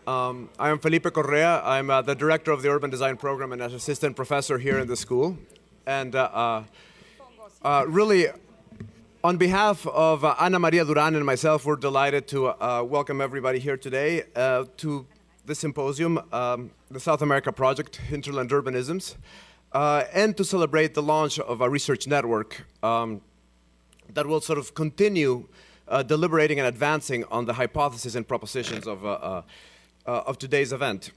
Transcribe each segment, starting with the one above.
I am Felipe Correa. I'm the director of the Urban Design Program and an assistant professor here in the school. And really, on behalf of Ana Maria Duran and myself, we're delighted to welcome everybody here today to the symposium, the South America Project, Hinterland Urbanisms, and to celebrate the launch of a research network that will sort of continue deliberating and advancing on the hypotheses and propositions of today's event.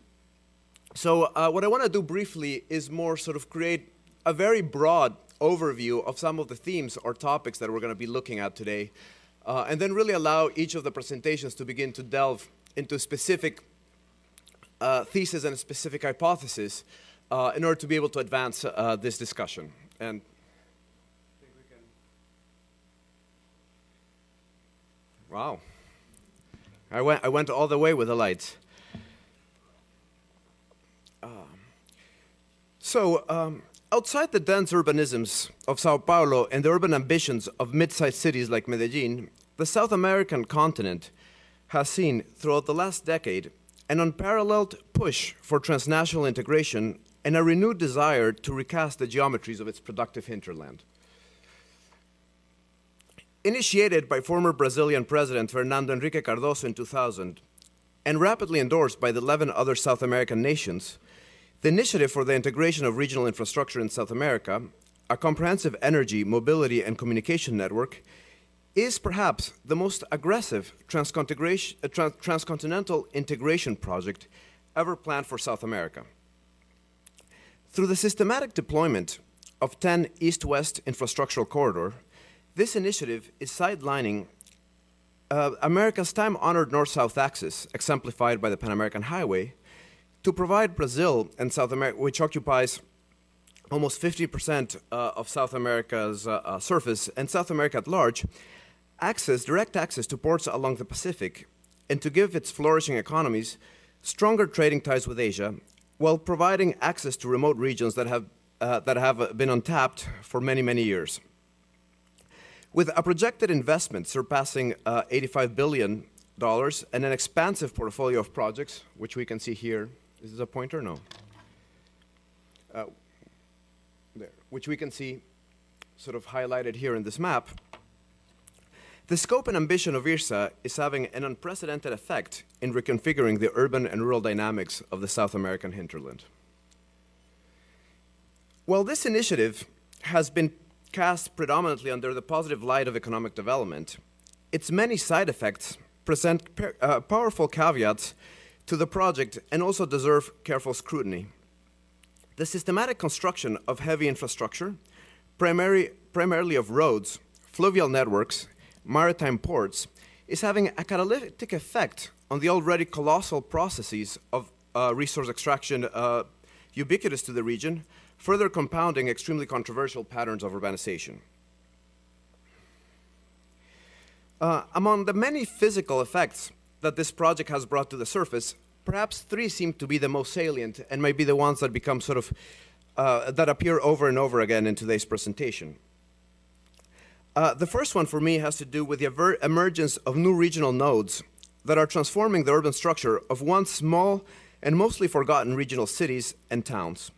So what I want to do briefly is more sort of create a very broad overview of some of the themes or topics that we're going to be looking at today, and then really allow each of the presentations to begin to delve into specific theses and specific hypotheses in order to be able to advance this discussion. And wow, I went all the way with the lights. Outside the dense urbanisms of Sao Paulo and the urban ambitions of mid-sized cities like Medellin, the South American continent has seen, throughout the last decade, an unparalleled push for transnational integration and a renewed desire to recast the geometries of its productive hinterland. Initiated by former Brazilian President Fernando Henrique Cardoso in 2000, and rapidly endorsed by the 11 other South American nations, the Initiative for the Integration of Regional Infrastructure in South America, a comprehensive energy, mobility, and communication network, is perhaps the most aggressive transcontinental integration project ever planned for South America. Through the systematic deployment of 10 east-west infrastructural corridor, this initiative is sidelining America's time-honored north-south axis, exemplified by the Pan American Highway, to provide Brazil and South America, which occupies almost 50% of South America's surface, and South America at large, direct access to ports along the Pacific, and to give its flourishing economies stronger trading ties with Asia, while providing access to remote regions that have been untapped for many, many years. With a projected investment surpassing $85 billion and an expansive portfolio of projects, which we can see here. Is this a pointer? No. There, which we can see sort of highlighted here in this map. The scope and ambition of IRSA is having an unprecedented effect in reconfiguring the urban and rural dynamics of the South American hinterland. While this initiative has been cast predominantly under the positive light of economic development, its many side effects present powerful caveats to the project and also deserve careful scrutiny. The systematic construction of heavy infrastructure, primarily of roads, fluvial networks, maritime ports, is having a catalytic effect on the already colossal processes of resource extraction ubiquitous to the region, further compounding extremely controversial patterns of urbanization. Among the many physical effects that this project has brought to the surface, perhaps three seem to be the most salient and might be the ones that become sort of, that appear over and over again in today's presentation. The first one for me has to do with the emergence of new regional nodes that are transforming the urban structure of once small and mostly forgotten regional cities and towns.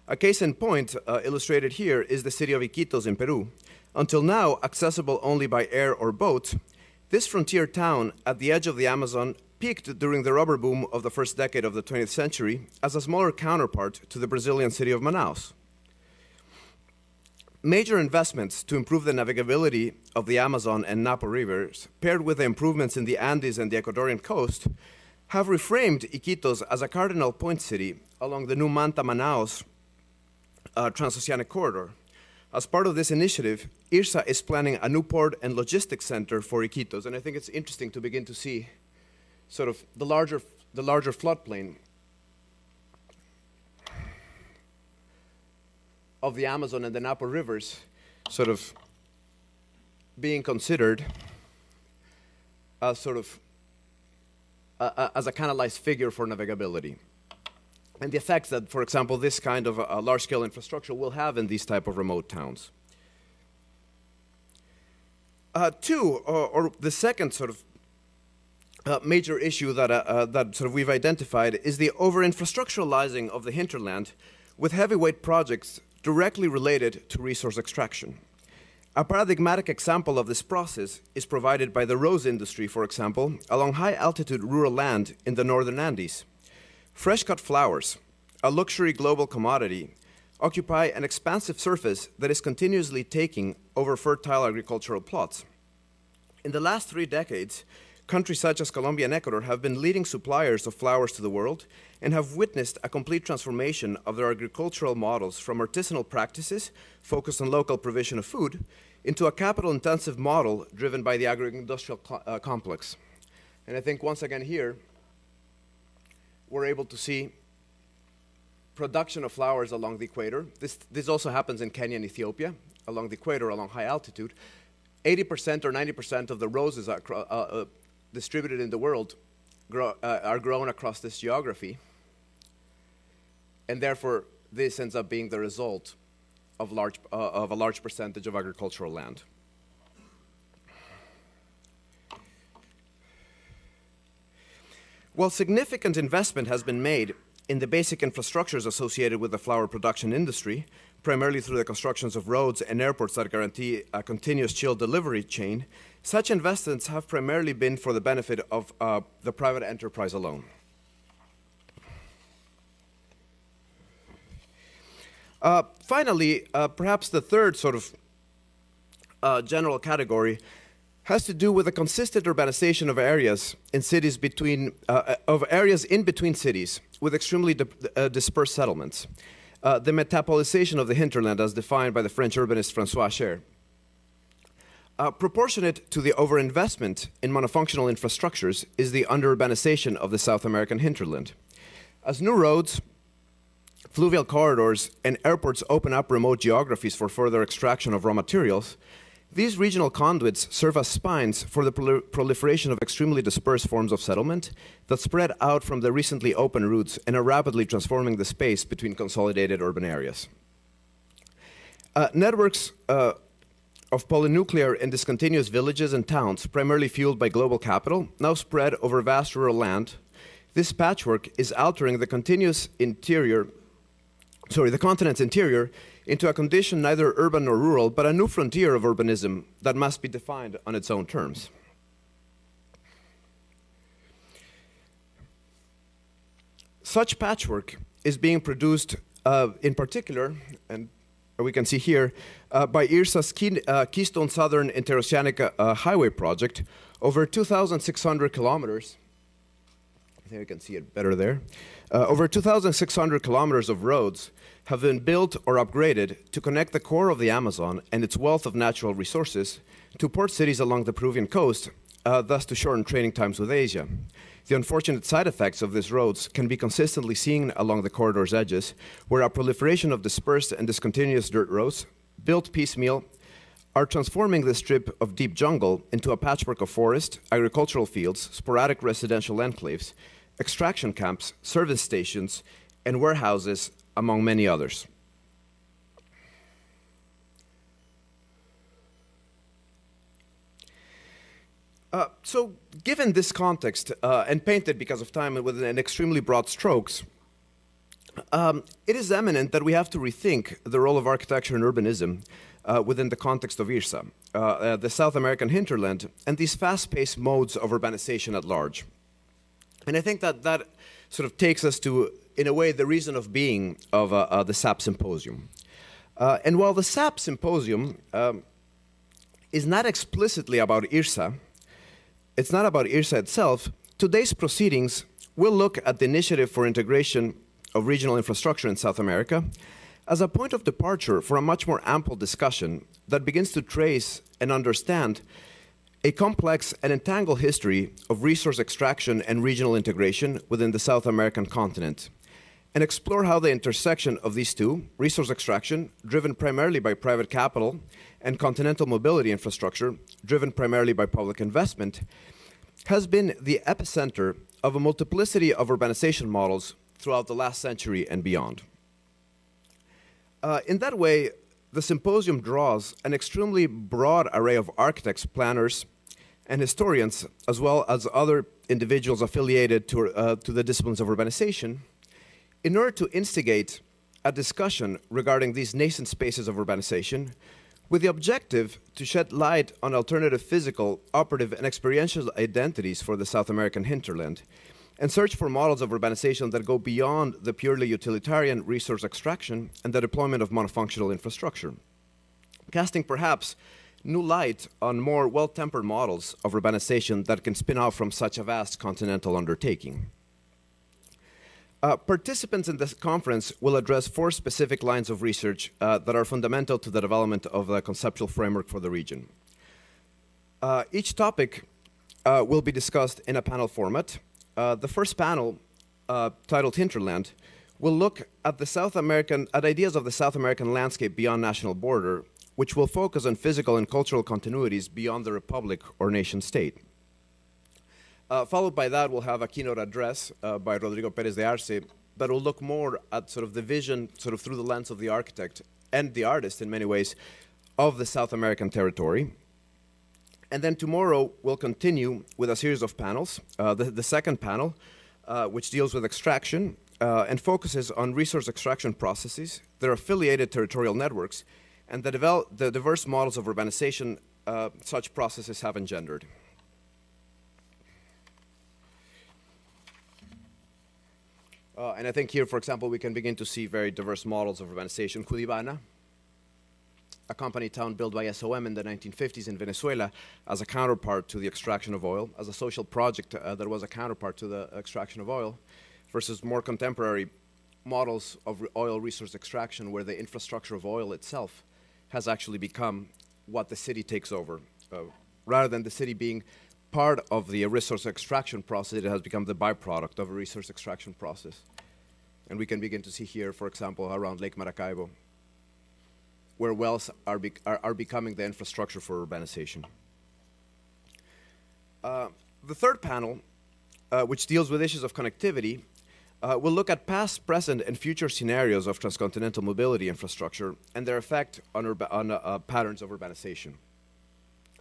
A case in point illustrated here is the city of Iquitos in Peru. Until now, accessible only by air or boat, this frontier town at the edge of the Amazon peaked during the rubber boom of the first decade of the 20th century as a smaller counterpart to the Brazilian city of Manaus. Major investments to improve the navigability of the Amazon and Napo rivers, paired with the improvements in the Andes and the Ecuadorian coast, have reframed Iquitos as a cardinal point city along the new Manta-Manaus transoceanic corridor. As part of this initiative, IRSA is planning a new port and logistics center for Iquitos, and I think it's interesting to begin to see sort of the larger floodplain of the Amazon and the Napo rivers sort of being considered as sort of as a canalized figure for navigability. And the effects that, for example, this kind of large-scale infrastructure will have in these type of remote towns. Two, or the second sort of major issue that sort of we've identified is the over-infrastructuralizing of the hinterland with heavyweight projects directly related to resource extraction. A paradigmatic example of this process is provided by the rose industry, for example, along high-altitude rural land in the northern Andes. Fresh-cut flowers, a luxury global commodity, occupy an expansive surface that is continuously taking over fertile agricultural plots. In the last 3 decades, countries such as Colombia and Ecuador have been leading suppliers of flowers to the world and have witnessed a complete transformation of their agricultural models from artisanal practices focused on local provision of food into a capital-intensive model driven by the agro-industrial complex. And I think once again here, we're able to see production of flowers along the equator. This also happens in Kenya and Ethiopia, along the equator, along high altitude. 80% or 90% of the roses distributed in the world are grown across this geography. And therefore, this ends up being the result of a large percentage of agricultural land. While significant investment has been made in the basic infrastructures associated with the flower production industry, primarily through the constructions of roads and airports that guarantee a continuous chilled delivery chain, such investments have primarily been for the benefit of the private enterprise alone. Finally, perhaps the third sort of general category has to do with the consistent urbanization of areas in cities in between cities with extremely dispersed settlements. The metapolization of the hinterland as defined by the French urbanist François Cher. Proportionate to the overinvestment in monofunctional infrastructures is the underurbanization of the South American hinterland. As new roads, fluvial corridors, and airports open up remote geographies for further extraction of raw materials, these regional conduits serve as spines for the proliferation of extremely dispersed forms of settlement that spread out from the recently opened routes and are rapidly transforming the space between consolidated urban areas. Networks of polynuclear and discontinuous villages and towns, primarily fueled by global capital, now spread over vast rural land. This patchwork is altering the continent's interior into a condition neither urban nor rural, but a new frontier of urbanism that must be defined on its own terms. Such patchwork is being produced in particular, and we can see here, by IRSA's Keystone Southern Interoceanic Highway project over 2,600 kilometers. I think I can see it better there. Over 2,600 kilometers of roads have been built or upgraded to connect the core of the Amazon and its wealth of natural resources to port cities along the Peruvian coast, thus to shorten trading times with Asia. The unfortunate side effects of these roads can be consistently seen along the corridor's edges, where a proliferation of dispersed and discontinuous dirt roads, built piecemeal, are transforming this strip of deep jungle into a patchwork of forest, agricultural fields, sporadic residential enclaves, extraction camps, service stations, and warehouses, among many others. So, given this context, and painted because of time with an extremely broad strokes, it is eminent that we have to rethink the role of architecture and urbanism within the context of IRSA, the South American hinterland, and these fast-paced modes of urbanization at large. And I think that that sort of takes us to, in a way, the reason of being of the SAP Symposium. And while the SAP Symposium is not explicitly about IRSA, it's not about IRSA itself, today's proceedings will look at the initiative for integration of regional infrastructure in South America as a point of departure for a much more ample discussion that begins to trace and understand a complex and entangled history of resource extraction and regional integration within the South American continent, and explore how the intersection of these two, resource extraction, driven primarily by private capital, and continental mobility infrastructure, driven primarily by public investment, has been the epicenter of a multiplicity of urbanization models throughout the last century and beyond. In that way, the symposium draws an extremely broad array of architects, planners, and historians, as well as other individuals affiliated to the disciplines of urbanization, in order to instigate a discussion regarding these nascent spaces of urbanization, with the objective to shed light on alternative physical, operative, and experiential identities for the South American hinterland, and search for models of urbanization that go beyond the purely utilitarian resource extraction and the deployment of monofunctional infrastructure, casting perhaps new light on more well-tempered models of urbanization that can spin off from such a vast continental undertaking. Participants in this conference will address 4 specific lines of research that are fundamental to the development of the conceptual framework for the region. Each topic will be discussed in a panel format. The first panel, titled Hinterland, will look at ideas of the South American landscape beyond national border, which will focus on physical and cultural continuities beyond the republic or nation state. Followed by that, we'll have a keynote address by Rodrigo Pérez de Arce that will look more at sort of the vision, sort of through the lens of the architect and the artist in many ways, of the South American territory. And then tomorrow, we'll continue with a series of panels. The second panel, which deals with extraction and focuses on resource extraction processes, their affiliated territorial networks, and the diverse models of urbanization such processes have engendered. And I think here, for example, we can begin to see very diverse models of urbanization. Curibana, a company town built by SOM in the 1950s in Venezuela as a counterpart to the extraction of oil, as a social project that was a counterpart to the extraction of oil, versus more contemporary models of oil resource extraction where the infrastructure of oil itself has actually become what the city takes over. Rather than the city being part of the resource extraction process, it has become the byproduct of a resource extraction process. And we can begin to see here, for example, around Lake Maracaibo, where wells are becoming the infrastructure for urbanization. The third panel, which deals with issues of connectivity, will look at past, present, and future scenarios of transcontinental mobility infrastructure and their effect on patterns of urbanization.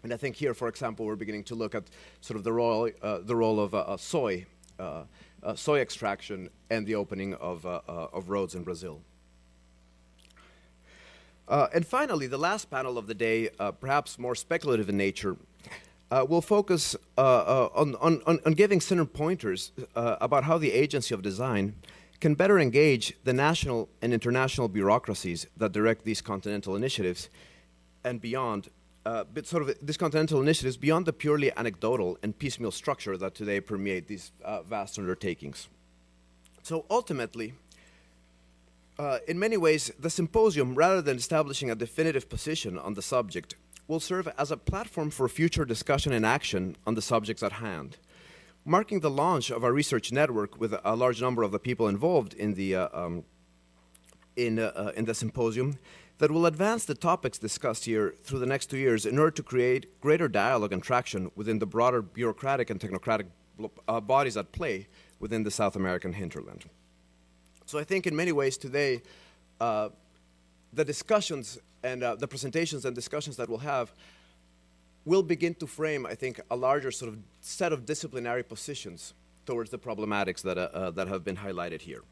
And I think here, for example, we're beginning to look at sort of the role of soy extraction and the opening of roads in Brazil. And finally, the last panel of the day, perhaps more speculative in nature, will focus on giving center pointers about how the agency of design can better engage the national and international bureaucracies that direct these continental initiatives and beyond, but sort of these continental initiatives beyond the purely anecdotal and piecemeal structure that today permeate these vast undertakings. So ultimately, in many ways, the symposium, rather than establishing a definitive position on the subject, will serve as a platform for future discussion and action on the subjects at hand, marking the launch of our research network with a large number of the people involved in the symposium that will advance the topics discussed here through the next 2 years in order to create greater dialogue and traction within the broader bureaucratic and technocratic bodies at play within the South American hinterland. So I think in many ways today, the discussions and the presentations and discussions that we'll have will begin to frame, I think, a larger sort of set of disciplinary positions towards the problematics that have been highlighted here.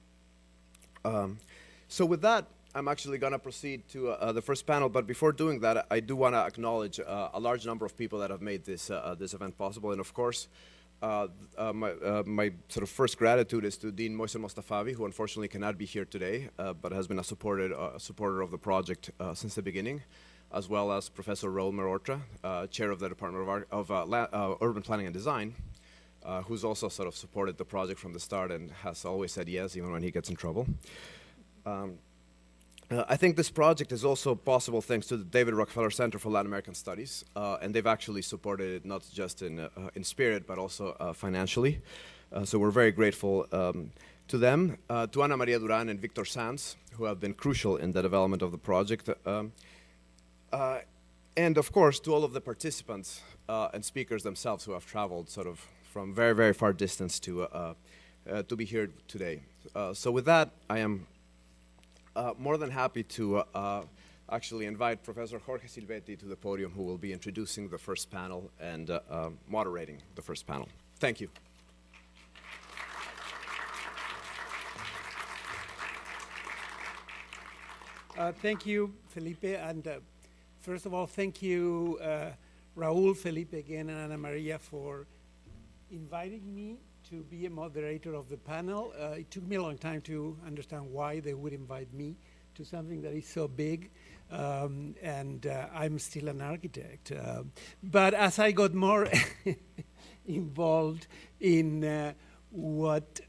So with that, I'm actually going to proceed to the first panel, but before doing that, I do want to acknowledge a large number of people that have made this event possible, and of course, my sort of first gratitude is to Dean Moise Mostafavi, who unfortunately cannot be here today, but has been a supporter of the project since the beginning, as well as Professor Raul Merortra, chair of the Department of Urban Planning and Design, who's also sort of supported the project from the start and has always said yes, even when he gets in trouble. I think this project is also possible thanks to the David Rockefeller Center for Latin American Studies, and they've actually supported it not just in spirit, but also financially. So we're very grateful to them, to Ana Maria Duran and Victor Sanz, who have been crucial in the development of the project, and of course to all of the participants and speakers themselves who have traveled sort of from very, very far distance to be here today. So with that, I am more than happy to actually invite Professor Jorge Silvetti to the podium, who will be introducing the first panel and moderating the first panel. Thank you. Thank you, Felipe, and first of all, thank you, Raul, Felipe again, and Ana Maria for inviting me to be a moderator of the panel. It took me a long time to understand why they would invite me to something that is so big, and I'm still an architect. But as I got more involved in what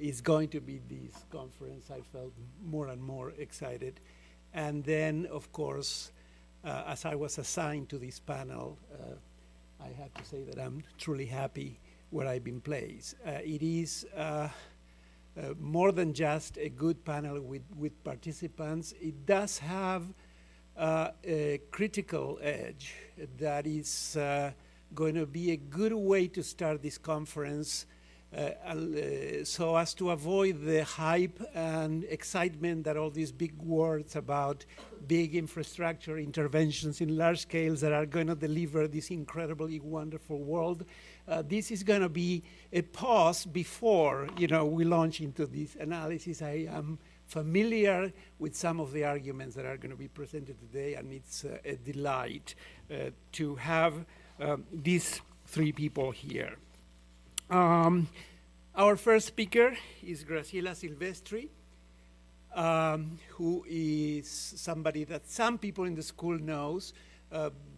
is going to be this conference, I felt more and more excited. And then, of course, as I was assigned to this panel, I have to say that I'm truly happy where I've been placed. It is more than just a good panel with participants. It does have a critical edge that is going to be a good way to start this conference so as to avoid the hype and excitement that all these big words about big infrastructure interventions in large scales that are going to deliver this incredibly wonderful world. This is going to be a pause before, we launch into this analysis. I am familiar with some of the arguments that are going to be presented today, and it's a delight to have these three people here. Our first speaker is Graciela Silvestri, who is somebody that some people in the school knows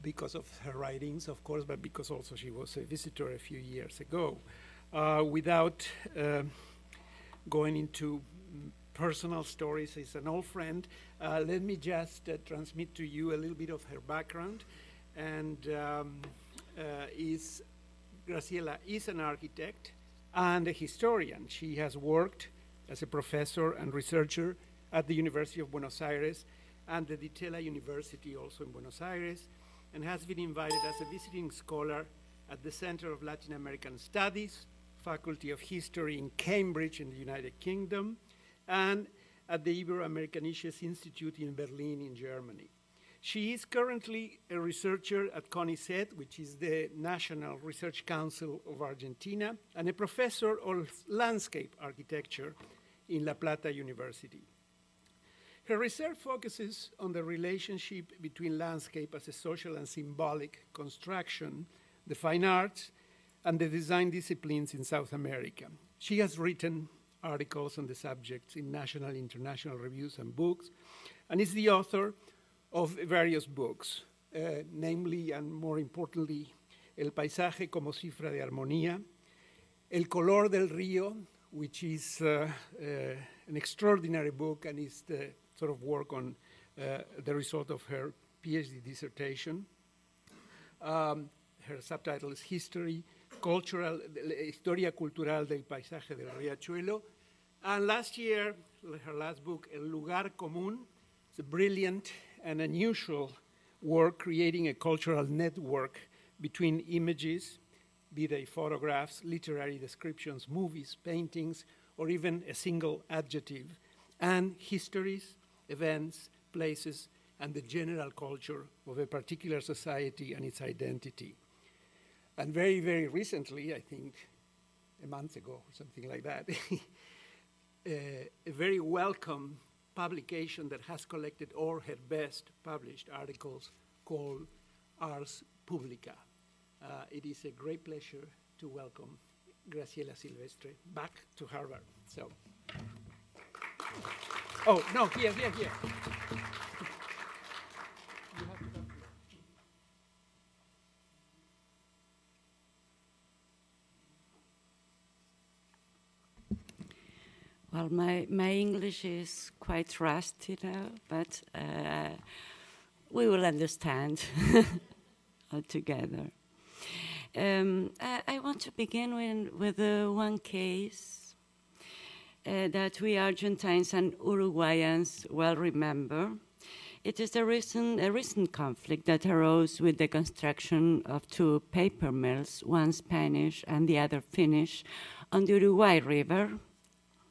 because of her writings, of course, but because also she was a visitor a few years ago. Without going into personal stories, she's an old friend. Let me just transmit to you a little bit of her background. And Graciela is an architect and a historian. She has worked as a professor and researcher at the University of Buenos Aires and the Di Tella University, also in Buenos Aires, and has been invited as a visiting scholar at the Center of Latin American Studies, Faculty of History in Cambridge in the United Kingdom, and at the Ibero-American Issues Institute in Berlin in Germany. She is currently a researcher at CONICET, which is the National Research Council of Argentina, and a professor of landscape architecture in La Plata University. Her research focuses on the relationship between landscape as a social and symbolic construction, the fine arts, and the design disciplines in South America. She has written articles on the subjects in national and international reviews and books, and is the author of various books, namely and more importantly, El paisaje como cifra de armonía, El color del río, which is an extraordinary book and is the sort of work on the result of her PhD dissertation. Her subtitle is Historia Cultural del Paisaje del Riachuelo. And last year, her last book, El lugar común, is a brilliant and unusual work creating a cultural network between images, be they photographs, literary descriptions, movies, paintings, or even a single adjective, and histories, events, places, and the general culture of a particular society and its identity. And very, very recently, I think a month ago or something like that, a very welcome publication that has collected all her best published articles called Ars Publica. It is a great pleasure to welcome Graciela Silvestri back to Harvard. So, oh, no, here. You have to come. Well, my English is quite rusty now, but we will understand all together. I want to begin with one case that we Argentines and Uruguayans well remember. It is a recent conflict that arose with the construction of two paper mills, one Spanish and the other Finnish, on the Uruguay River.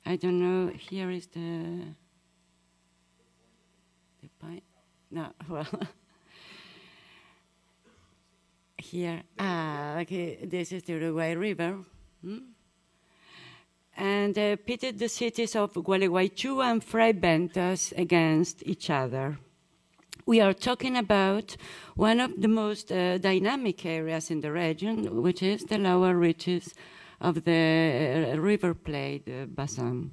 I don't know, here is the... No, well, here, okay, this is the Uruguay River. And pitted the cities of Gualeguaychú and Fray Bentos against each other. We are talking about one of the most dynamic areas in the region, which is the lower reaches of the River Plate basin.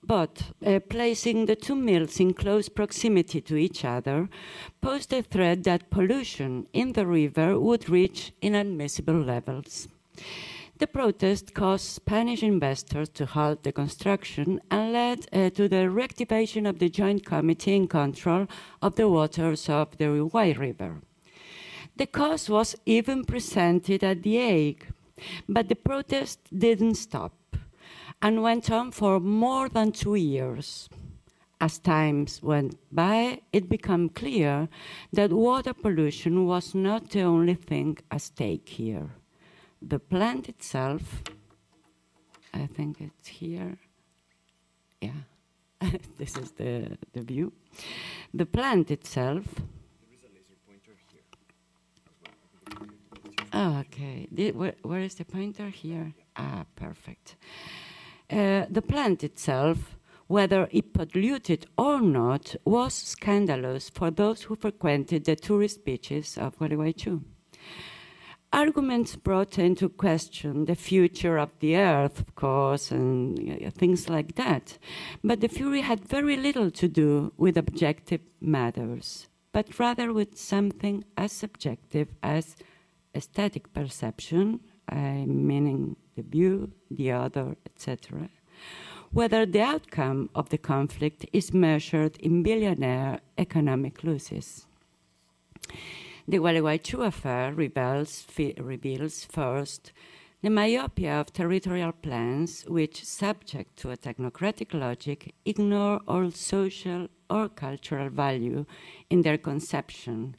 But placing the two mills in close proximity to each other posed a threat that pollution in the river would reach inadmissible levels. The protest caused Spanish investors to halt the construction and led to the reactivation of the Joint Committee in control of the waters of the Uruguay River. The cause was even presented at The Hague, but the protest didn't stop and went on for more than 2 years. As times went by, it became clear that water pollution was not the only thing at stake here. The plant itself, I think it's here. Yeah, this is the view. The plant itself. There is a laser pointer here. Oh, okay. Where is the pointer? Here? Ah, perfect. The plant itself, whether it polluted or not, was scandalous for those who frequented the tourist beaches of Gualeguaychú. Arguments brought into question the future of the earth, of course, and things like that. But the fury had very little to do with objective matters, but rather with something as subjective as aesthetic perception, meaning the view, the other, etc. Whether the outcome of the conflict is measured in billionaire economic losses. The Gualeguaychú affair reveals first the myopia of territorial plans which, subject to a technocratic logic, ignore all social or cultural value in their conception,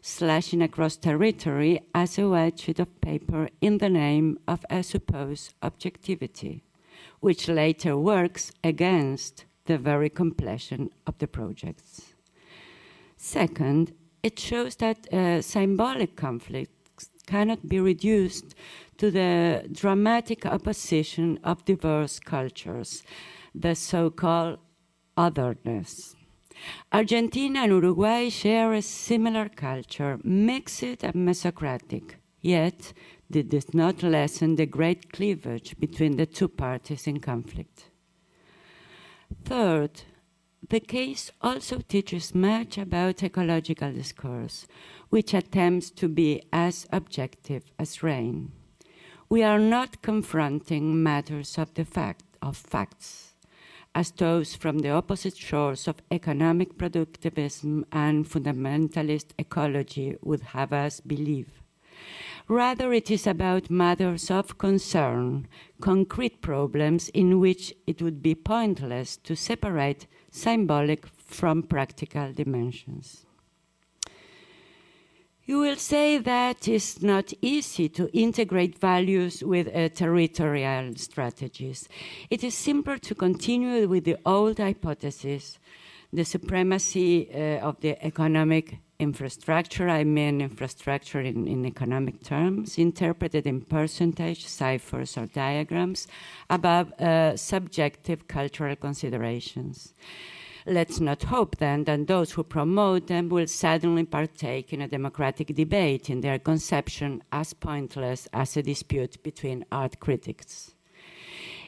slashing across territory as a white sheet of paper in the name of a supposed objectivity, which later works against the very completion of the projects. Second, it shows that symbolic conflicts cannot be reduced to the dramatic opposition of diverse cultures, the so-called otherness. Argentina and Uruguay share a similar culture, mixed and mesocratic, yet this does not lessen the great cleavage between the two parties in conflict. Third, the case also teaches much about ecological discourse, which attempts to be as objective as rain. We are not confronting matters of facts, as those from the opposite shores of economic productivism and fundamentalist ecology would have us believe. Rather, it is about matters of concern, concrete problems in which it would be pointless to separate symbolic from practical dimensions. You will say that it's not easy to integrate values with territorial strategies. It is simpler to continue with the old hypothesis, the supremacy of the economic infrastructure, I mean infrastructure in economic terms, interpreted in percentage, ciphers, or diagrams, above subjective cultural considerations. Let's not hope then that those who promote them will suddenly partake in a democratic debate in their conception as pointless as a dispute between art critics.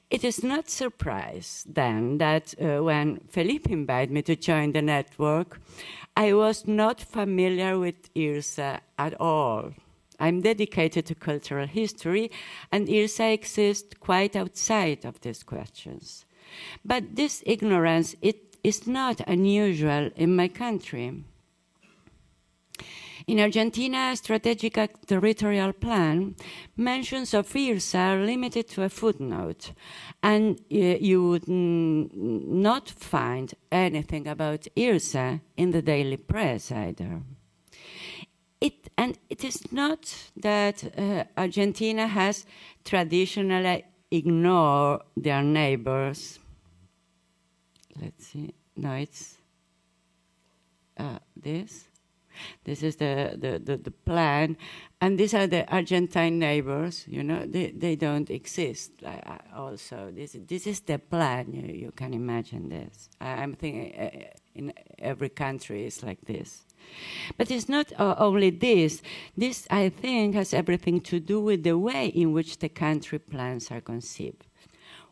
It is not surprise then that when Felipe invited me to join the network, I was not familiar with IRSA at all. I'm dedicated to cultural history, and IRSA exists quite outside of these questions. But this ignorance, it is not unusual in my country. In Argentina, a strategic territorial plan, mentions of IRSA are limited to a footnote, and you would not find anything about IRSA in the daily press either. It is not that Argentina has traditionally ignored their neighbors. Let's see. No, it's this. This is the plan, and these are the Argentine neighbors. You know, they don't exist. Also, this is the plan. You can imagine this. I'm thinking in every country is like this. But it's not only this. This, I think, has everything to do with the way in which the country plans are conceived.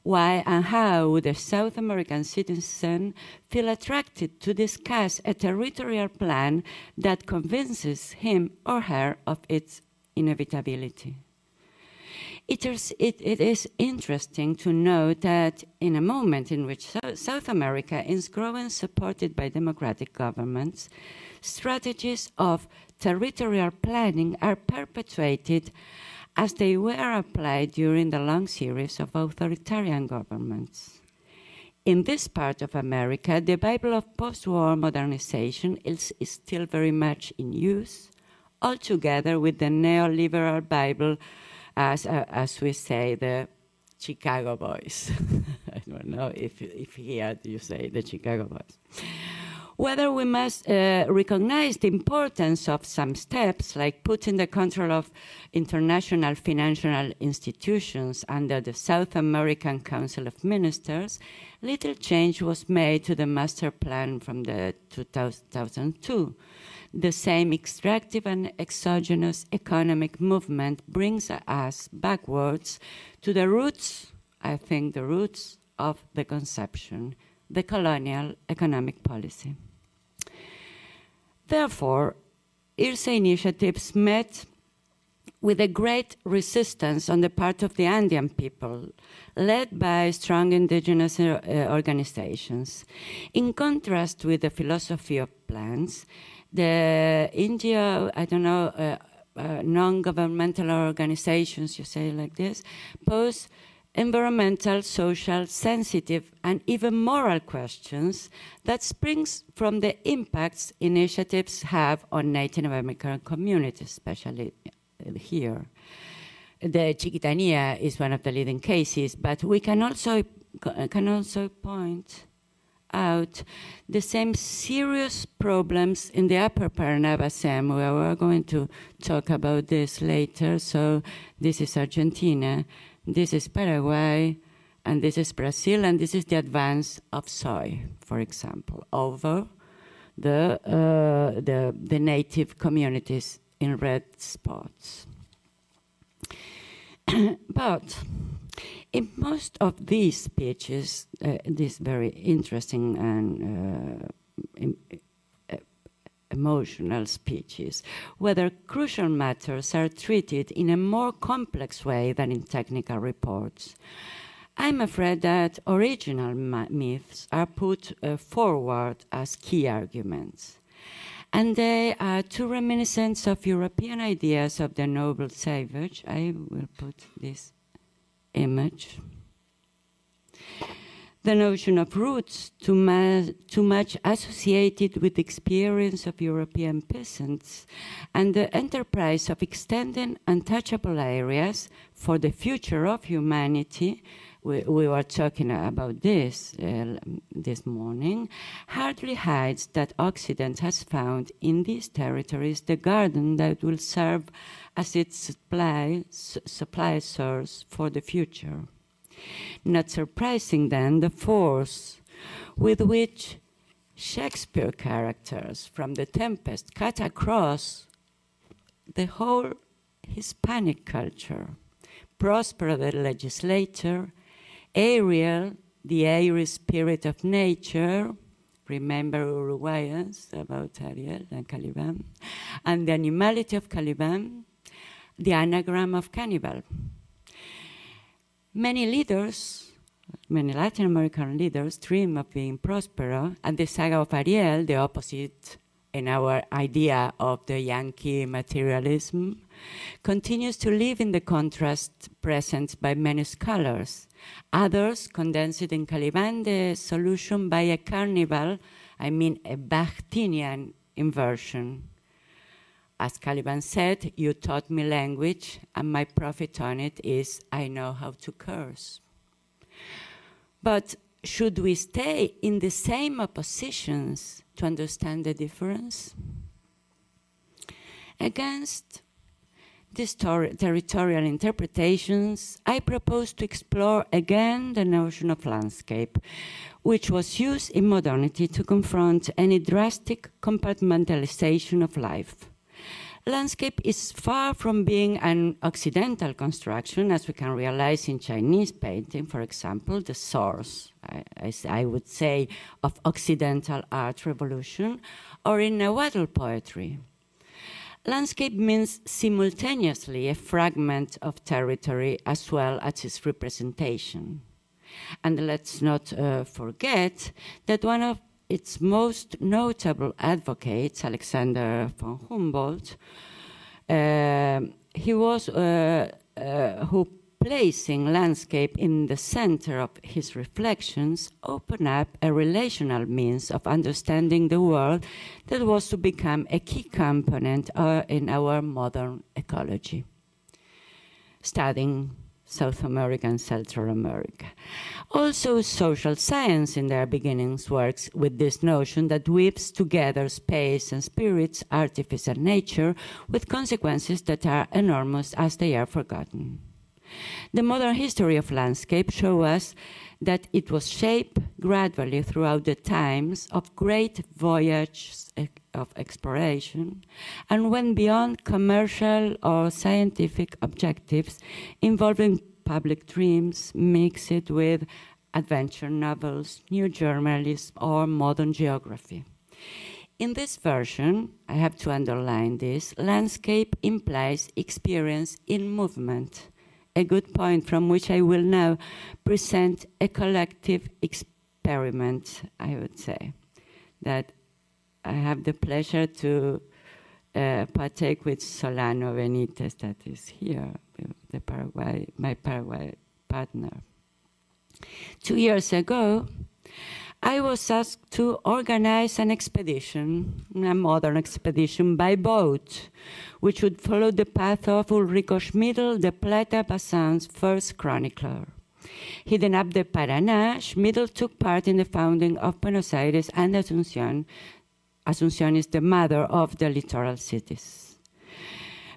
Why and how would a South American citizen feel attracted to discuss a territorial plan that convinces him or her of its inevitability? It is interesting to note that in a moment in which South America is growing supported by democratic governments, strategies of territorial planning are perpetuated as they were applied during the long series of authoritarian governments. In this part of America, the Bible of post-war modernization is still very much in use, altogether with the neoliberal Bible, as we say, the Chicago Boys. I don't know if here you say the Chicago Boys. Whether we must recognize the importance of some steps, like putting the control of international financial institutions under the South American Council of Ministers, little change was made to the master plan from the 2002. The same extractive and exogenous economic movement brings us backwards to the roots, I think the roots of the conception, the colonial economic policy. Therefore, IRSE initiatives met with a great resistance on the part of the Andean people, led by strong indigenous organizations. In contrast with the philosophy of plans, the NGO, non-governmental organizations, you say like this, pose environmental, social, sensitive, and even moral questions that springs from the impacts initiatives have on Native American communities, especially here. The Chiquitania is one of the leading cases, but we can also point out the same serious problems in the Upper Paraná Basin. We are going to talk about this later. So this is Argentina. This is Paraguay, and this is Brazil, and this is the advance of soy, for example, over the native communities in red spots. But in most of these speeches, these very interesting and emotional speeches, whether crucial matters are treated in a more complex way than in technical reports. I'm afraid that original myths are put forward as key arguments, and they are too reminiscent of European ideas of the noble savage. I will put this image. The notion of roots too much associated with the experience of European peasants, and the enterprise of extending untouchable areas for the future of humanity. We were talking about this this morning, hardly hides that Occident has found in these territories the garden that will serve as its supply source for the future. Not surprising, then, the force with which Shakespeare characters from The Tempest cut across the whole Hispanic culture. Prospero the legislator, Ariel, the airy spirit of nature, remember Uruguayans about Ariel and Caliban, and the animality of Caliban, the anagram of cannibal. Many leaders, many Latin American leaders dream of being Prospero, and the saga of Ariel, the opposite in our idea of the Yankee materialism, continues to live in the contrast present by many scholars. Others condense it in Caliban, the solution by a carnival, I mean a Bachtinian inversion. As Caliban said, you taught me language, and my profit on it is I know how to curse. But should we stay in the same oppositions to understand the difference? Against these territorial interpretations, I propose to explore again the notion of landscape, which was used in modernity to confront any drastic compartmentalization of life. Landscape is far from being an Occidental construction, as we can realize in Chinese painting, for example, the source, I would say, of Occidental art revolution, or in Nahuatl poetry. Landscape means simultaneously a fragment of territory as well as its representation. And let's not forget that one of its most notable advocates, Alexander von Humboldt, he was who, placing landscape in the center of his reflections, opened up a relational means of understanding the world that was to become a key component in our modern ecology. Studying South America and Central America. Also, social science in their beginnings works with this notion that weaves together space and spirits, artifice and nature, with consequences that are enormous as they are forgotten. The modern history of landscape shows us that it was shaped gradually throughout the times of great voyages of exploration and went beyond commercial or scientific objectives involving public dreams mixed with adventure novels, new journalism, or modern geography. In this version, I have to underline this, landscape implies experience in movement, a good point from which I will now present a collective experiment, I would say, that I have the pleasure to partake with Solano Benitez, that is here, my Paraguay partner. 2 years ago, I was asked to organize an expedition, a modern expedition by boat, which would follow the path of Ulrico Schmidl, the Plata Basin's first chronicler. Heading up the Paraná, Schmidl took part in the founding of Buenos Aires and Asunción. Asunción is the mother of the littoral cities.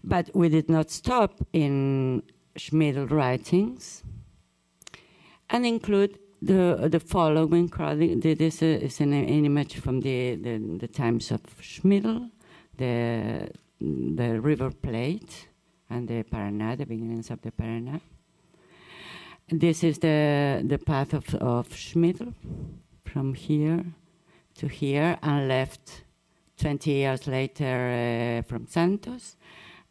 But we did not stop in Schmidl writings and include the following. This is an image from the times of Schmidl, the River Plate and the Paraná, the beginnings of the Paraná. This is the path of Schmidl from here to here and left 20 years later from Santos.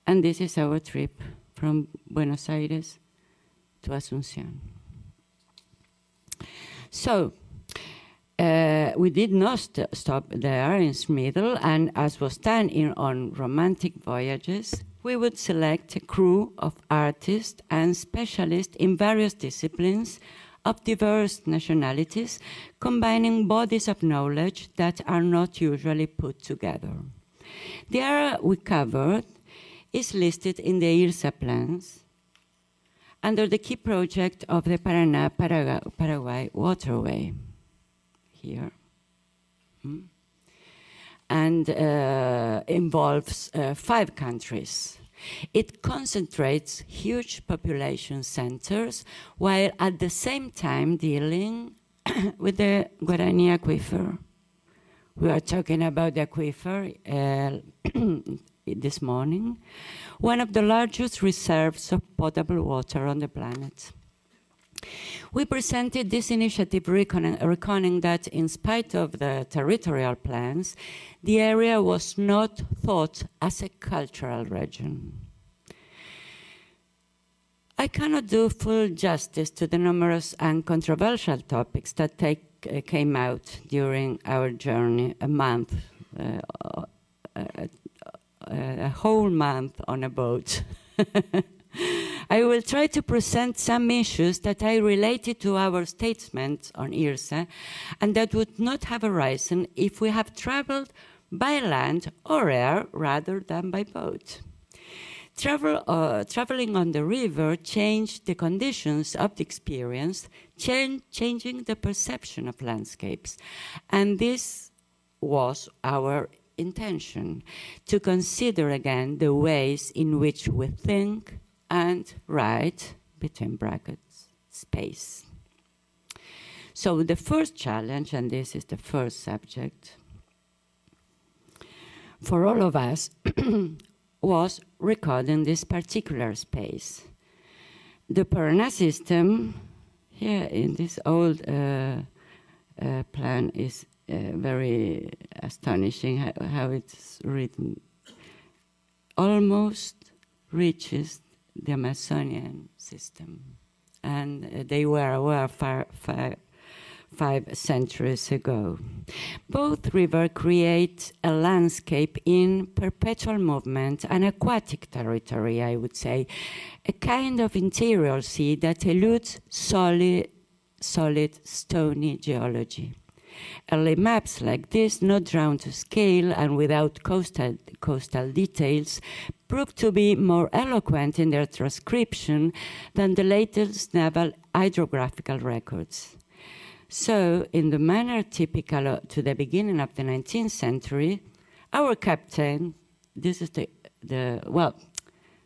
And this is our trip from Buenos Aires to Asunción. So, we did not stop there in Schmidl, and as was done on romantic voyages, we would select a crew of artists and specialists in various disciplines of diverse nationalities, combining bodies of knowledge that are not usually put together. The area we covered is listed in the IRSA plans under the key project of the Paraná-Paraguay waterway, here, and involves 5 countries. It concentrates huge population centers while at the same time dealing with the Guarani aquifer. We are talking about the aquifer this morning, one of the largest reserves of potable water on the planet. We presented this initiative reckoning that in spite of the territorial plans, the area was not thought as a cultural region. I cannot do full justice to the numerous and controversial topics that came out during our journey, a whole month on a boat. I will try to present some issues that I related to our statements on IRSA and that would not have arisen if we have traveled by land or air rather than by boat. Traveling on the river changed the conditions of the experience, changing the perception of landscapes. And this was our intention, to consider again the ways in which we think and write, between brackets, space. So the first challenge, and this is the first subject, for all of us was recording this particular space. The Paraná system, here in this old plan, is very astonishing how it's written. Almost reaches the Amazonian system. And they were aware 5 centuries ago. Both rivers create a landscape in perpetual movement, an aquatic territory, I would say, a kind of interior sea that eludes solid stony geology. Early maps like this, not drawn to scale and without coastal details, proved to be more eloquent in their transcription than the latest naval hydrographical records. So, in the manner typical to the beginning of the 19th century, our captain, this is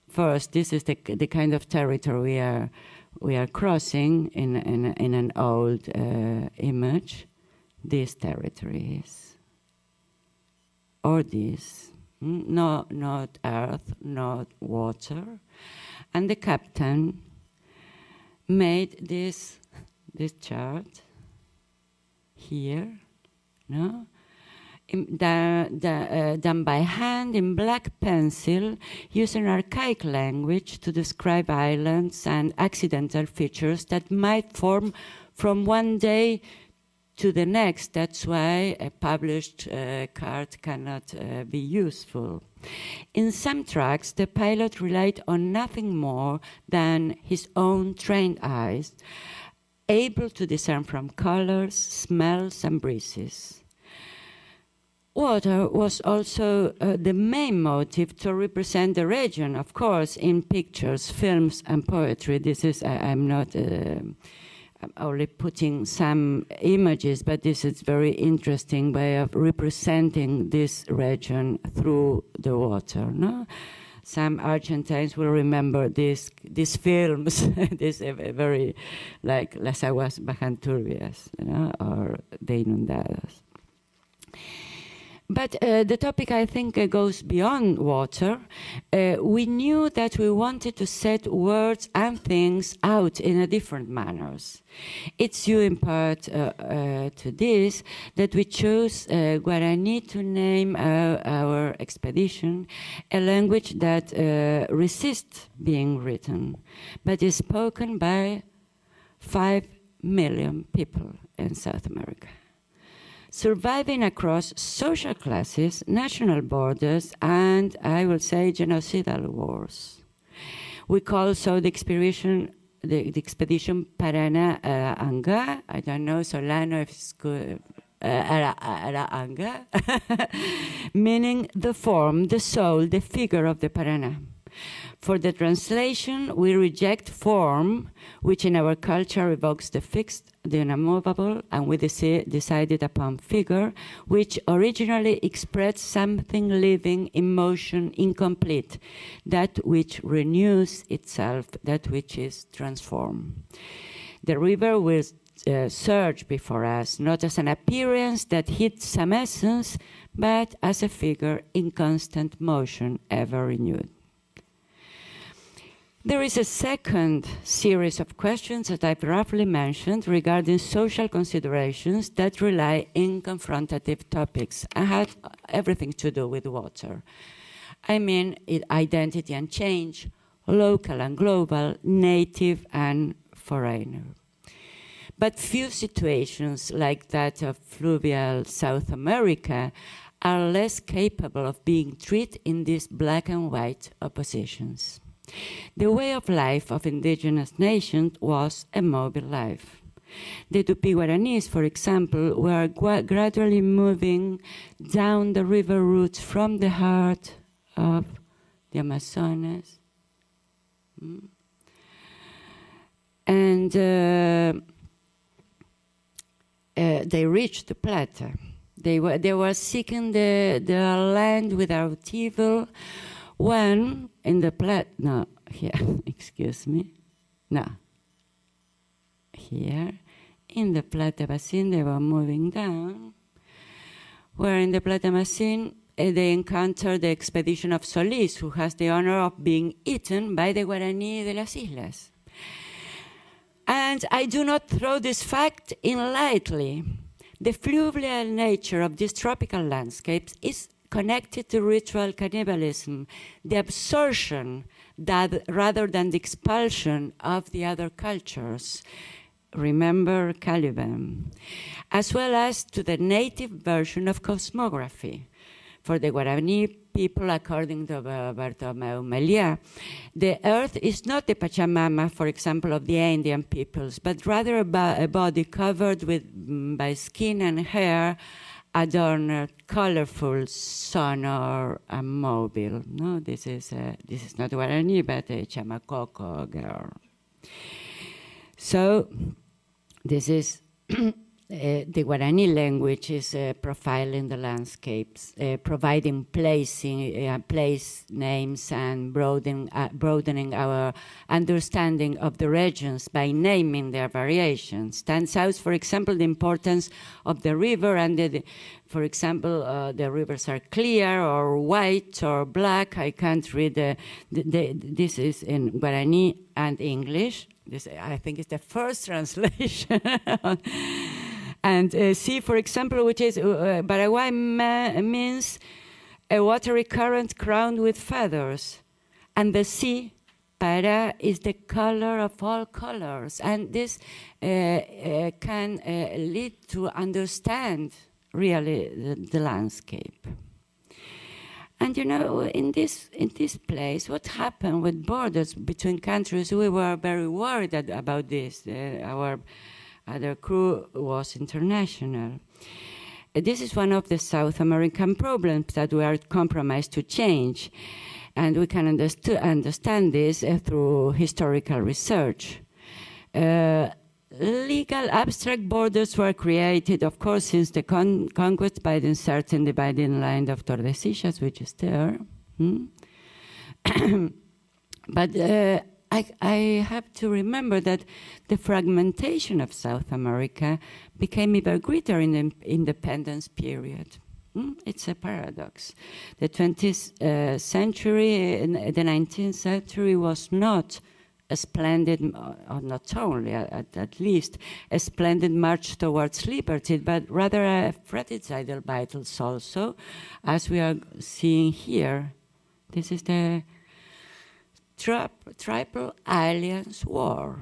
first, this is the kind of territory we are crossing in an old image. This territory is, or this, no, not earth, not water, and the captain made this chart here, no, done by hand in black pencil, using archaic language to describe islands and accidental features that might form from one day to the next. That's why a published card cannot be useful. In some tracks, the pilot relied on nothing more than his own trained eyes, able to discern from colors, smells, and breezes. Water was also the main motive to represent the region, of course, in pictures, films, and poetry. This is, I'm not I'm only putting some images, but this is very interesting way of representing this region through the water, no? Some Argentines will remember these films, this very, like Las Aguas Bajan Turbias, you know, or De Inundadas. But the topic, I think, goes beyond water. We knew that we wanted to set words and things out in a different manners. It's due in part to this that we chose Guarani to name our expedition, a language that resists being written, but is spoken by 5 million people in South America, surviving across social classes, national borders, and, I will say, genocidal wars. We call so the expedition Paraná Anga. I don't know, Solano, if it's good. Anga, meaning the form, the soul, the figure of the Paraná. For the translation, we reject form, which in our culture evokes the fixed, the unmovable, and we decided upon figure, which originally expressed something living, in motion, incomplete, that which renews itself, that which is transformed. The river will surge before us, not as an appearance that hid some essence, but as a figure in constant motion, ever renewed. There is a second series of questions that I've roughly mentioned regarding social considerations that rely in confrontative topics and have everything to do with water. I mean, identity and change, local and global, native and foreigner. But few situations like that of fluvial South America are less capable of being treated in these black and white oppositions. The way of life of indigenous nations was a mobile life. The Tupi-Guaranis, for example, were gradually moving down the river routes from the heart of the Amazonas. And they reached the Plata. They were seeking the land without evil when in the no, here, excuse me, no. Here, in the Plata Basin, they were moving down, where in the Plata Basin, they encountered the expedition of Solís, who has the honor of being eaten by the Guarani de las Islas. And I do not throw this fact in lightly. The fluvial nature of these tropical landscapes is connected to ritual cannibalism, the absorption that rather than the expulsion of the other cultures. Remember Caliban, as well as to the native version of cosmography. For the Guarani people, according to Bartolomeu Meliá, the earth is not the Pachamama, for example, of the Indian peoples, but rather a body covered by skin and hair, adorned, colorful, sonor, and mobile. No, this is not Guarani, but a Chamacoco girl. So this is the Guarani language is profiling the landscapes, providing place names and broadening our understanding of the regions by naming their variations. Stands out, for example, the importance of the river, and for example, the rivers are clear or white or black. I can't read this is in Guarani and English. This, I think, is the first translation. And sea, for example, which is Paraguay means a watery current crowned with feathers. And the sea, para, is the color of all colors. And this can lead to understand really the landscape. And you know, in this place, what happened with borders between countries? We were very worried about this. Our other crew was international. This is one of the South American problems that we are compromised to change, and we can understand this through historical research. Legal abstract borders were created, of course, since the conquest by the uncertain dividing line of Tordesillas, which is there. But I have to remember that the fragmentation of South America became even greater in the independence period. It's a paradox. The 20th century, the 19th century was not a splendid, or not only, at least, a splendid march towards liberty, but rather a fratricidal battles also, as we are seeing here. This is the Triple Alliance War.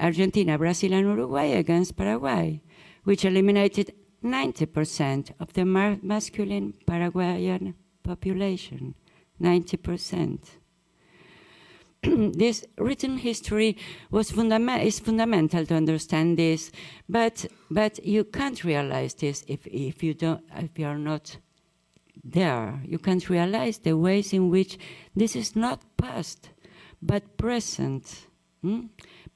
Argentina, Brazil, and Uruguay against Paraguay, which eliminated 90% of the masculine Paraguayan population. 90%. This written history is fundamental to understand this, but you can't realize this if you are not there. You can't realize the ways in which this is not past, but present.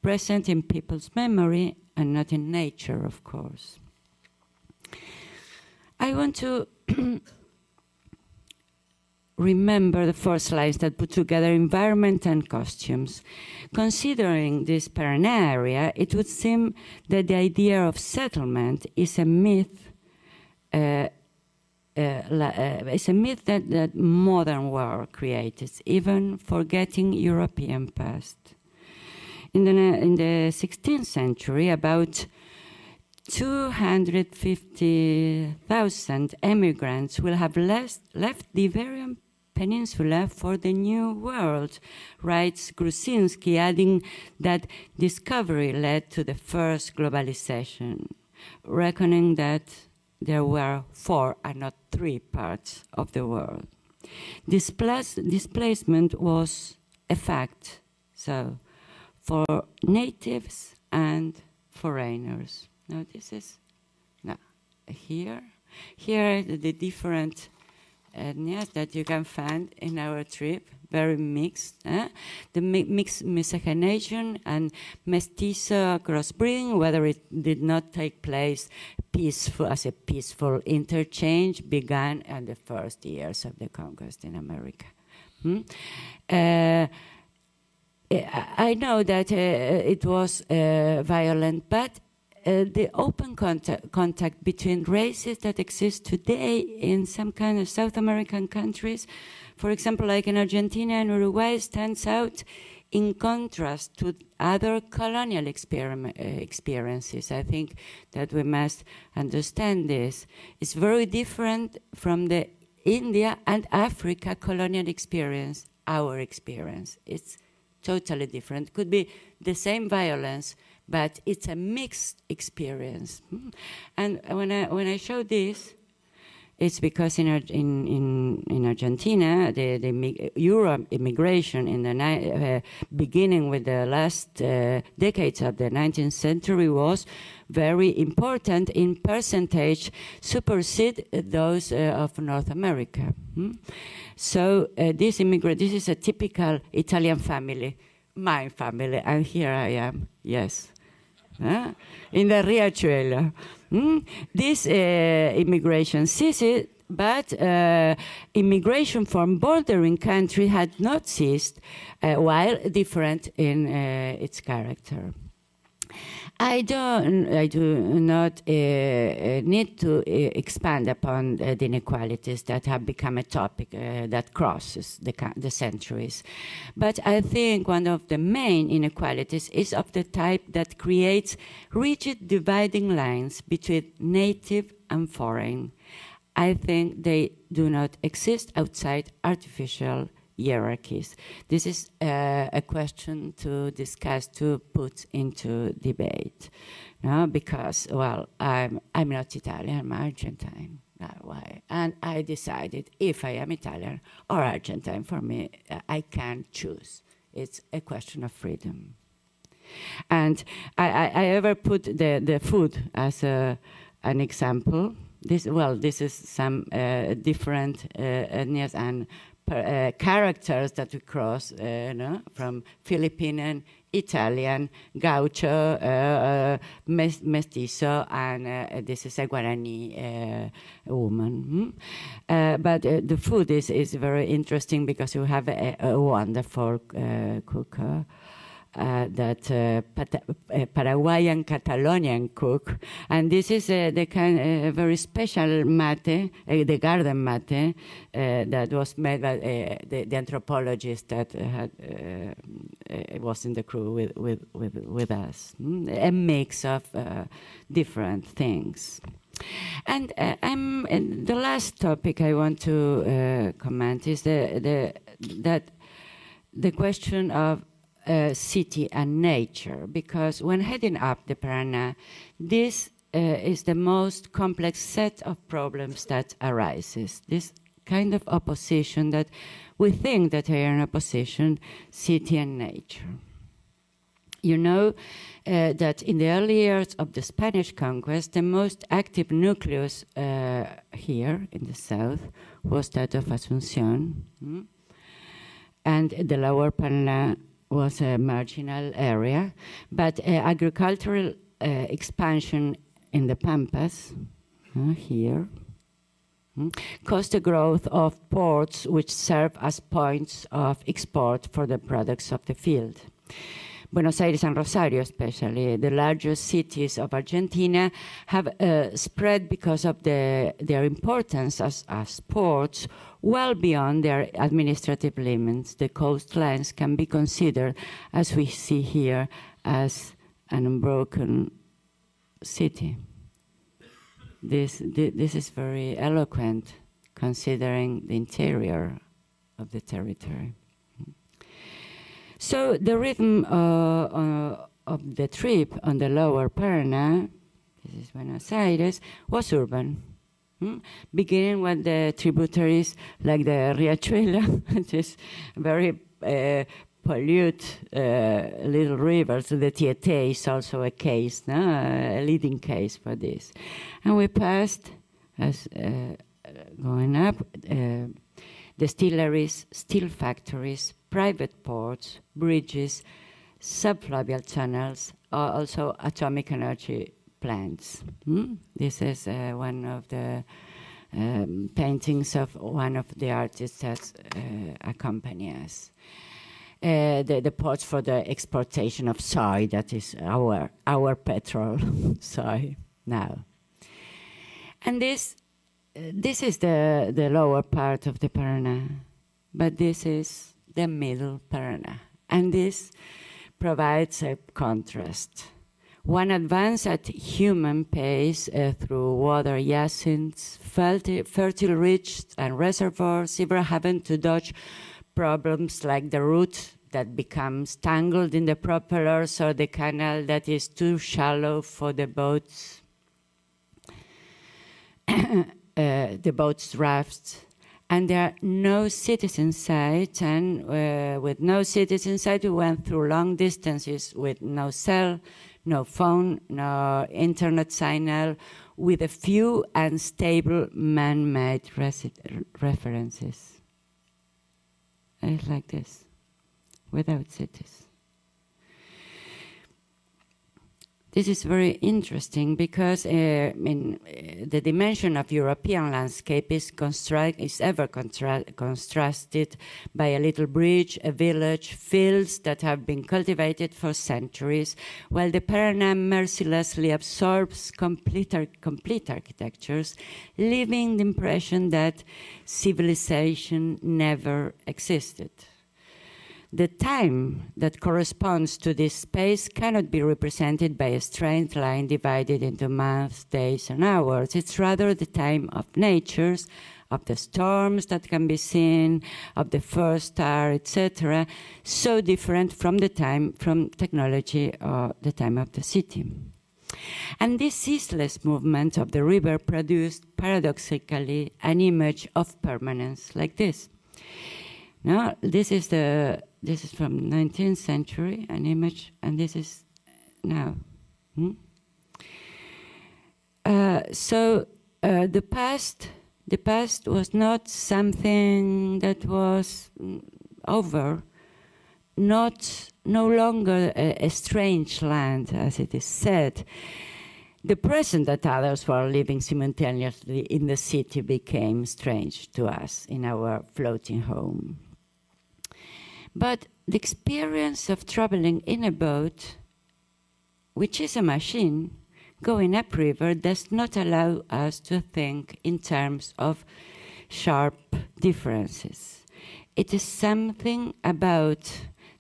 Present in people's memory and not in nature, of course. I want to remember the first lines that put together environment and costumes. Considering this parent area, it would seem that the idea of settlement is a myth. It's a myth that modern world created, even forgetting European past. In the 16th century, about 250,000 immigrants will have left the Iberian Peninsula for the New World, writes Grusinski, adding that discovery led to the first globalization, reckoning that there were 4 and not 3 parts of the world. Displacement was a fact, so for natives and foreigners. Now this is here are the different etnias that you can find in our trip, very mixed. The mixed miscegenation and mestizo crossbreeding, whether it did not take place peaceful as a peaceful interchange, began in the first years of the conquest in America. I know that it was violent, but the open contact between races that exist today in some kind of South American countries, for example, like in Argentina and Uruguay, stands out in contrast to other colonial experiences. I think that we must understand this. It's very different from the India and Africa colonial experience, our experience. It's totally different. Could be the same violence, but it's a mixed experience. And when I show this, it's because in Argentina, the Euro immigration in the beginning with the last decades of the 19th century was very important in percentage, supersede those of North America. So this is a typical Italian family, my family, and here I am, yes, in the Riachuelo. This immigration ceased, but immigration from bordering countries had not ceased, while different in its character. I do not need to expand upon the inequalities that have become a topic that crosses the centuries. But I think one of the main inequalities is of the type that creates rigid dividing lines between native and foreign. I think they do not exist outside artificial hierarchies. This is a question to discuss, to put into debate, no? Because, well, I'm not Italian, I'm Argentine. Why? And I decided if I am Italian or Argentine, for me, I can't choose. It's a question of freedom. And I ever put the food as an example. This is some different ethnies and characters that we cross, from Filipino, Italian, Gaucho, Mestizo, and this is a Guarani woman. But the food is very interesting because you have a wonderful cook. That Paraguayan Catalonian cook, and this is the kind very special mate, the garden mate that was made by the anthropologist that was in the crew with us. A mix of different things. And the last topic I want to comment is the question of city and nature, because when heading up the Paraná, this is the most complex set of problems that arises. This kind of opposition that we think that they are in opposition, city and nature. You know that in the early years of the Spanish conquest, the most active nucleus here in the south was that of Asunción, and the lower Paraná was a marginal area, but agricultural expansion in the Pampas, here, caused the growth of ports which serve as points of export for the products of the field. Buenos Aires and Rosario, especially, the largest cities of Argentina, have spread because of their importance as ports well beyond their administrative limits. The coastlines can be considered, as we see here, as an unbroken city. This is very eloquent, considering the interior of the territory. So the rhythm of the trip on the lower Paraná, this is Buenos Aires, was urban. Beginning with the tributaries like the Riachuelo, which is very pollute little rivers. The Tietê is also a case, a leading case for this. And we passed, as going up, distilleries, steel factories, private ports, bridges, subfluvial channels, or also atomic energy plants. This is one of the paintings of one of the artists that accompany us. The ports for the exportation of soy, that is our petrol, soy now. And this is the lower part of the Paraná, but this is the middle Paraná. And this provides a contrast. One advance at human pace through water jacinths, fertile ridges and reservoirs, ever having to dodge problems like the root that becomes tangled in the propellers or the canal that is too shallow for the boats, rafts. And there are no cities in sight, and with no cities in sight, we went through long distances with no cell, no phone, no internet signal, with a few unstable man-made references. It's like this, without cities. This is very interesting because the dimension of European landscape is ever contrasted by a little bridge, a village, fields that have been cultivated for centuries, while the Paraná mercilessly absorbs complete architectures, leaving the impression that civilization never existed. The time that corresponds to this space cannot be represented by a straight line divided into months, days, and hours. It's rather the time of natures, of the storms that can be seen, of the first star, etc., so different from the time from technology or the time of the city. And this ceaseless movement of the river produced, paradoxically, an image of permanence like this. Now, this is from 19th century, an image, and this is now. The past was not something that was over, no longer a strange land, as it is said. The present that others were living simultaneously in the city became strange to us in our floating home. But the experience of traveling in a boat, which is a machine, going upriver, does not allow us to think in terms of sharp differences. It is something about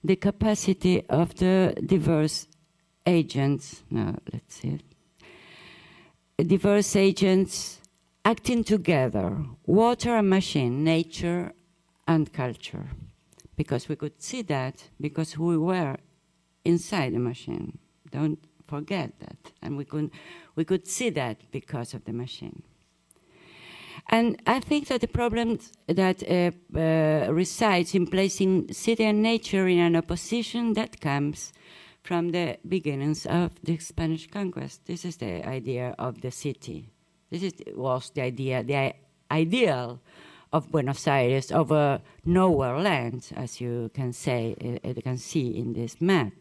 the capacity of the diverse agents. Now, let's see. Diverse agents acting together, water and machine, nature and culture. Because we could see that because we were inside the machine. Don't forget that. And we could see that because of the machine. And I think that the problem that resides in placing city and nature in an opposition that comes from the beginnings of the Spanish conquest. This is the idea of the city. Was the idea, the ideal of Buenos Aires, of a nowhere land, as you can say, you can see in this map.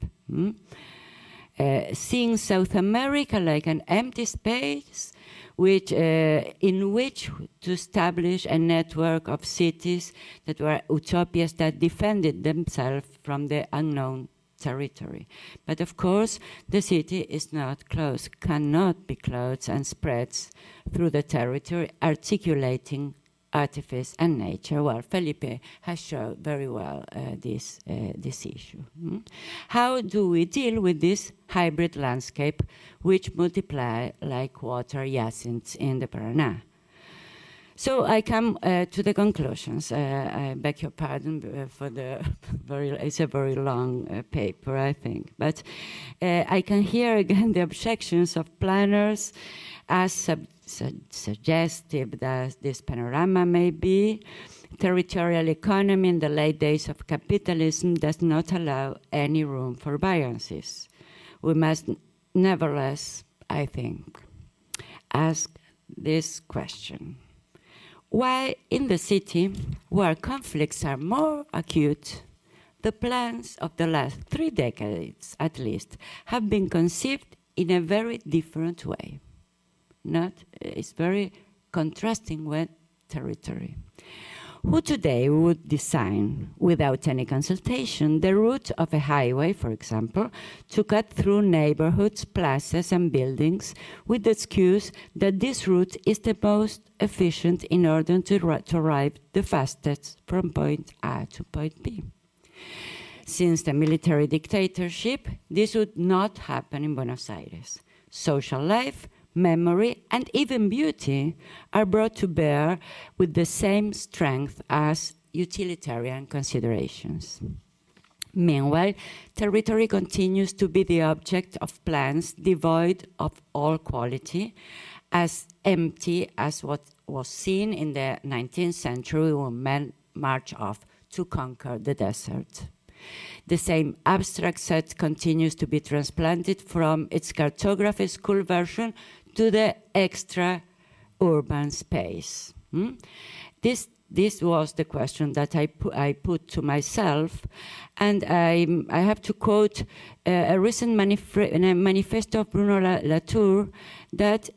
Seeing South America like an empty space, in which to establish a network of cities that were utopias that defended themselves from the unknown territory. But of course, the city is not closed, cannot be closed, and spreads through the territory, articulating artifice and nature. Well, Felipe has shown very well this issue. How do we deal with this hybrid landscape which multiply like water jacinths in the Paraná? So I come to the conclusions. I beg your pardon for it's a very long paper, I think. But I can hear again the objections of planners as suggestive that this panorama may be. Territorial economy in the late days of capitalism does not allow any room for variances. We must nevertheless, I think, ask this question. Why in the city, where conflicts are more acute, the plans of the last 3 decades, at least, have been conceived in a very different way. It's very contrasting with territory. Who today would design, without any consultation, the route of a highway, for example, to cut through neighborhoods, plazas, and buildings with the excuse that this route is the most efficient in order to arrive the fastest from point A to point B? Since the military dictatorship, this would not happen in Buenos Aires. Social life, memory, and even beauty are brought to bear with the same strength as utilitarian considerations. Meanwhile, territory continues to be the object of plans devoid of all quality, as empty as what was seen in the 19th century when men marched off to conquer the desert. The same abstract set continues to be transplanted from its cartography school version to the extra-urban space. This was the question that I put to myself, and I have to quote a recent manifesto of Bruno Latour that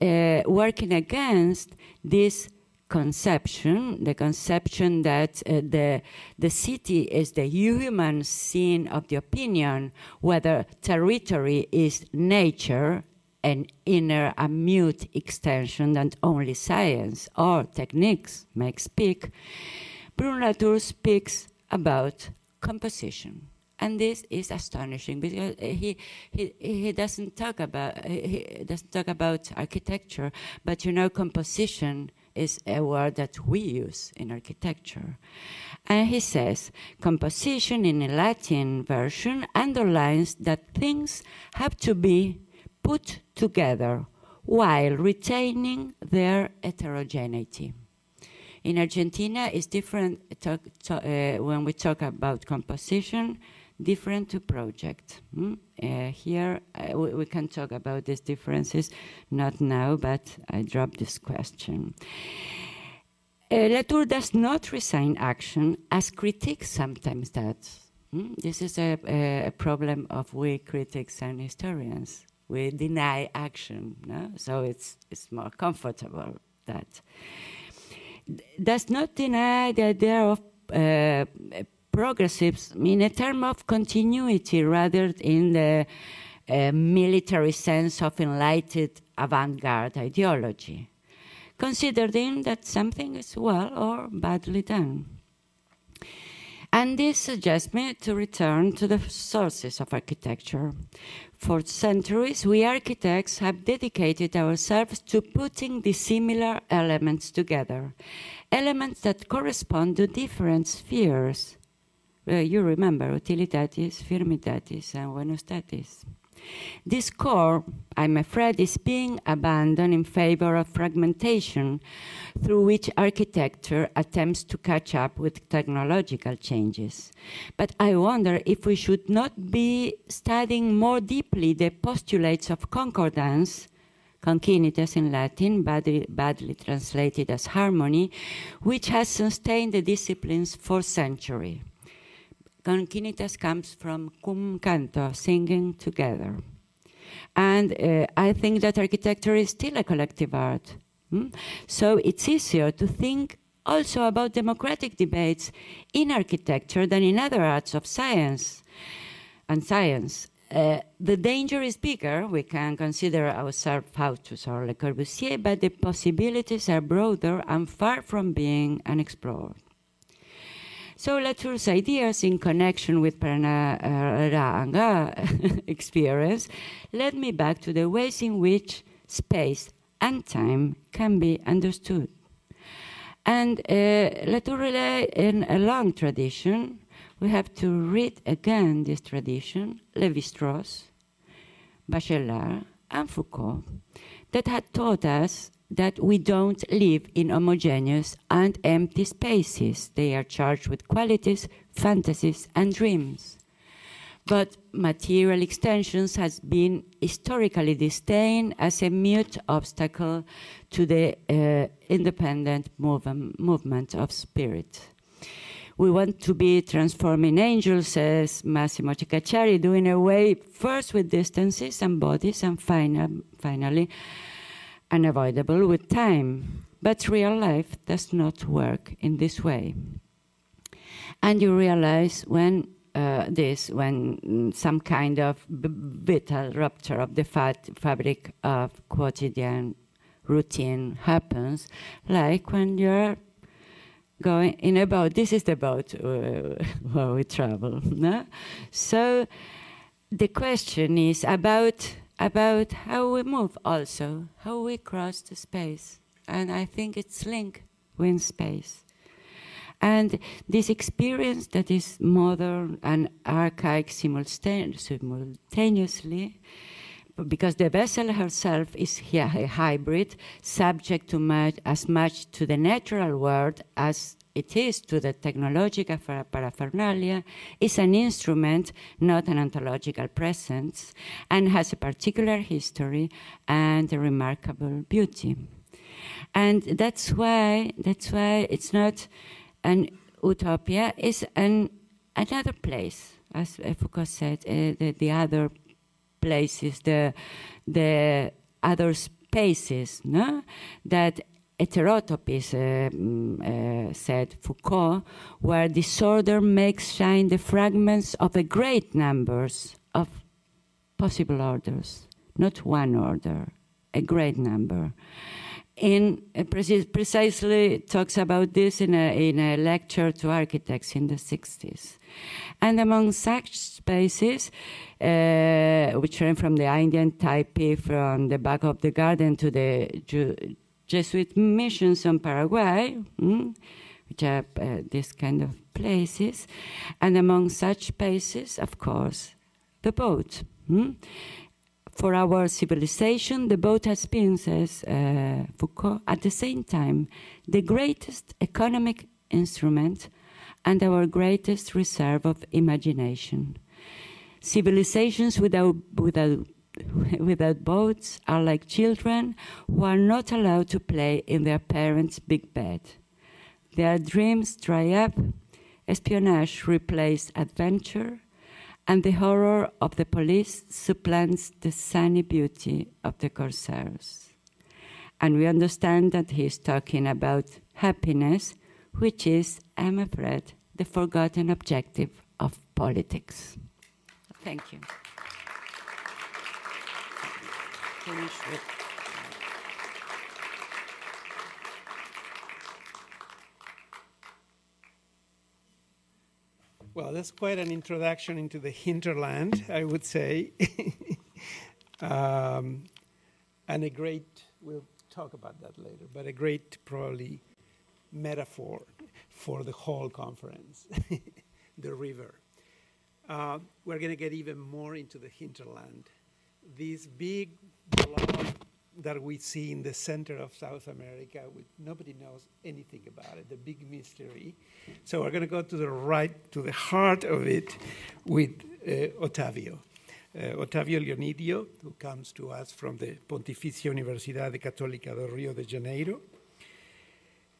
working against this conception, the conception that the city is the human scene of the opinion, whether territory is nature, an inner and mute extension that only science or techniques make speak, Bruno Latour speaks about composition. And this is astonishing because he doesn't talk about architecture, but you know, composition is a word that we use in architecture. And he says, composition in a Latin version underlines that things have to be put together while retaining their heterogeneity. In Argentina, it's different when we talk about composition, different to project. Here, we can talk about these differences, not now, but I dropped this question. Latour does not resign action as critics sometimes does. This is a problem of we critics and historians. We deny action, no? So it's more comfortable that. Does not deny the idea of progressives in a term of continuity rather in the military sense of enlightened avant-garde ideology, considering that something is well or badly done. And this suggests me to return to the sources of architecture. For centuries, we architects have dedicated ourselves to putting dissimilar elements together, elements that correspond to different spheres. You remember utilitatis, firmitatis, and venustatis. This core, I'm afraid, is being abandoned in favor of fragmentation, through which architecture attempts to catch up with technological changes. But I wonder if we should not be studying more deeply the postulates of concordance, concinitas in Latin, badly translated as harmony, which has sustained the disciplines for centuries. Concinitas comes from cum canto, singing together. And I think that architecture is still a collective art. So it's easier to think also about democratic debates in architecture than in other arts of science and science. The danger is bigger. We can consider ourselves Faustus or Le Corbusier, but the possibilities are broader and far from being unexplored. So Latour's ideas in connection with Pereira experience led me back to the ways in which space and time can be understood. And Latour relied on a long tradition. We have to read again this tradition, Lévi-Strauss, Bachelard, and Foucault, that had taught us that we don't live in homogeneous and empty spaces. They are charged with qualities, fantasies, and dreams. But material extensions has been historically disdained as a mute obstacle to the independent movement of spirit. We want to be transforming angels, says Massimo Cecacciari, doing away first with distances and bodies and finally unavoidable with time. But real life does not work in this way. And you realize when some kind of vital rupture of the fabric of quotidian routine happens, like when you're going in a boat. This is the boat where we travel. No? So the question is about how we move also, how we cross the space. And I think it's linked with space. And this experience that is modern and archaic simultaneously, because the vessel herself is a hybrid, subject to as much to the natural world as it is to the technological paraphernalia, is an instrument, not an ontological presence, and has a particular history and a remarkable beauty. And that's why it's not an utopia, it's another place, as Foucault said, the other places, the other spaces, no? That heterotopies, said Foucault, where disorder makes shine the fragments of a great numbers of possible orders, not one order, a great number. Precisely talks about this in a lecture to architects in the 60s. And among such spaces, which ran from the Indian Taipei, from the back of the garden to the Jesuit missions on Paraguay, which are these kind of places, and among such spaces, of course, the boat. For our civilization, the boat has been, says Foucault, at the same time, the greatest economic instrument and our greatest reserve of imagination. Civilizations without boats are like children who are not allowed to play in their parents' big bed. Their dreams dry up, espionage replaces adventure, and the horror of the police supplants the sunny beauty of the corsairs. And we understand that he's talking about happiness, which is, I'm afraid, the forgotten objective of politics. Thank you. Finish with. Well, that's quite an introduction into the hinterland, I would say. And a great, we'll talk about that later, but a great, probably, metaphor for the whole conference, the river. We're going to get even more into the hinterland. This big blob that we see in the center of South America, nobody knows anything about it, the big mystery. So we're going to go to the heart of it with Ottavio. Ottavio Leonidio, who comes to us from the Pontificia Universidade Católica do Rio de Janeiro.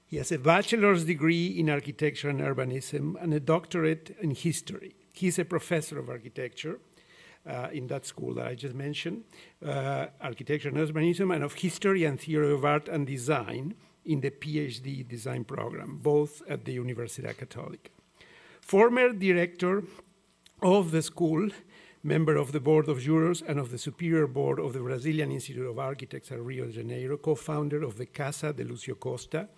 He has a bachelor's degree in architecture and urbanism and a doctorate in history. He's a professor of architecture in that school that I just mentioned, architecture and urbanism, and of history and theory of art and design in the PhD design program, both at the Universidad Católica. Former director of the school, member of the Board of Jurors and of the Superior Board of the Brazilian Institute of Architects at Rio de Janeiro, co-founder of the Casa de Lucio Costa,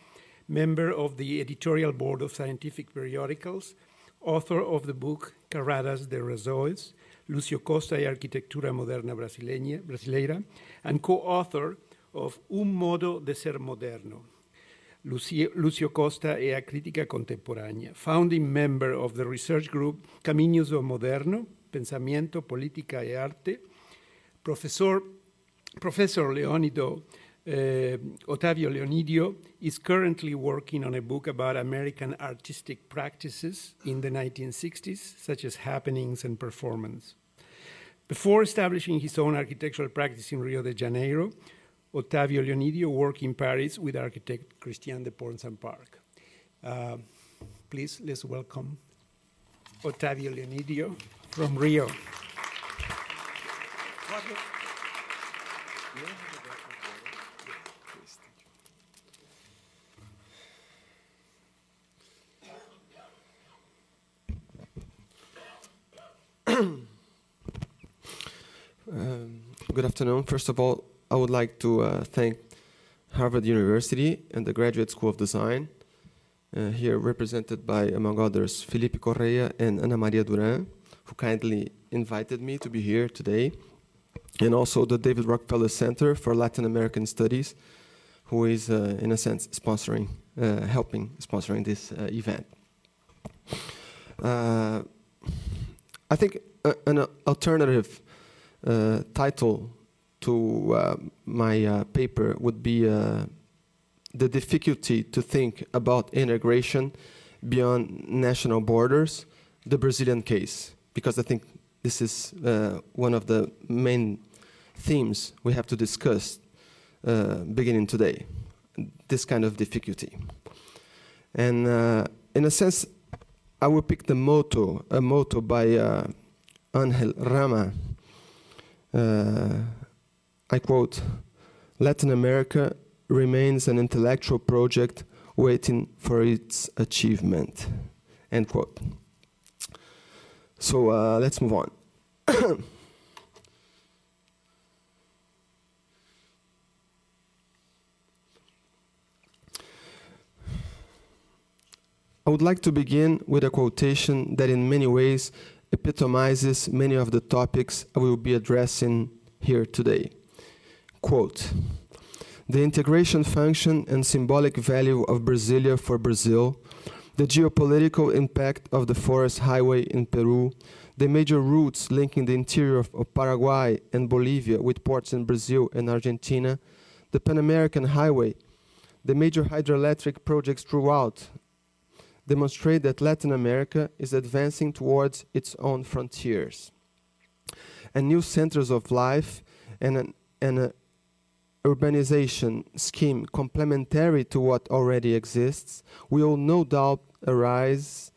member of the editorial board of scientific periodicals, author of the book Carradas de Razões, Lucio Costa e Arquitectura Moderna Brasileira, and co-author of Un Modo de Ser Moderno, Lucio Costa e a Crítica Contemporánea, founding member of the research group Caminhos do Moderno, Pensamiento, Política e Arte, Professor Leonido, Ottavio Leonidio is currently working on a book about American artistic practices in the 1960s, such as happenings and performance. Before establishing his own architectural practice in Rio de Janeiro, Ottavio Leonidio worked in Paris with architect Christian de Ponsonparc. Please, let's welcome Ottavio Leonidio from Rio. Good afternoon. First of all, I would like to thank Harvard University and the Graduate School of Design, here represented by, among others, Felipe Correa and Ana Maria Duran, who kindly invited me to be here today, and also the David Rockefeller Center for Latin American Studies, who is, in a sense, sponsoring, helping sponsoring this event. I think an alternative title to my paper would be the difficulty to think about integration beyond national borders, the Brazilian case, because I think this is one of the main themes we have to discuss beginning today, this kind of difficulty. And in a sense, I will pick a motto by Angel Rama. I quote, "Latin America remains an intellectual project waiting for its achievement," end quote. So let's move on. I would like to begin with a quotation that in many ways epitomizes many of the topics I will be addressing here today. Quote, "The integration function and symbolic value of Brasilia for Brazil, the geopolitical impact of the forest highway in Peru, the major routes linking the interior of Paraguay and Bolivia with ports in Brazil and Argentina, the Pan-American Highway, the major hydroelectric projects throughout, demonstrate that Latin America is advancing towards its own frontiers and new centers of life and an urbanization scheme complementary to what already exists will no doubt arise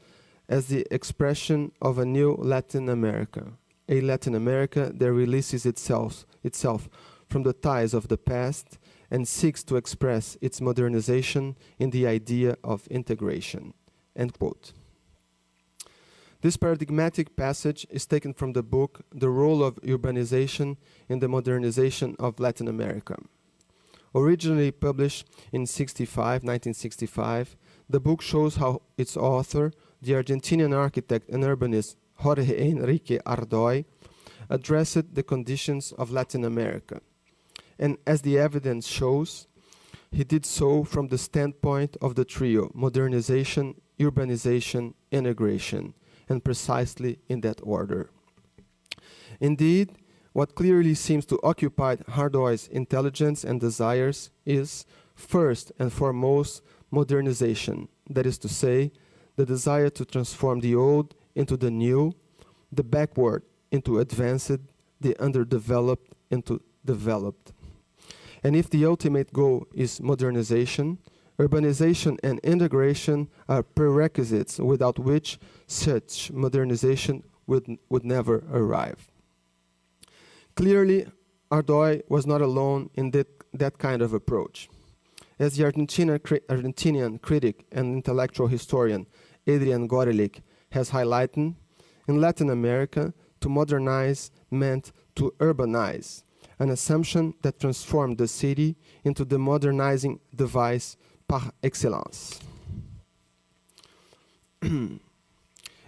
as the expression of a new Latin America, a Latin America that releases itself from the ties of the past and seeks to express its modernization in the idea of integration." End quote. This paradigmatic passage is taken from the book The Role of Urbanization in the Modernization of Latin America. Originally published in 1965, the book shows how its author, the Argentinian architect and urbanist Jorge Enrique Ardoy, addressed the conditions of Latin America. And as the evidence shows, he did so from the standpoint of the trio: modernization, urbanization, integration, and precisely in that order. Indeed, what clearly seems to occupy Ardoy's intelligence and desires is, first and foremost, modernization, that is to say, the desire to transform the old into the new, the backward into advanced, the underdeveloped into developed. And if the ultimate goal is modernization, urbanization and integration are prerequisites without which such modernization would never arrive. Clearly, Ardoy was not alone in that kind of approach. As the Argentinian critic and intellectual historian Adrian Gorelick has highlighted, in Latin America, to modernize meant to urbanize, an assumption that transformed the city into the modernizing device par excellence.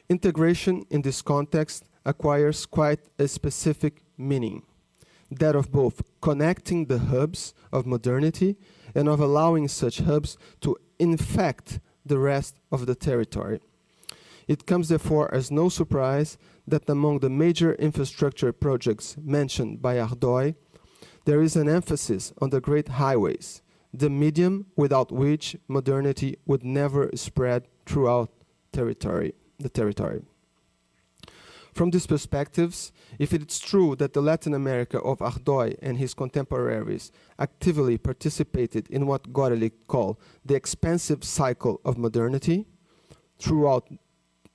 Integration in this context acquires quite a specific meaning, that of both connecting the hubs of modernity and of allowing such hubs to infect the rest of the territory. It comes therefore as no surprise that among the major infrastructure projects mentioned by Ardoy, there is an emphasis on the great highways, the medium without which modernity would never spread throughout the territory. From these perspectives, if it is true that the Latin America of Ardoy and his contemporaries actively participated in what Gorelick called the expansive cycle of modernity, throughout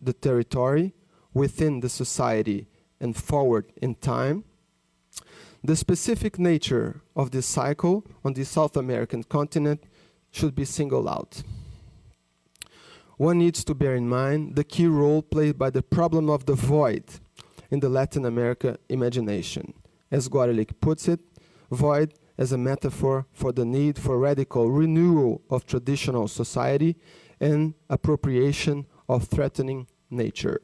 the territory, within the society, and forward in time, the specific nature of this cycle on the South American continent should be singled out. One needs to bear in mind the key role played by the problem of the void in the Latin America imagination. As Guarelic puts it, void as a metaphor for the need for radical renewal of traditional society and appropriation of threatening nature.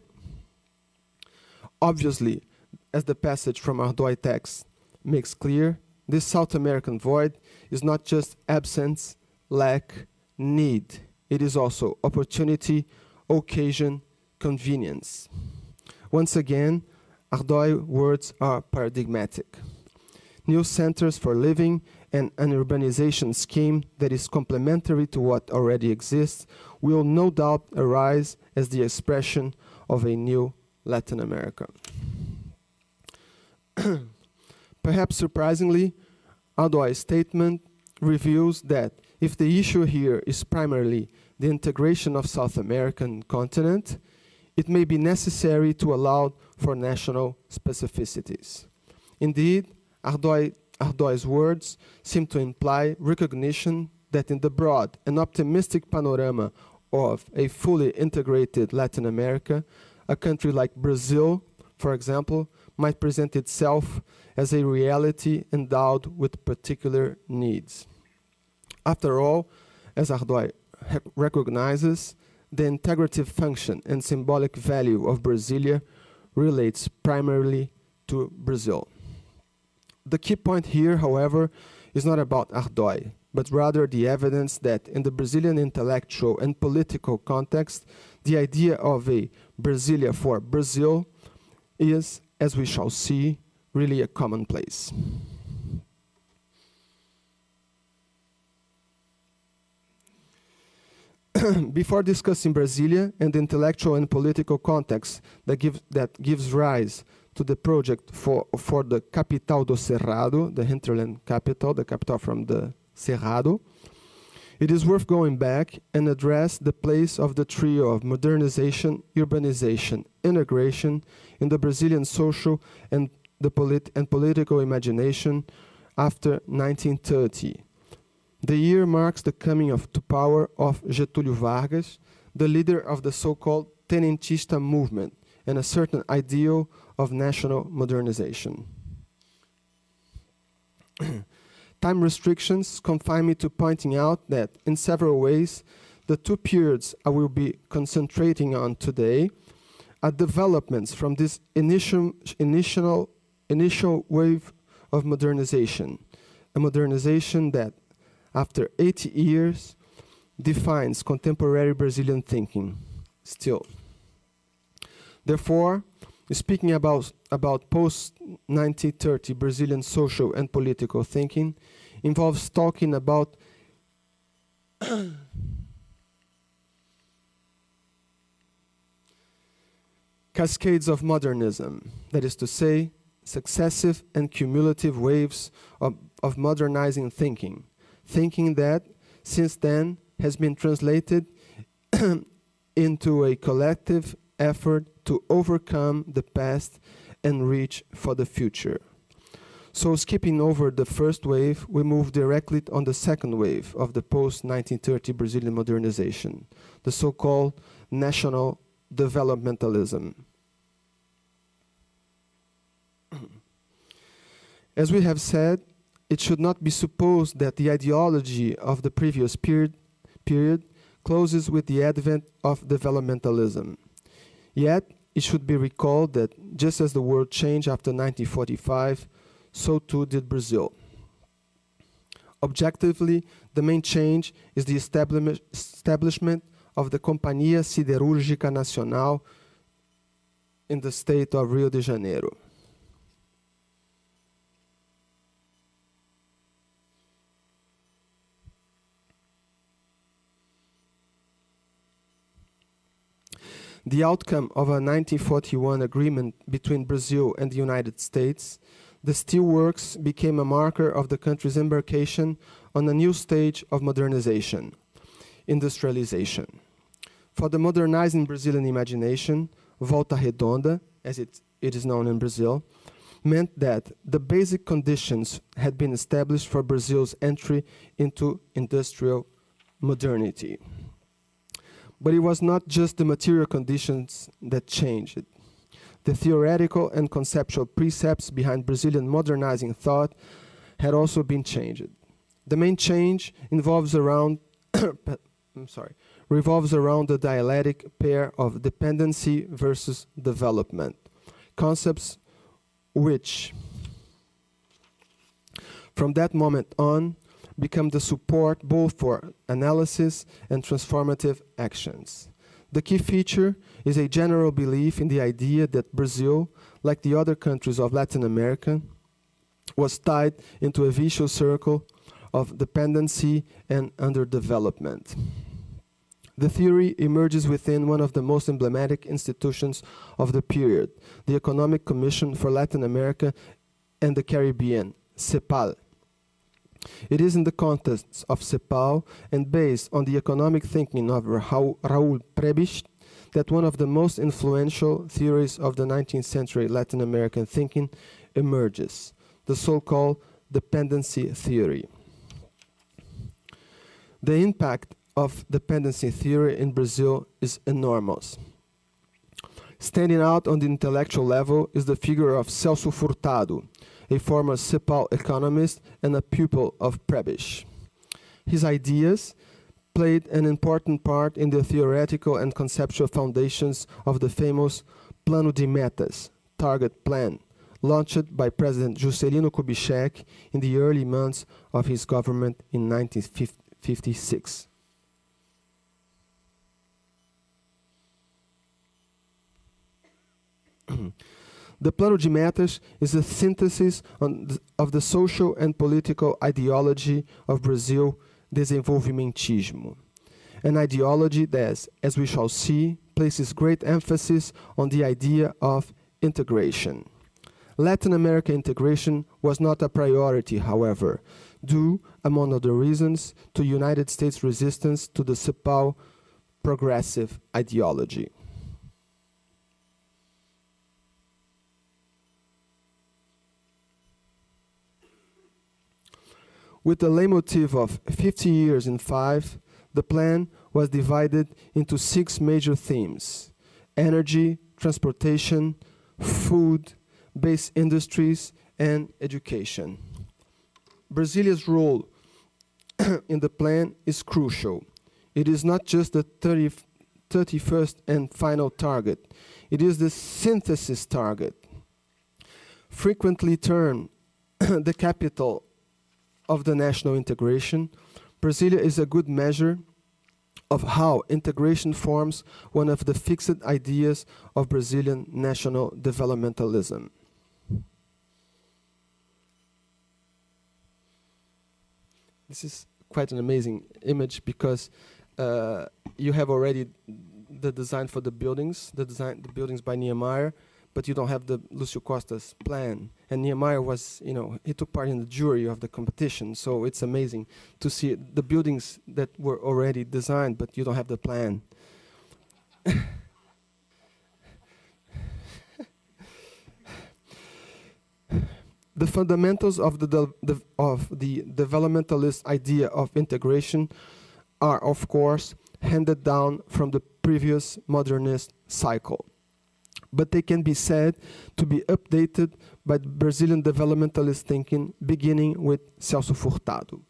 Obviously, as the passage from Ardoi text makes clear, this South American void is not just absence, lack, need. It is also opportunity, occasion, convenience. Once again, Ardoi words are paradigmatic. New centers for living and an urbanization scheme that is complementary to what already exists will no doubt arise as the expression of a new Latin America. Perhaps surprisingly, Ardoi's statement reveals that if the issue here is primarily the integration of South American continent, it may be necessary to allow for national specificities. Indeed, Ardoi's words seem to imply recognition that in the broad and optimistic panorama of a fully integrated Latin America, a country like Brazil, for example, might present itself as a reality endowed with particular needs. After all, as Ardoi recognizes, the integrative function and symbolic value of Brasilia relates primarily to Brazil. The key point here, however, is not about Ardoi, but rather the evidence that in the Brazilian intellectual and political context, the idea of a Brasilia for Brazil is, as we shall see, really a commonplace. Before discussing Brasilia and the intellectual and political context that gives rise to the project for the Capital do Cerrado, the hinterland capital, the capital from the Cerrado, it is worth going back and address the place of the trio of modernization, urbanization, integration in the Brazilian social and political imagination after 1930. The year marks the coming to power of Getúlio Vargas, the leader of the so-called Tenentista movement, and a certain ideal of national modernization. Time restrictions confine me to pointing out that, in several ways, the two periods I will be concentrating on today are developments from this initial wave of modernization, a modernization that, after 80 years, defines contemporary Brazilian thinking still. Therefore, speaking about post-1930 Brazilian social and political thinking involves talking about cascades of modernism, that is to say, successive and cumulative waves of modernizing thinking that, since then, has been translated into a collective effort to overcome the past and reach for the future. So, skipping over the first wave, we move directly on the second wave of the post-1930 Brazilian modernization, the so-called national developmentalism. As we have said, it should not be supposed that the ideology of the previous period closes with the advent of developmentalism. Yet, it should be recalled that just as the world changed after 1945, so too did Brazil. Objectively, the main change is the establishment of the Companhia Siderúrgica Nacional in the state of Rio de Janeiro. The outcome of a 1941 agreement between Brazil and the United States, the steelworks became a marker of the country's embarkation on a new stage of modernization, industrialization. For the modernizing Brazilian imagination, Volta Redonda, as it is known in Brazil, meant that the basic conditions had been established for Brazil's entry into industrial modernity. But it was not just the material conditions that changed. The theoretical and conceptual precepts behind Brazilian modernizing thought had also been changed. The main change revolves around the dialectic pair of dependency versus development, concepts which, from that moment on, become the support both for analysis and transformative actions. The key feature is a general belief in the idea that Brazil, like the other countries of Latin America, was tied into a vicious circle of dependency and underdevelopment. The theory emerges within one of the most emblematic institutions of the period, the Economic Commission for Latin America and the Caribbean, CEPAL. It is in the context of CEPAL and based on the economic thinking of Raul Prebisch that one of the most influential theories of the 19th century Latin American thinking emerges, the so-called dependency theory. The impact of dependency theory in Brazil is enormous. Standing out on the intellectual level is the figure of Celso Furtado, a former CEPAL economist and a pupil of Prebisch. His ideas played an important part in the theoretical and conceptual foundations of the famous Plano de Metas, target plan, launched by President Juscelino Kubitschek in the early months of his government in 1956. The Plano de Metas is a synthesis of the social and political ideology of Brazil, desenvolvimentismo, an ideology that, as we shall see, places great emphasis on the idea of integration. Latin American integration was not a priority, however, due, among other reasons, to United States resistance to the CEPAL progressive ideology. With the leitmotif of 50 years in 5, the plan was divided into 6 major themes: energy, transportation, food, base industries, and education. Brazilia's role in the plan is crucial. It is not just the 31st and final target. It is the synthesis target. Frequently termed the capital of the national integration, Brasilia is a good measure of how integration forms one of the fixed ideas of Brazilian national developmentalism. This is quite an amazing image because you have already the design for the buildings by Niemeyer, but you don't have the Lucio Costa's plan. And Niemeyer was, he took part in the jury of the competition, so it's amazing to see the buildings that were already designed, but you don't have the plan. The fundamentals of the developmentalist idea of integration are, of course, handed down from the previous modernist cycle, but they can be said to be updated by Brazilian developmentalist thinking, beginning with Celso Furtado.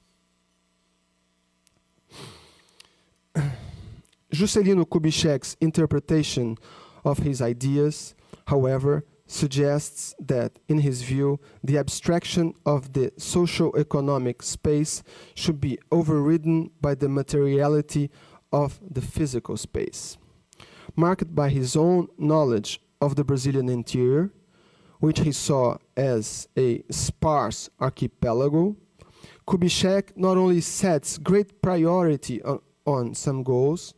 Juscelino Kubitschek's interpretation of his ideas, however, suggests that, in his view, the abstraction of the socio-economic space should be overridden by the materiality of the physical space. Marked by his own knowledge of the Brazilian interior, which he saw as a sparse archipelago, Kubitschek not only sets great priority on some goals,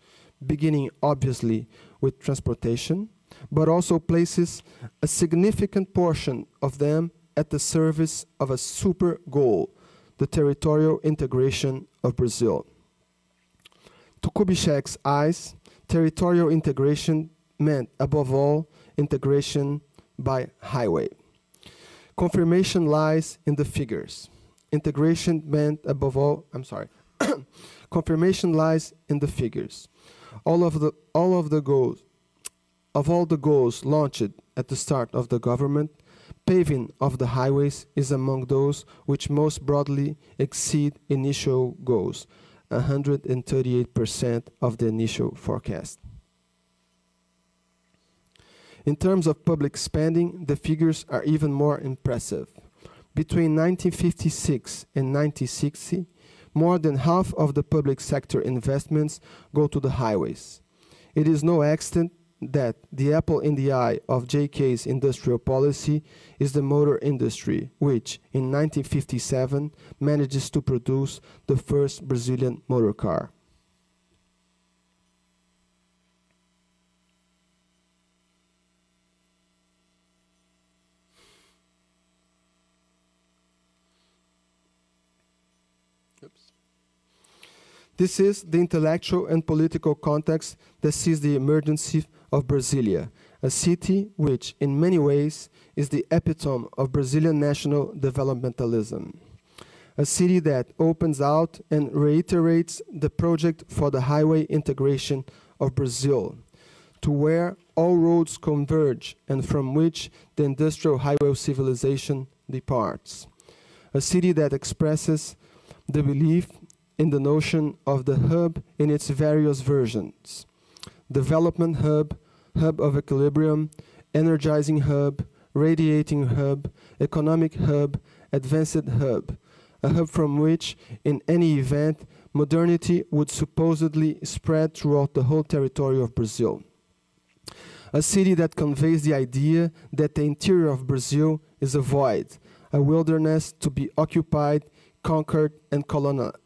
beginning obviously with transportation, but also places a significant portion of them at the service of a super goal, the territorial integration of Brazil. To Kubitschek's eyes, Territorial integration meant, above all, integration by highway. Confirmation lies in the figures. Integration meant, above all, confirmation lies in the figures. All of the goals launched at the start of the government, paving of the highways is among those which most broadly exceed initial goals, 138% of the initial forecast. In terms of public spending, the figures are even more impressive. Between 1956 and 1960, more than half of the public sector investments go to the highways. It is no accident that the apple in the eye of JK's industrial policy is the motor industry, which in 1957 manages to produce the first Brazilian motor car. This is the intellectual and political context that sees the emergence of Brasilia, a city which, in many ways, is the epitome of Brazilian national developmentalism. A city that opens out and reiterates the project for the highway integration of Brazil, to where all roads converge and from which the industrial highway civilization departs. A city that expresses the belief in the notion of the hub in its various versions: development hub, hub of equilibrium, energizing hub, radiating hub, economic hub, advanced hub, a hub from which, in any event, modernity would supposedly spread throughout the whole territory of Brazil. A city that conveys the idea that the interior of Brazil is a void, a wilderness to be occupied, conquered, and colonized.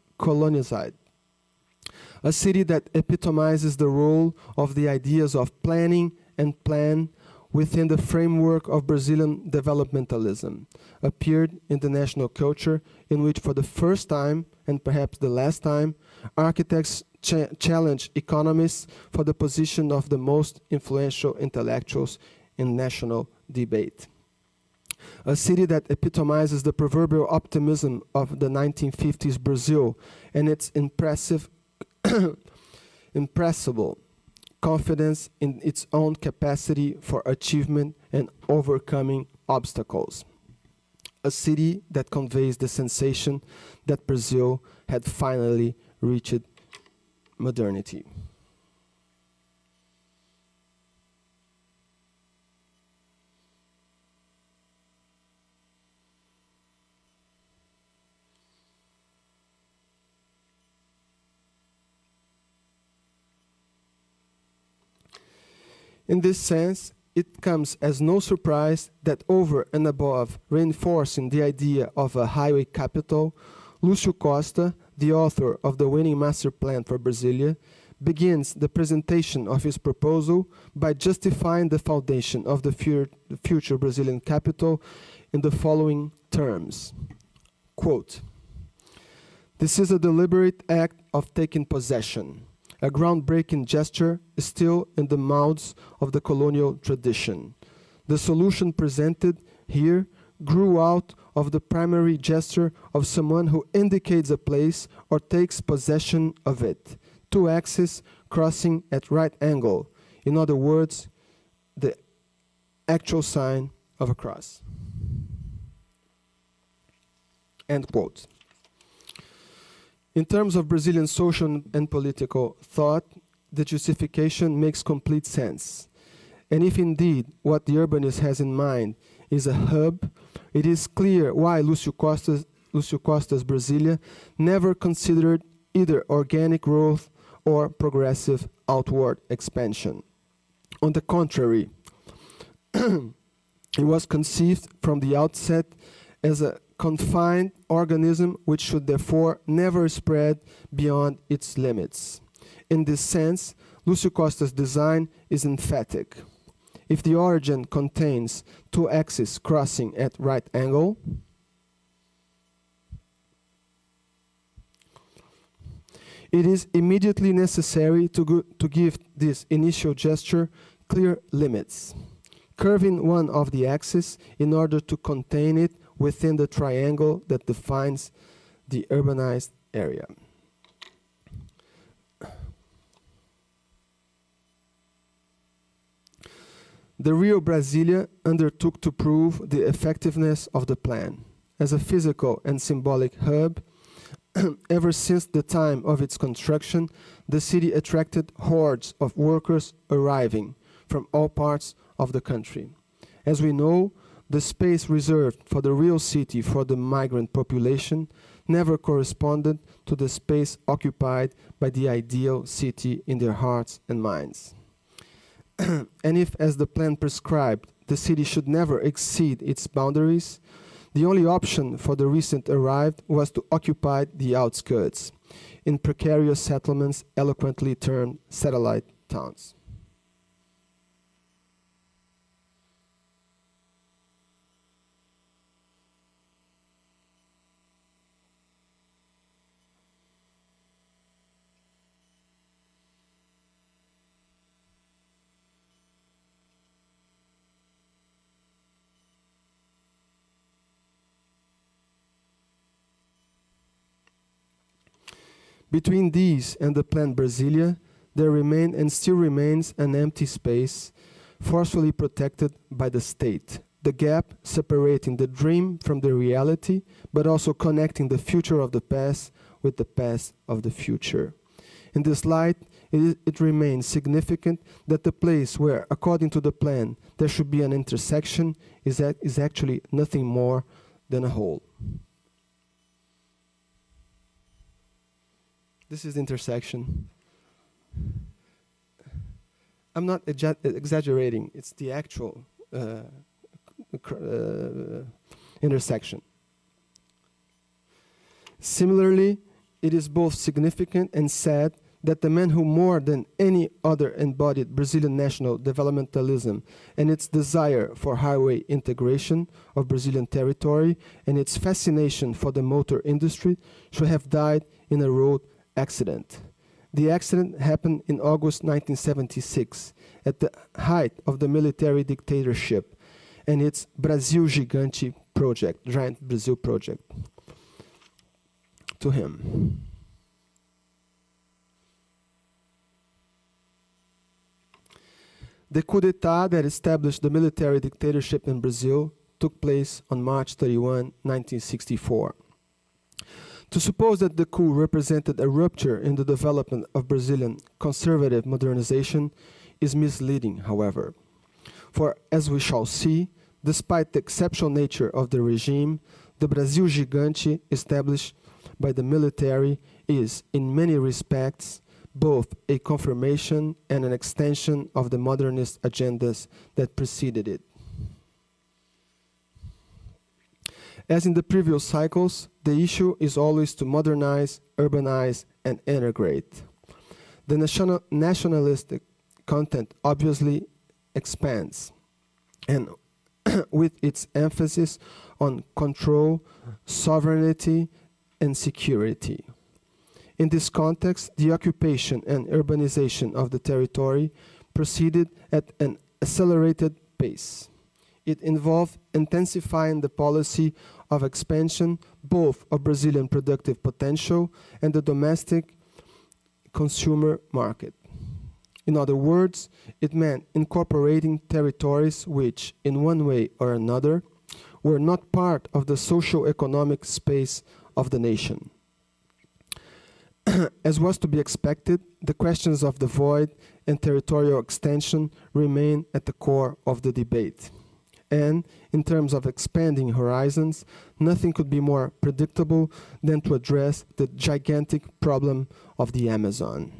A city that epitomizes the role of the ideas of planning and plan within the framework of Brazilian developmentalism, appeared in the national culture, in which for the first time, and perhaps the last time, architects challenge economists for the position of the most influential intellectuals in national debate. A city that epitomizes the proverbial optimism of the 1950s Brazil and its impressible confidence in its own capacity for achievement and overcoming obstacles. A city that conveys the sensation that Brazil had finally reached modernity. In this sense, it comes as no surprise that over and above reinforcing the idea of a highway capital, Lúcio Costa, the author of the winning master plan for Brasilia, begins the presentation of his proposal by justifying the foundation of the future Brazilian capital in the following terms. Quote, "This is a deliberate act of taking possession, a groundbreaking gesture still in the mouths of the colonial tradition. The solution presented here grew out of the primary gesture of someone who indicates a place or takes possession of it, two axes crossing at right angle. In other words, the actual sign of a cross." End quote. In terms of Brazilian social and political thought, the justification makes complete sense. And if indeed what the urbanist has in mind is a hub, it is clear why Lúcio Costa's Brasilia never considered either organic growth or progressive outward expansion. On the contrary, it was conceived from the outset as a confined organism which should therefore never spread beyond its limits. In this sense, Lúcio Costa's design is emphatic. If the origin contains two axes crossing at right angle, It is immediately necessary to give this initial gesture clear limits, curving one of the axes in order to contain it within the triangle that defines the urbanized area. The Rio Brasilia undertook to prove the effectiveness of the plan. As a physical and symbolic hub, ever since the time of its construction, the city attracted hordes of workers arriving from all parts of the country. As we know, the space reserved for the real city for the migrant population never corresponded to the space occupied by the ideal city in their hearts and minds. And if, as the plan prescribed, the city should never exceed its boundaries, the only option for the recent arrived was to occupy the outskirts, in precarious settlements eloquently termed satellite towns. Between these and the planned Brasilia, there remained and still remains an empty space, forcefully protected by the state. The gap separating the dream from the reality, but also connecting the future of the past with the past of the future. In this light, it remains significant that the place where, according to the plan, there should be an intersection is actually nothing more than a hole. This is the intersection. I'm not exaggerating, it's the actual intersection. Similarly, it is both significant and sad that the man who more than any other embodied Brazilian national developmentalism and its desire for highway integration of Brazilian territory and its fascination for the motor industry should have died in a road accident. The accident happened in August 1976, at the height of the military dictatorship and its Brasil Gigante project, Giant Brazil project. To him. The coup d'etat that established the military dictatorship in Brazil took place on March 31, 1964. To suppose that the coup represented a rupture in the development of Brazilian conservative modernization is misleading, however. For, as we shall see, despite the exceptional nature of the regime, the Brasil Gigante established by the military is, in many respects, both a confirmation and an extension of the modernist agendas that preceded it. As in the previous cycles, the issue is always to modernize, urbanize, and integrate. The nationalistic content obviously expands, and with its emphasis on control, sovereignty, and security. In this context, the occupation and urbanization of the territory proceeded at an accelerated pace. It involved intensifying the policy of expansion both of Brazilian productive potential and the domestic consumer market. In other words, it meant incorporating territories which, in one way or another, were not part of the socio-economic space of the nation. As was to be expected, the questions of the void and territorial extension remain at the core of the debate. And, in terms of expanding horizons, nothing could be more predictable than to address the gigantic problem of the Amazon.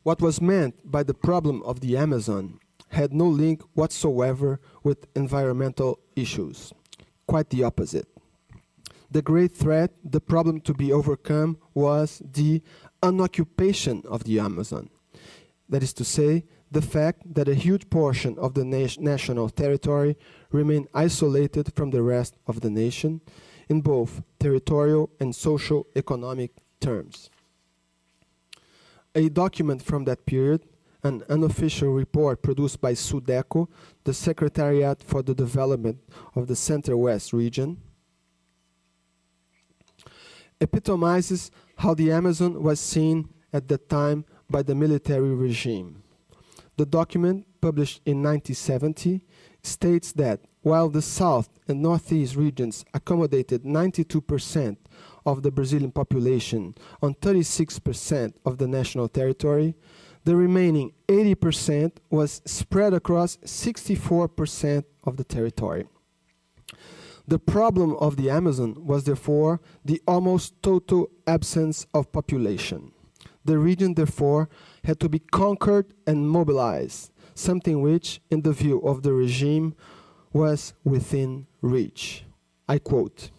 What was meant by the problem of the Amazon had no link whatsoever with environmental issues. Quite the opposite. The great threat, the problem to be overcome, was the unoccupation of the Amazon. That is to say, the fact that a huge portion of the national territory remain isolated from the rest of the nation in both territorial and social economic terms. A document from that period, an unofficial report produced by SUDECO, the Secretariat for the Development of the Center-West region, epitomizes how the Amazon was seen at the time by the military regime. The document, published in 1970, states that while the South and Northeast regions accommodated 92% of the Brazilian population on 36% of the national territory, the remaining 80% was spread across 64% of the territory. The problem of the Amazon was therefore the almost total absence of population. The region therefore had to be conquered and mobilized, something which, in the view of the regime, was within reach. I quote,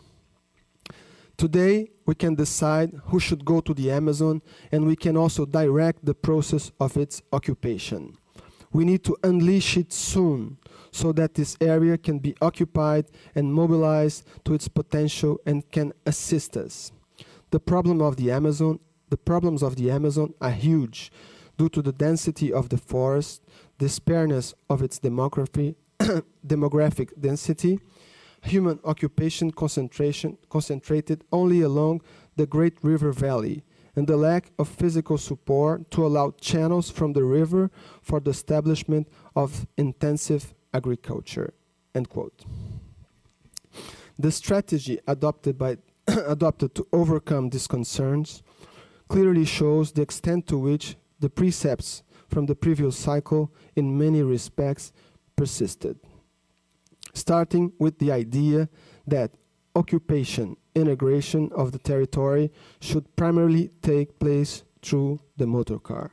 "Today, we can decide who should go to the Amazon, and we can also direct the process of its occupation. We need to unleash it soon, so that this area can be occupied and mobilized to its potential and can assist us. The problems of the Amazon are huge due to the density of the forest, the spareness of its demographic density, human occupation concentrated only along the Great River Valley, and the lack of physical support to allow channels from the river for the establishment of intensive agriculture." End quote. The strategy adopted to overcome these concerns clearly shows the extent to which the precepts from the previous cycle in many respects persisted, starting with the idea that occupation, integration of the territory should primarily take place through the motor car.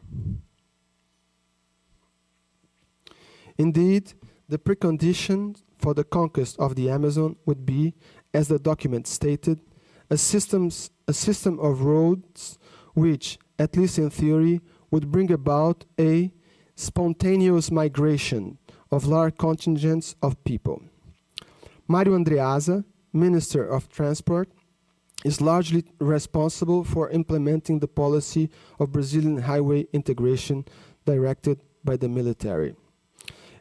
Indeed, the precondition for the conquest of the Amazon would be, as the document stated, a system of roads which, at least in theory, would bring about a spontaneous migration of large contingents of people. Mário Andreasa, Minister of Transport, is largely responsible for implementing the policy of Brazilian highway integration directed by the military.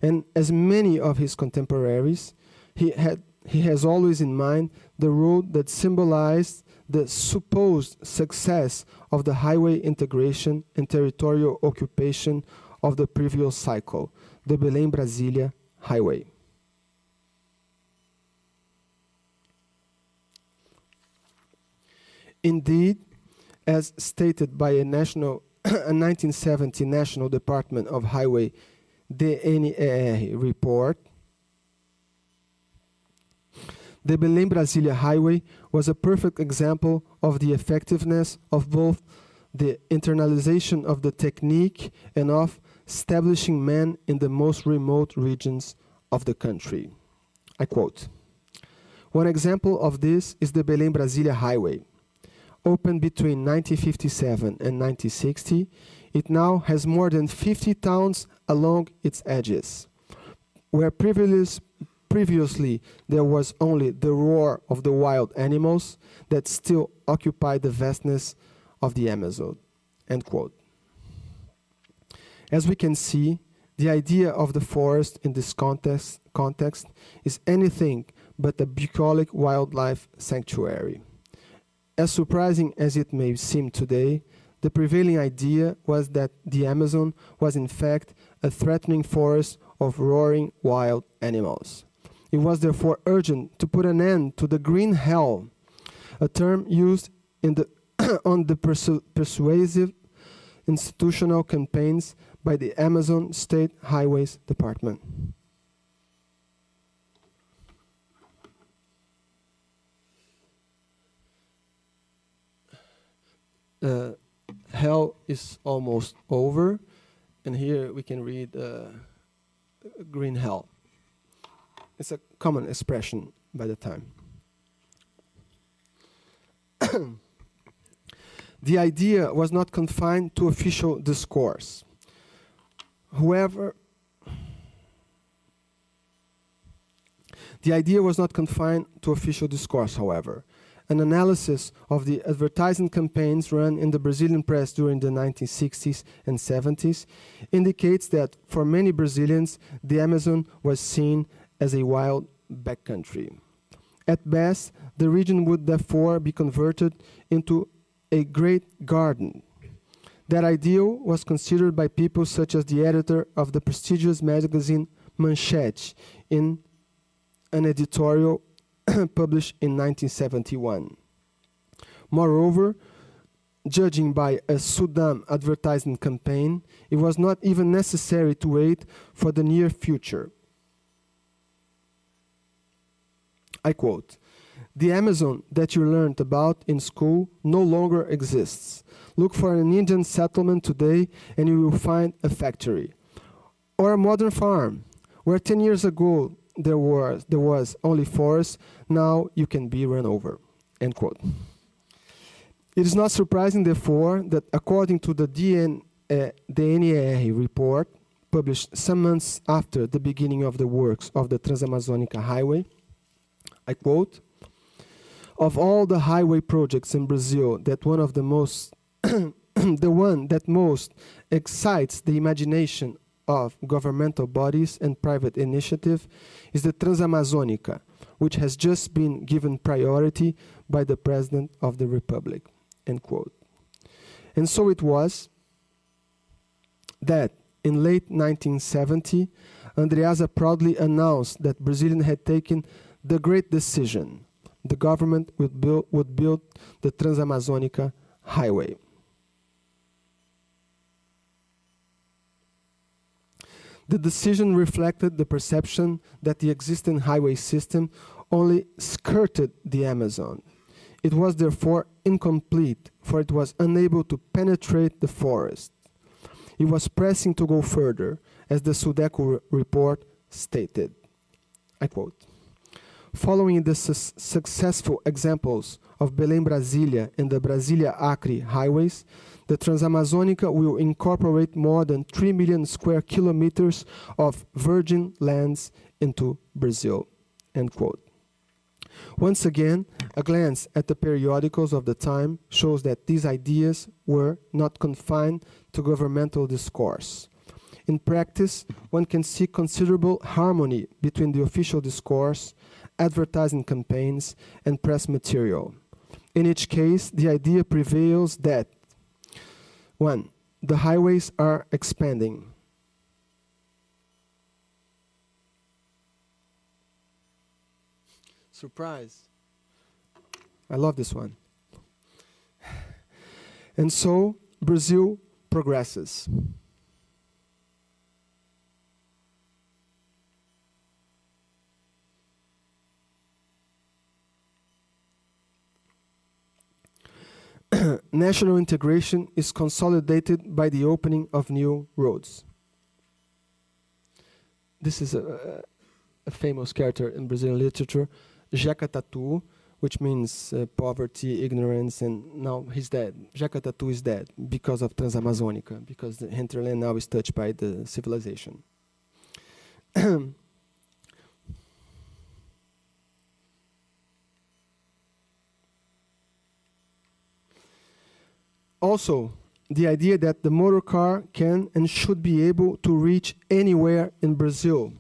And as many of his contemporaries, he has always in mind the road that symbolized the supposed success of the highway integration and territorial occupation of the previous cycle, the Belém-Brasília Highway. Indeed, as stated by a 1970 National Department of Highway DNER report, the Belém-Brasília Highway was a perfect example of the effectiveness of both the internalization of the technique and of establishing men in the most remote regions of the country. I quote, "One example of this is the Belém-Brasília Highway. Opened between 1957 and 1960, it now has more than 50 towns along its edges. Where previously there was only the roar of the wild animals that still occupy the vastness of the Amazon." End quote. As we can see, the idea of the forest in this context is anything but a bucolic wildlife sanctuary. As surprising as it may seem today, the prevailing idea was that the Amazon was in fact a threatening forest of roaring wild animals. It was therefore urgent to put an end to the green hell, a term used in the on the persuasive institutional campaigns by the Amazon State Highways Department. Hell is almost over, and here we can read green hell. It's a common expression by the time. The idea was not confined to official discourse. The idea was not confined to official discourse, however. An analysis of the advertising campaigns run in the Brazilian press during the 1960s and 70s indicates that for many Brazilians, the Amazon was seen as a wild backcountry. At best, the region would therefore be converted into a great garden. That ideal was considered by people such as the editor of the prestigious magazine Manchete in an editorial published in 1971. Moreover, judging by a Sudam advertising campaign, it was not even necessary to wait for the near future. I quote, "The Amazon that you learned about in school no longer exists. Look for an Indian settlement today and you will find a factory. Or a modern farm, where 10 years ago there was only forest, now you can be run over." End quote. It is not surprising, therefore, that according to the DNR report, published some months after the beginning of the works of the Transamazônica Highway, I quote, "Of all the highway projects in Brazil, the one that most excites the imagination of governmental bodies and private initiative is the Transamazônica, which has just been given priority by the President of the Republic." End quote. And so it was that in late 1970, Andreasa proudly announced that Brazilians had taken the great decision. The government would build the Transamazônica Highway. The decision reflected the perception that the existing highway system only skirted the Amazon. It was therefore incomplete, for it was unable to penetrate the forest. It was pressing to go further, as the Sudeco report stated. I quote, "Following the successful examples of Belém-Brasília and the Brasília-Acre highways, the Transamazônica will incorporate more than 3 million square kilometers of virgin lands into Brazil." End quote. Once again, a glance at the periodicals of the time shows that these ideas were not confined to governmental discourse. In practice, one can see considerable harmony between the official discourse, advertising campaigns, and press material. In each case, the idea prevails that 1. The highways are expanding. Surprise. I love this one. And so, Brazil progresses. National integration is consolidated by the opening of new roads. This is a famous character in Brazilian literature, Jeca Tatu, which means poverty, ignorance, and now he's dead. Jeca Tatu is dead because of Transamazônica, because the hinterland now is touched by the civilization. Also, the idea that the motor car can and should be able to reach anywhere in Brazil.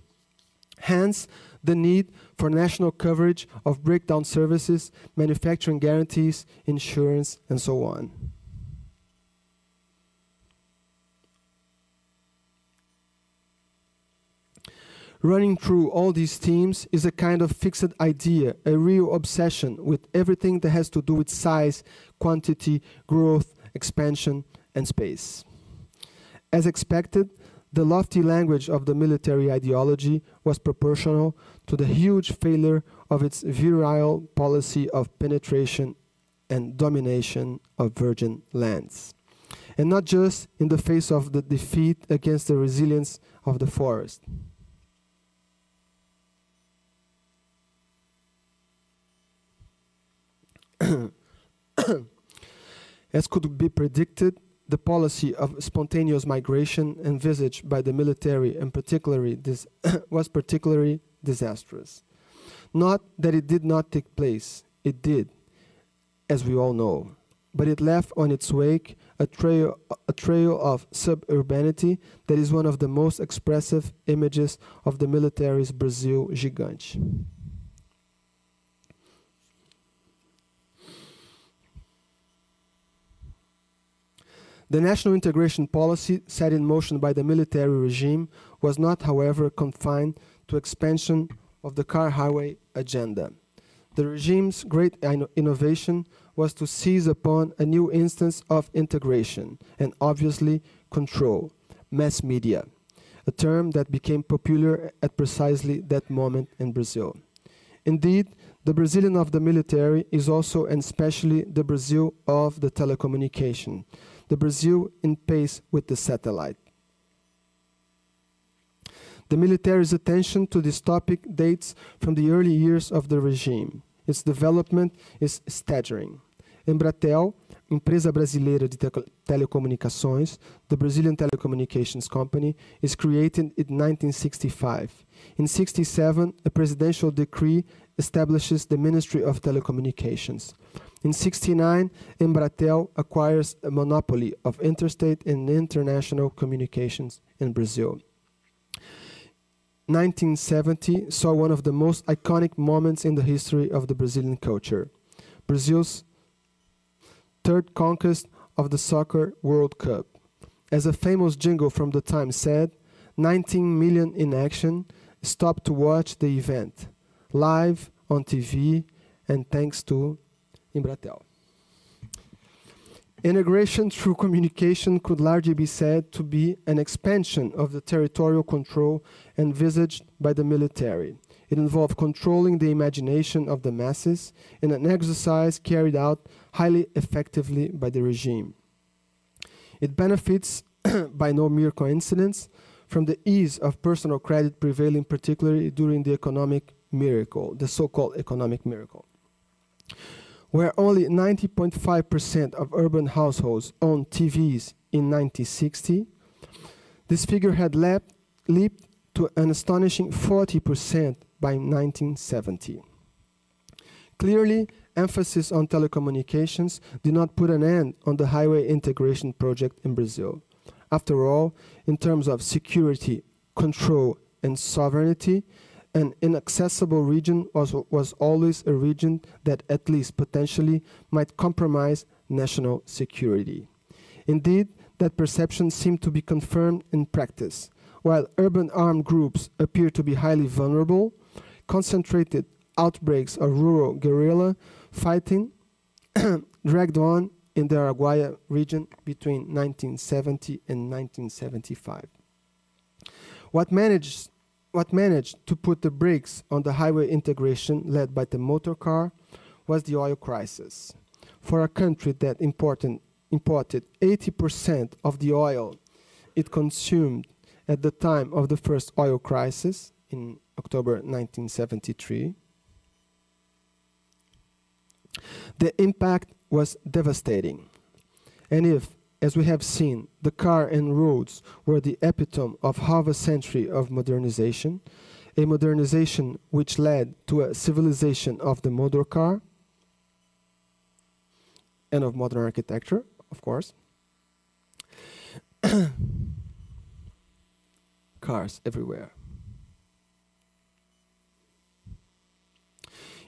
Hence, the need for national coverage of breakdown services, manufacturing guarantees, insurance, and so on. Running through all these themes is a kind of fixed idea, a real obsession with everything that has to do with size, quantity, growth, expansion, and space. As expected, the lofty language of the military ideology was proportional to the huge failure of its virile policy of penetration and domination of virgin lands. And not just in the face of the defeat against the resilience of the forest. As could be predicted, the policy of spontaneous migration envisaged by the military and was particularly disastrous. Not that it did not take place. It did, as we all know. But it left on its wake a trail of suburbanity that is one of the most expressive images of the military's Brasil gigante. The national integration policy set in motion by the military regime was not, however, confined to expansion of the car highway agenda. The regime's great innovation was to seize upon a new instance of integration and obviously control, mass media, a term that became popular at precisely that moment in Brazil. Indeed, the Brazilian of the military is also and especially the Brazil of the telecommunication, the Brazil in pace with the satellite. The military's attention to this topic dates from the early years of the regime. Its development is staggering. Embratel, Empresa Brasileira de Telecomunicações, the Brazilian Telecommunications Company, is created in 1965. In 1967, a presidential decree establishes the Ministry of Telecommunications. In 1969, Embratel acquires a monopoly of interstate and international communications in Brazil. 1970 saw one of the most iconic moments in the history of the Brazilian culture, Brazil's third conquest of the Soccer World Cup. As a famous jingle from the time said, 19 million in action stopped to watch the event, live on TV, and thanks to Embratel. Integration through communication could largely be said to be an expansion of the territorial control envisaged by the military. It involved controlling the imagination of the masses in an exercise carried out highly effectively by the regime. It benefits, by no mere coincidence, from the ease of personal credit prevailing particularly during the economic miracle, the so-called economic miracle, where only 90.5% of urban households owned TVs in 1960, this figure had leaped to an astonishing 40% by 1970. Clearly, emphasis on telecommunications did not put an end on the highway integration project in Brazil. After all, in terms of security, control, and sovereignty, an inaccessible region was always a region that at least potentially might compromise national security. Indeed, that perception seemed to be confirmed in practice. While urban armed groups appear to be highly vulnerable, concentrated outbreaks of rural guerrilla fighting dragged on in the Araguaia region between 1970 and 1975. What managed to put the brakes on the highway integration led by the motor car was the oil crisis. For a country that imported 80% of the oil it consumed at the time of the first oil crisis in October 1973, the impact was devastating. And if, as we have seen, the car and roads were the epitome of half a century of modernization, a modernization which led to a civilization of the motor car and of modern architecture, of course. Cars everywhere.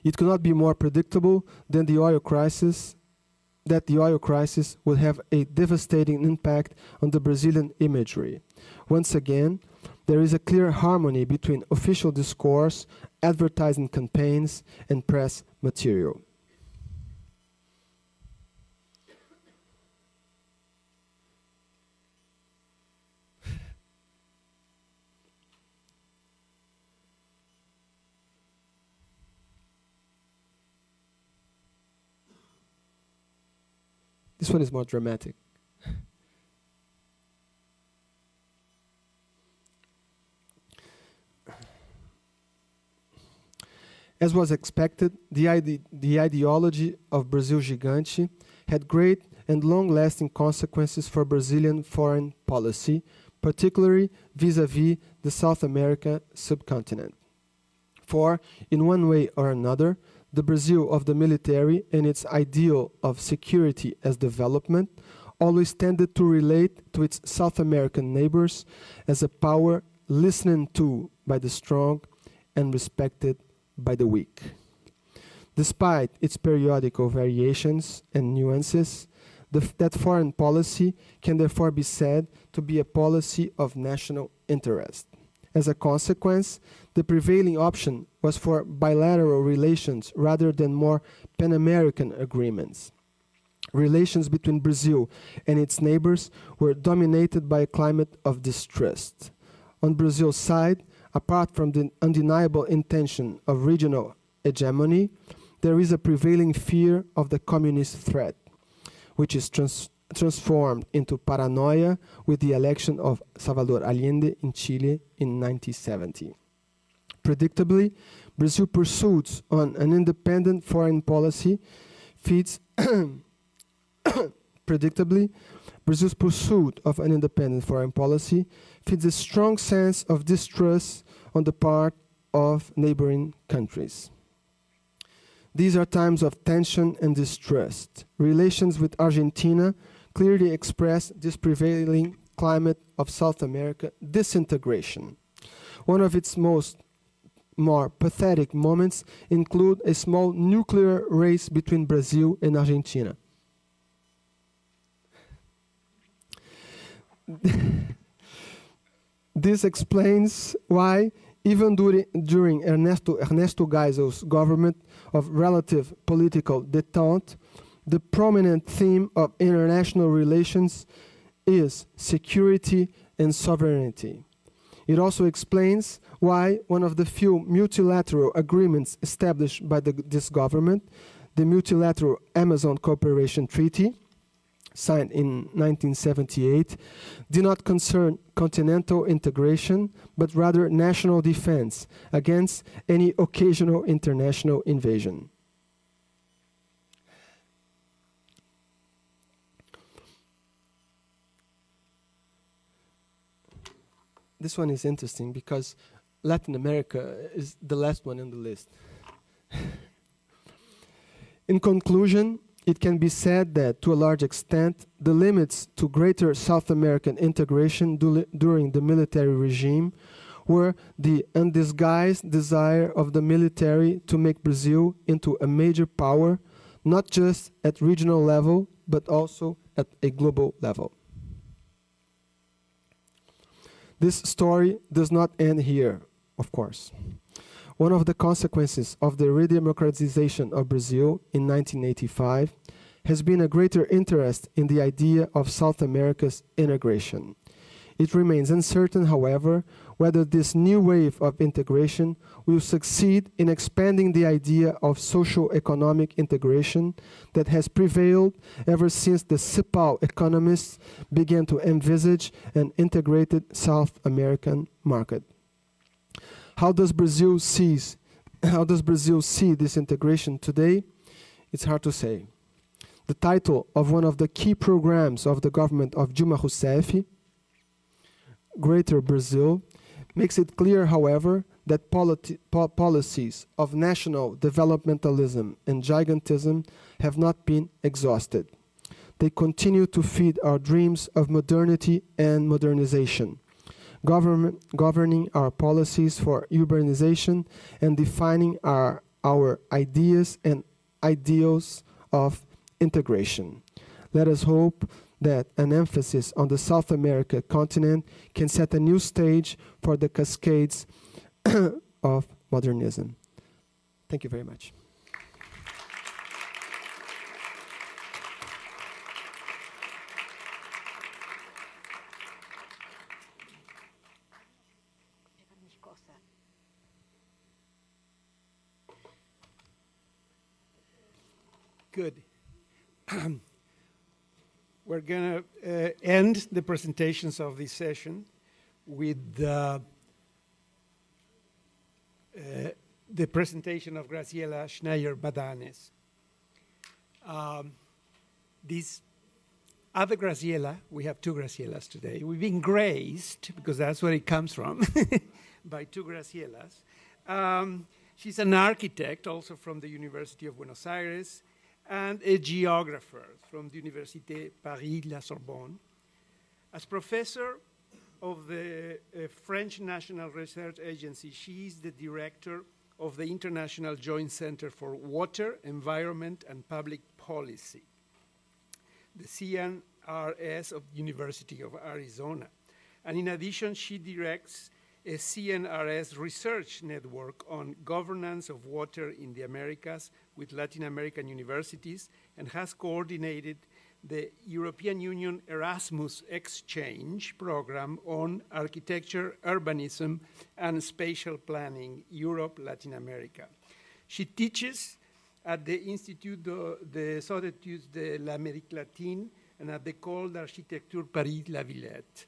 It could not be more predictable than the oil crisis, that the oil crisis would have a devastating impact on the Brazilian imagery. Once again, there is a clear harmony between official discourse, advertising campaigns, and press material. This one is more dramatic. As was expected, the ideology of Brasil Gigante had great and long-lasting consequences for Brazilian foreign policy, particularly vis-à-vis the South American subcontinent. For, in one way or another, the Brazil of the military and its ideal of security as development always tended to relate to its South American neighbors as a power listened to by the strong and respected by the weak. Despite its periodical variations and nuances, that foreign policy can therefore be said to be a policy of national interest. As a consequence, the prevailing option was for bilateral relations rather than more Pan-American agreements. Relations between Brazil and its neighbors were dominated by a climate of distrust. On Brazil's side, apart from the undeniable intention of regional hegemony, there is a prevailing fear of the communist threat, which is transformed into paranoia with the election of Salvador Allende in Chile in 1970. Predictably, Brazil's pursuits on an independent foreign policy feeds predictably, Brazil's pursuit of an independent foreign policy feeds a strong sense of distrust on the part of neighboring countries. These are times of tension and distrust. Relations with Argentina clearly express this prevailing climate of South America disintegration. One of its more pathetic moments include a small nuclear race between Brazil and Argentina. This explains why, even during Ernesto Geisel's government of relative political détente, the prominent theme of international relations is security and sovereignty. It also explains why one of the few multilateral agreements established by this government, the Multilateral Amazon Cooperation Treaty, signed in 1978, did not concern continental integration, but rather national defense against any occasional international invasion. This one is interesting because Latin America is the last one on the list. In conclusion, it can be said that, to a large extent, the limits to greater South American integration during the military regime were the undisguised desire of the military to make Brazil into a major power, not just at regional level, but also at a global level. This story does not end here, of course. One of the consequences of the redemocratization of Brazil in 1985 has been a greater interest in the idea of South America's integration. It remains uncertain, however, whether this new wave of integration will succeed in expanding the idea of socio-economic integration that has prevailed ever since the CIPAL economists began to envisage an integrated South American market. How does Brazil see this integration today? It's hard to say. The title of one of the key programs of the government of Dilma Rousseff, Greater Brazil, makes it clear, however, that policies of national developmentalism and gigantism have not been exhausted. They continue to feed our dreams of modernity and modernization, governing our policies for urbanization and defining our ideas and ideals of integration. Let us hope that an emphasis on the South America continent can set a new stage for the cascades of modernism. Thank you very much. Good. We're going to end the presentations of this session with the presentation of Graciela Schneier-Badanes. This other Graciela, we have two Gracielas today. We've been graced, because that's where it comes from, by two Gracielas. She's an architect, also from the University of Buenos Aires, and a geographer from the Université Paris-La Sorbonne. As professor of the French National Research Agency, she is the director of the International Joint Center for Water, Environment, and Public Policy, the CNRS of the University of Arizona. And in addition, she directs a CNRS research network on governance of water in the Americas with Latin American universities, and has coordinated the European Union Erasmus Exchange program on architecture, urbanism, and spatial planning, Europe, Latin America. She teaches at the Institut des Hautes Études de l'Amérique latine and at the École d'Architecture Paris-La Villette.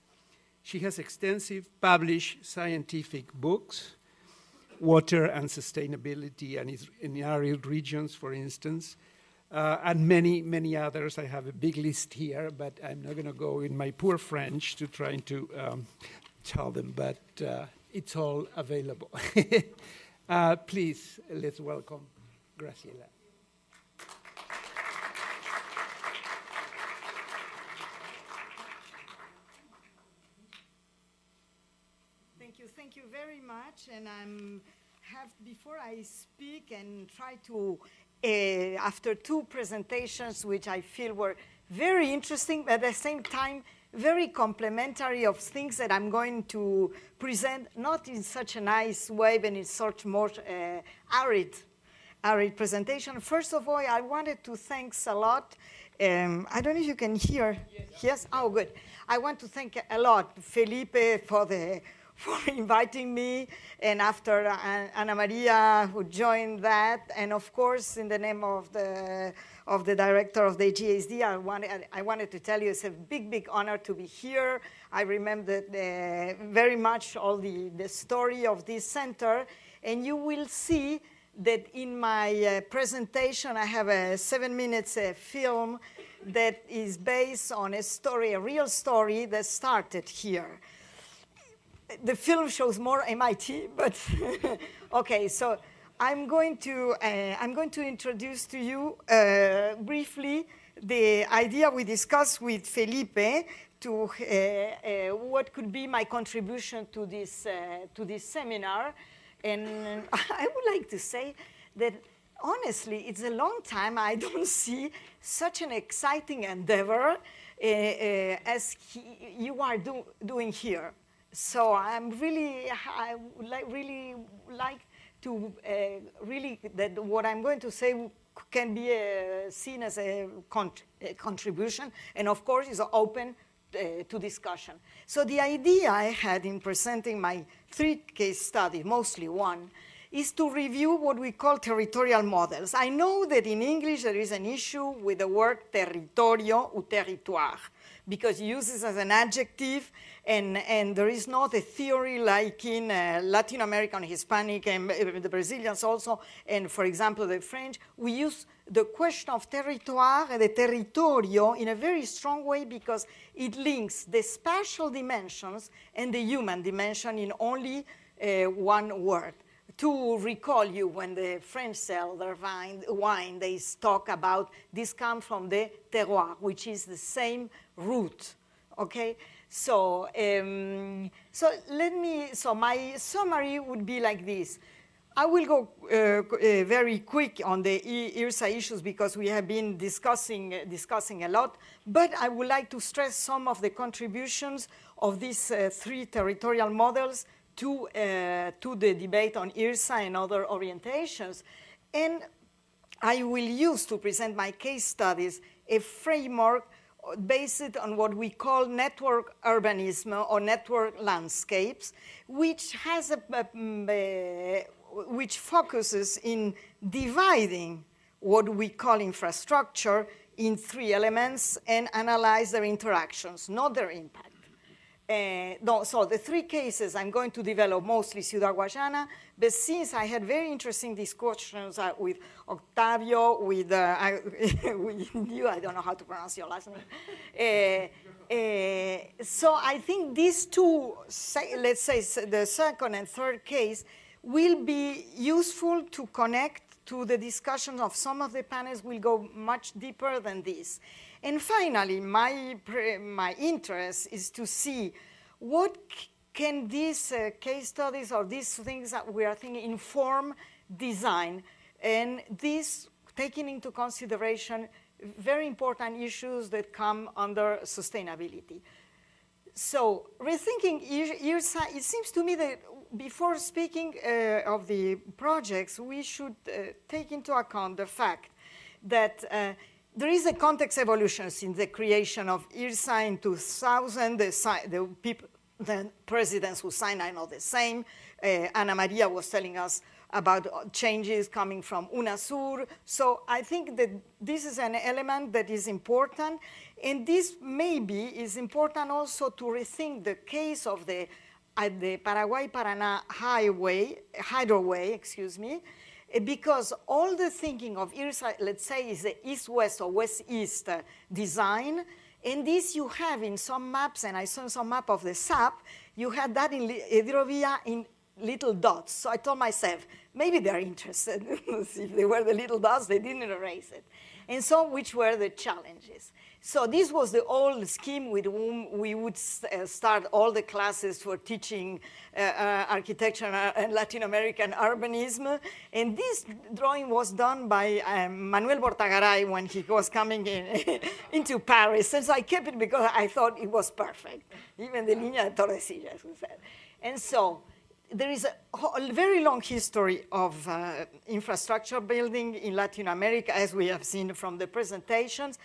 She has extensive published scientific books, water and sustainability and in arid regions, for instance, and many, many others. I have a big list here, but I'm not going to go in my poor French to try to tell them, but it's all available. Please, let's welcome Graciela. Thank you very much. And before I speak and try to, after two presentations, which I feel were very interesting, but at the same time, very complementary of things that I'm going to present, not in such a nice way, but in such more arid presentation. First of all, I wanted to thank a lot. I don't know if you can hear. Yes? Oh, good. I want to thank a lot Felipe for inviting me, and after Ana Maria, who joined that, and of course, in the name of the director of the GSD, I wanted to tell you it's a big, big honor to be here. I remember very much all the story of this center, and you will see that in my presentation, I have a 7 minutes film that is based on a story, a real story that started here. The film shows more MIT, but okay. So I'm going to introduce to you briefly the idea we discussed with Felipe to what could be my contribution to this seminar. And I would like to say that honestly, it's a long time I don't see such an exciting endeavor as you are doing here. So I would really like to that what I'm going to say can be seen as a contribution, and of course is open to discussion. So the idea I had in presenting my 3 case studies, mostly one, is to review what we call territorial models. I know that in English there is an issue with the word territorio or territoire, because it uses as an adjective, and there is not a theory like in Latin American, Hispanic, and the Brazilians also, and for example, the French. We use the question of territoire and the territorio in a very strong way because it links the spatial dimensions and the human dimension in only one word. To recall you, when the French sell their wine, they talk about this comes from the terroir, which is the same root, okay? So, so my summary would be like this. I will go very quick on the IRSA issues because we have been discussing a lot, but I would like to stress some of the contributions of these 3 territorial models to the debate on IRSA and other orientations. And I will use to present my case studies a framework based on what we call network urbanism or network landscapes, which has which focuses in dividing what we call infrastructure in 3 elements and analyze their interactions, not their impact. So the 3 cases I'm going to develop mostly Ciudad Guayana, but since I had very interesting discussions with Octavio, with you, I don't know how to pronounce your last name. So I think these 2, let's say the second and third case, will be useful to connect to the discussion of some of the panels. Will go much deeper than this. And finally, my interest is to see what can these case studies or these things that we are thinking inform design, and this taking into consideration very important issues that come under sustainability. So rethinking IRSA, it seems to me that before speaking of the projects, we should take into account the fact that there is a context evolution since the creation of IRSA in 2000. The presidents who signed are not the same. Ana Maria was telling us about changes coming from UNASUR. So I think that this is an element that is important. And this maybe is important also to rethink the case of the Paraguay-Paraná hydroway, because all the thinking of IRSA, let's say, is the east-west or west-east design. And this you have in some maps, and I saw some map of the SAP, you had that in Hidrovia in little dots. So I told myself, maybe they're interested. If they were the little dots, they didn't erase it. And so which were the challenges? So this was the old scheme with whom we would start all the classes for teaching architecture and Latin American urbanism. And this drawing was done by Manuel Bortagaray when he was coming into Paris. And so I kept it because I thought it was perfect. Even the Línea de Tordesillas was said. And so there is a very long history of infrastructure building in Latin America, as we have seen from the presentations.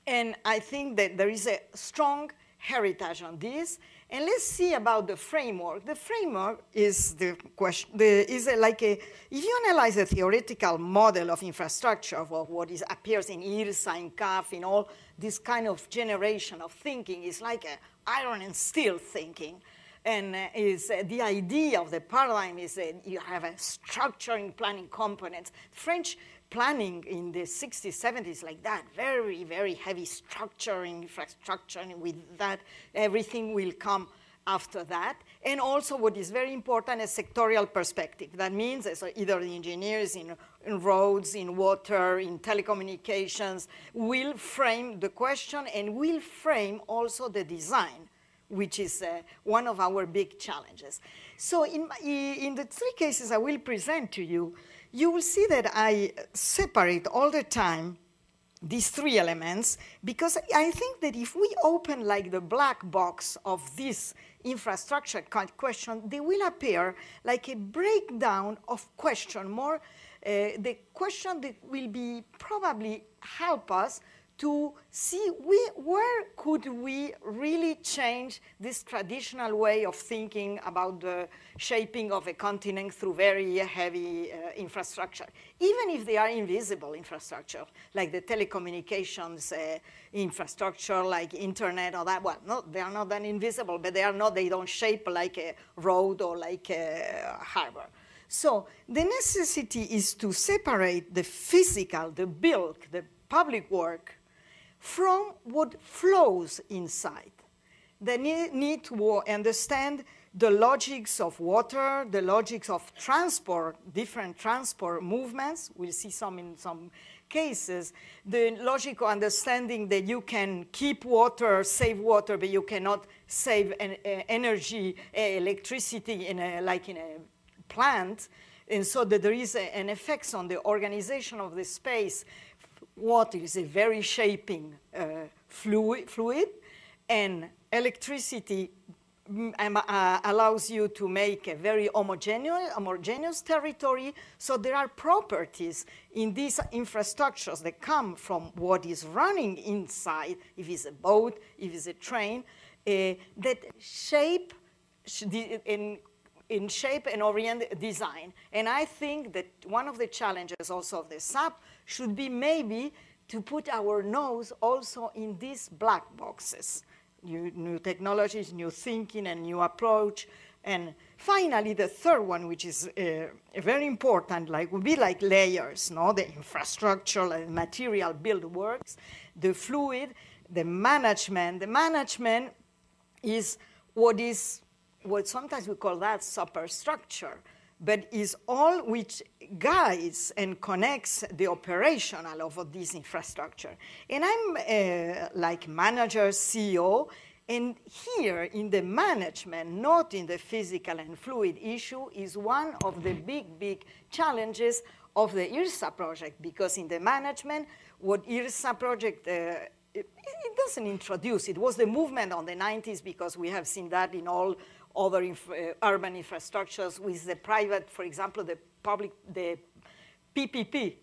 And I think that there is a strong heritage on this. And let's see about the framework. The framework is the question, if you analyze the theoretical model of infrastructure, of what appears in IRSA, in CAF, in all this kind of generation of thinking, is like an iron and steel thinking. And the idea of the paradigm is that you have a structuring planning components. French planning in the 60s, 70s, like that, very, very heavy structuring, infrastructure, and with that, everything will come after that. And also what is very important is sectorial perspective. That means either the engineers in roads, in water, in telecommunications will frame the question and will frame also the design, which is one of our big challenges. So in the three cases I will present to you, you will see that I separate all the time these three elements, because I think that if we open like the black box of this infrastructure question, they will appear like a breakdown of question, more the question that will be probably help us to see where could we really change this traditional way of thinking about the shaping of a continent through very heavy infrastructure, even if they are invisible infrastructure, like the telecommunications infrastructure, like internet or that. Well, no, they are not that invisible, but they don't shape like a road or like a harbor. So the necessity is to separate the physical, the bulk, the public work, from what flows inside. They need to understand the logics of water, the logics of transport, different transport movements. We'll see some in some cases. The logic of understanding that you can keep water, save water, but you cannot save energy, electricity like in a plant. And so that there is an effect on the organization of the space. Water is a very shaping fluid, and electricity allows you to make a very homogeneous territory. So there are properties in these infrastructures that come from what is running inside, if it's a boat, if it's a train, that shape in shape and orient design. And I think that one of the challenges also of the SAP should be maybe to put our nose also in these black boxes, new technologies, new thinking, and new approach. And finally, the third one, which is very important, would be like layers, no? The infrastructure and material build works, the fluid, the management. The management is what sometimes we call that superstructure. but is all which guides and connects the operational of this infrastructure. And I'm like manager, CEO, and here in the management, not in the physical and fluid issue, is one of the big challenges of the IRSA project, because in the management, what IRSA project, it doesn't introduce. It was the movement on the 90s, because we have seen that in all other urban infrastructures with the private, for example, the PPP,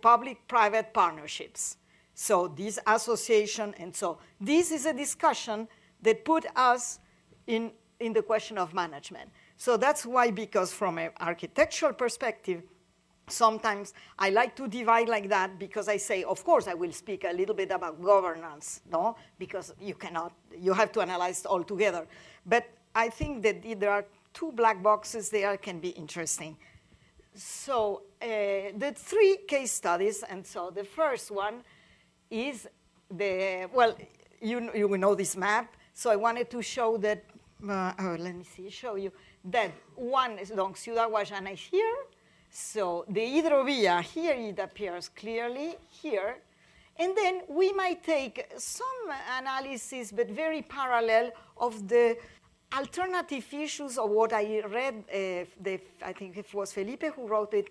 public-private partnerships. So this association, and so this is a discussion that put us in the question of management. So that's why, because from an architectural perspective, sometimes I like to divide like that, because I say, of course, I will speak a little bit about governance, no? Because you have to analyze it all together. But I think that there are two black boxes there can be interesting. So the 3 case studies, and so the first one is well, you know this map, so I wanted to show that, let me show you, that one is along Ciudad Guayana is here. So the hydrovia, here it appears clearly, here. And then we might take some analysis, but very parallel, of the alternative issues of what I read, I think it was Felipe who wrote it,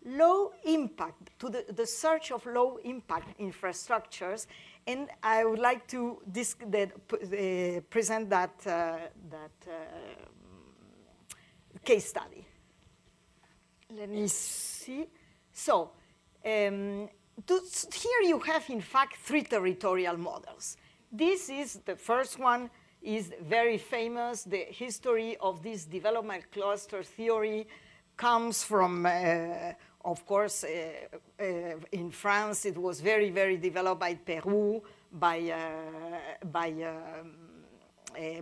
low impact, to the search of low impact infrastructures. And I would like to present that case study. Let me see. So here you have, in fact, 3 territorial models. This is the first one, is very famous. The history of this development cluster theory comes from, of course, in France, it was very developed by Peru, by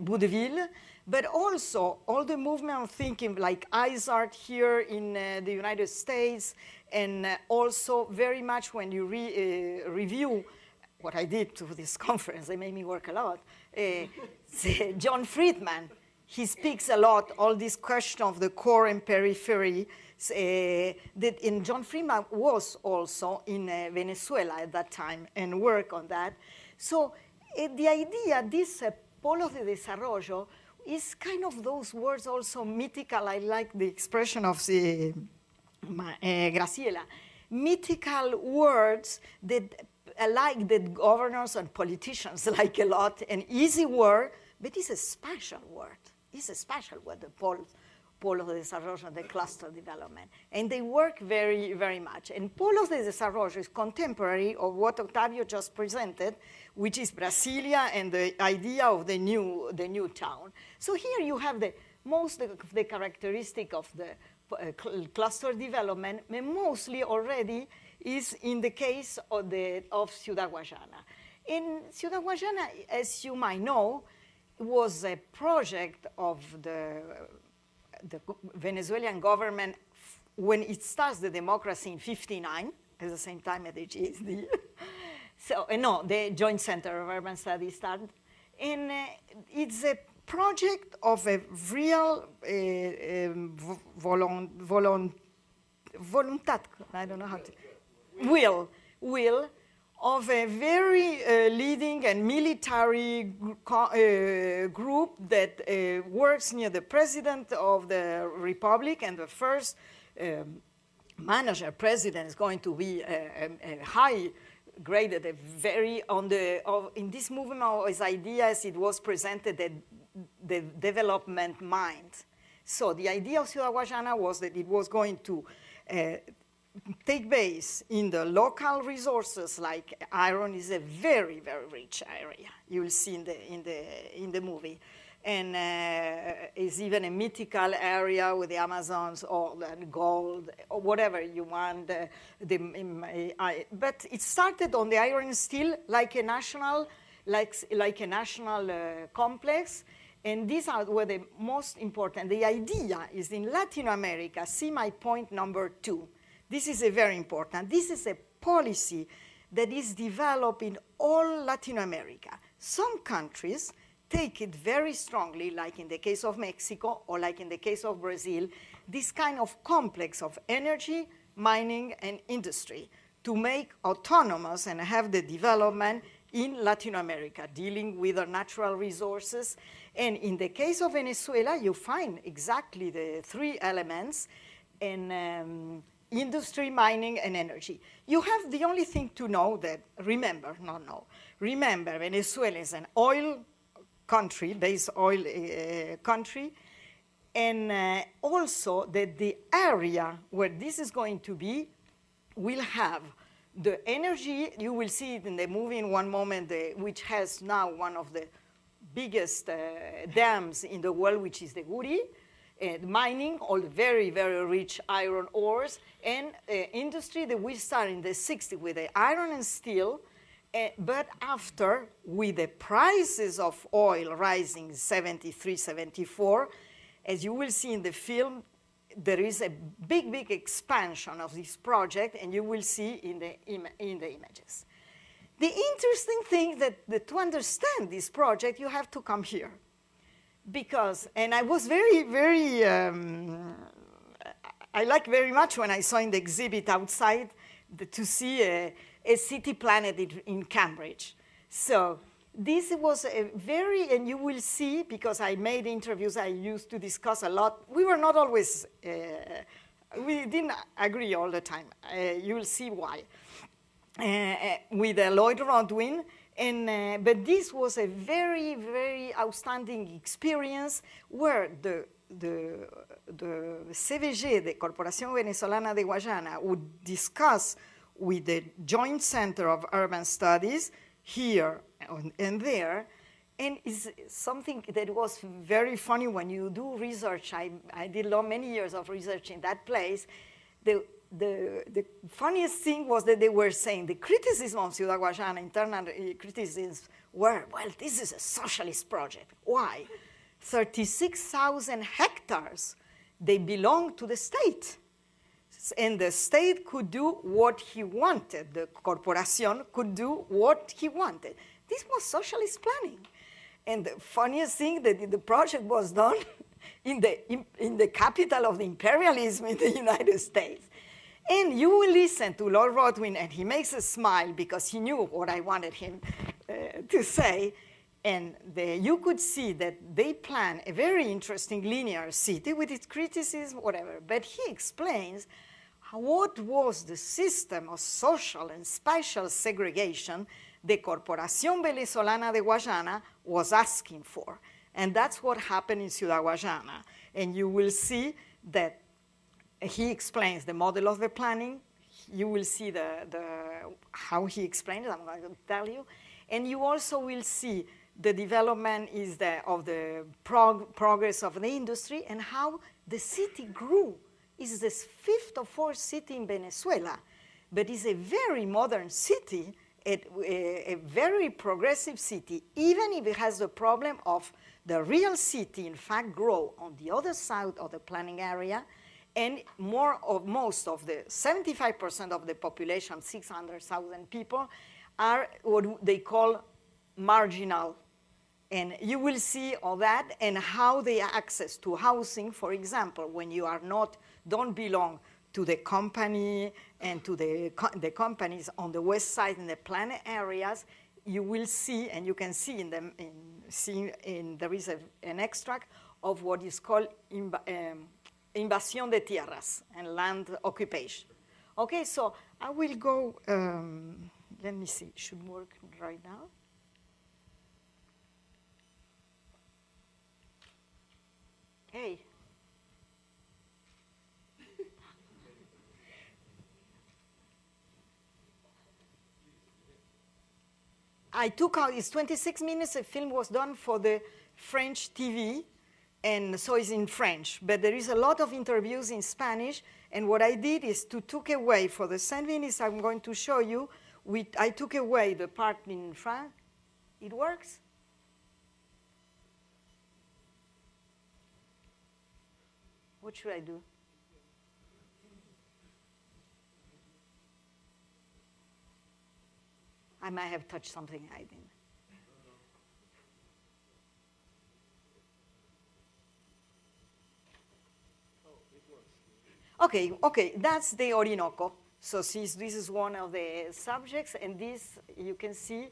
Boudeville, but also all the movement of thinking like ISART here in the United States, and also very much when you review what I did to this conference, they made me work a lot, John Friedman, he speaks a lot, all this question of the core and periphery, and John Friedman was also in Venezuela at that time and worked on that. So the idea, this polos de desarrollo, is kind of those words also mythical. I like the expression of Graciela. Mythical words that like that governors and politicians like a lot. An easy word, but it's a special word. It's a special word, the polos de desarrollo, the cluster development. And they work very much. And polos de desarrollo is contemporary of what Octavio just presented, which is Brasilia and the idea of the new town. So here you have most of the characteristic of the cluster development, mostly already is in the case of Ciudad Guayana. In Ciudad Guayana, as you might know, was a project of the Venezuelan government when it starts the democracy in '59, at the same time at the GSD. So, no, the Joint Center of Urban Studies started. And it's a project of a real voluntad, I don't know how to, will of a very leading and military group that works near the president of the republic, and the first manager president is going to be a high graded, in this movement of his ideas, it was presented that the development mind. So the idea of Ciudad Guayana was that it was going to take base in the local resources, like iron is a very rich area. You will see in the movie, and is even a mythical area with the Amazons or the gold or whatever you want. But it started on the iron and steel like a national, complex. And these were the most important. The idea is in Latin America. See my point number 2. This is a very important. This is a policy that is developed in all Latin America. Some countries take it very strongly, like in the case of Mexico or like in the case of Brazil, this kind of complex of energy, mining, and industry to make autonomous and have the development in Latin America, dealing with our natural resources. And in the case of Venezuela, you find exactly the three elements in industry, mining, and energy. You have the only thing to know that, remember Venezuela is an oil country, base oil country, and also that the area where this is going to be will have the energy. You will see it in the movie in one moment, which has now one of the biggest dams in the world, which is the Guri, mining, all the very, very rich iron ores, and industry that will start in the 60s with the iron and steel, but after, with the prices of oil rising 73, 74, as you will see in the film, there is a big, big expansion of this project, and you will see in the images. The interesting thing that to understand this project, you have to come here. Because, and I was very, very, I like very much when I saw in the exhibit outside to see a city planet in Cambridge. So this was a very, and you will see, because I made interviews, I used to discuss a lot. We were not always, we didn't agree all the time. You will see why. With Lloyd Rodwin, but this was a very, very outstanding experience where the CVG, the Corporación Venezolana de Guayana, would discuss with the Joint Center of Urban Studies here and there. And it's something that was very funny when you do research. I did many years of research in that place. The funniest thing was that they were saying the criticism of Ciudad Guayana, internal criticisms, were, well, this is a socialist project. Why? 36,000 hectares, they belong to the state. And the state could do what he wanted. The corporación could do what he wanted. This was socialist planning. And the funniest thing that the project was done in the capital of the imperialism in the United States. And you will listen to Lord Rodwin, and he makes a smile because he knew what I wanted him to say. And you could see that they plan a very interesting linear city with its criticism, whatever. But he explains what was the system of social and spatial segregation the Corporación Venezolana de Guayana was asking for. And that's what happened in Ciudad Guayana. And you will see that he explains the model of the planning. You will see how he explains it. I'm going to tell you. And you also will see the development of the progress of the industry and how the city grew. It's the fifth or fourth city in Venezuela, but it's a very modern city, a very progressive city, even if it has the problem of the real city, in fact, grow on the other side of the planning area. And most of the 75% of the population, 600,000 people, are what they call marginal. And you will see all that and how they access to housing, for example, when you don't belong to the company and to the companies on the west side in the planned areas, you will see, and you can see there is an extract of what is called invasión de tierras and land occupation. Okay, so I will go, let me see, it should work right now. Hey. I took out, it's 26 minutes, the film was done for the French TV, and so it's in French, but there is a lot of interviews in Spanish, and what I did is to took away, for the 7 minutes I'm going to show you, I took away the part in French. It works? What should I do? I might have touched something I didn't. Okay, that's the Orinoco. So this is one of the subjects, and this, you can see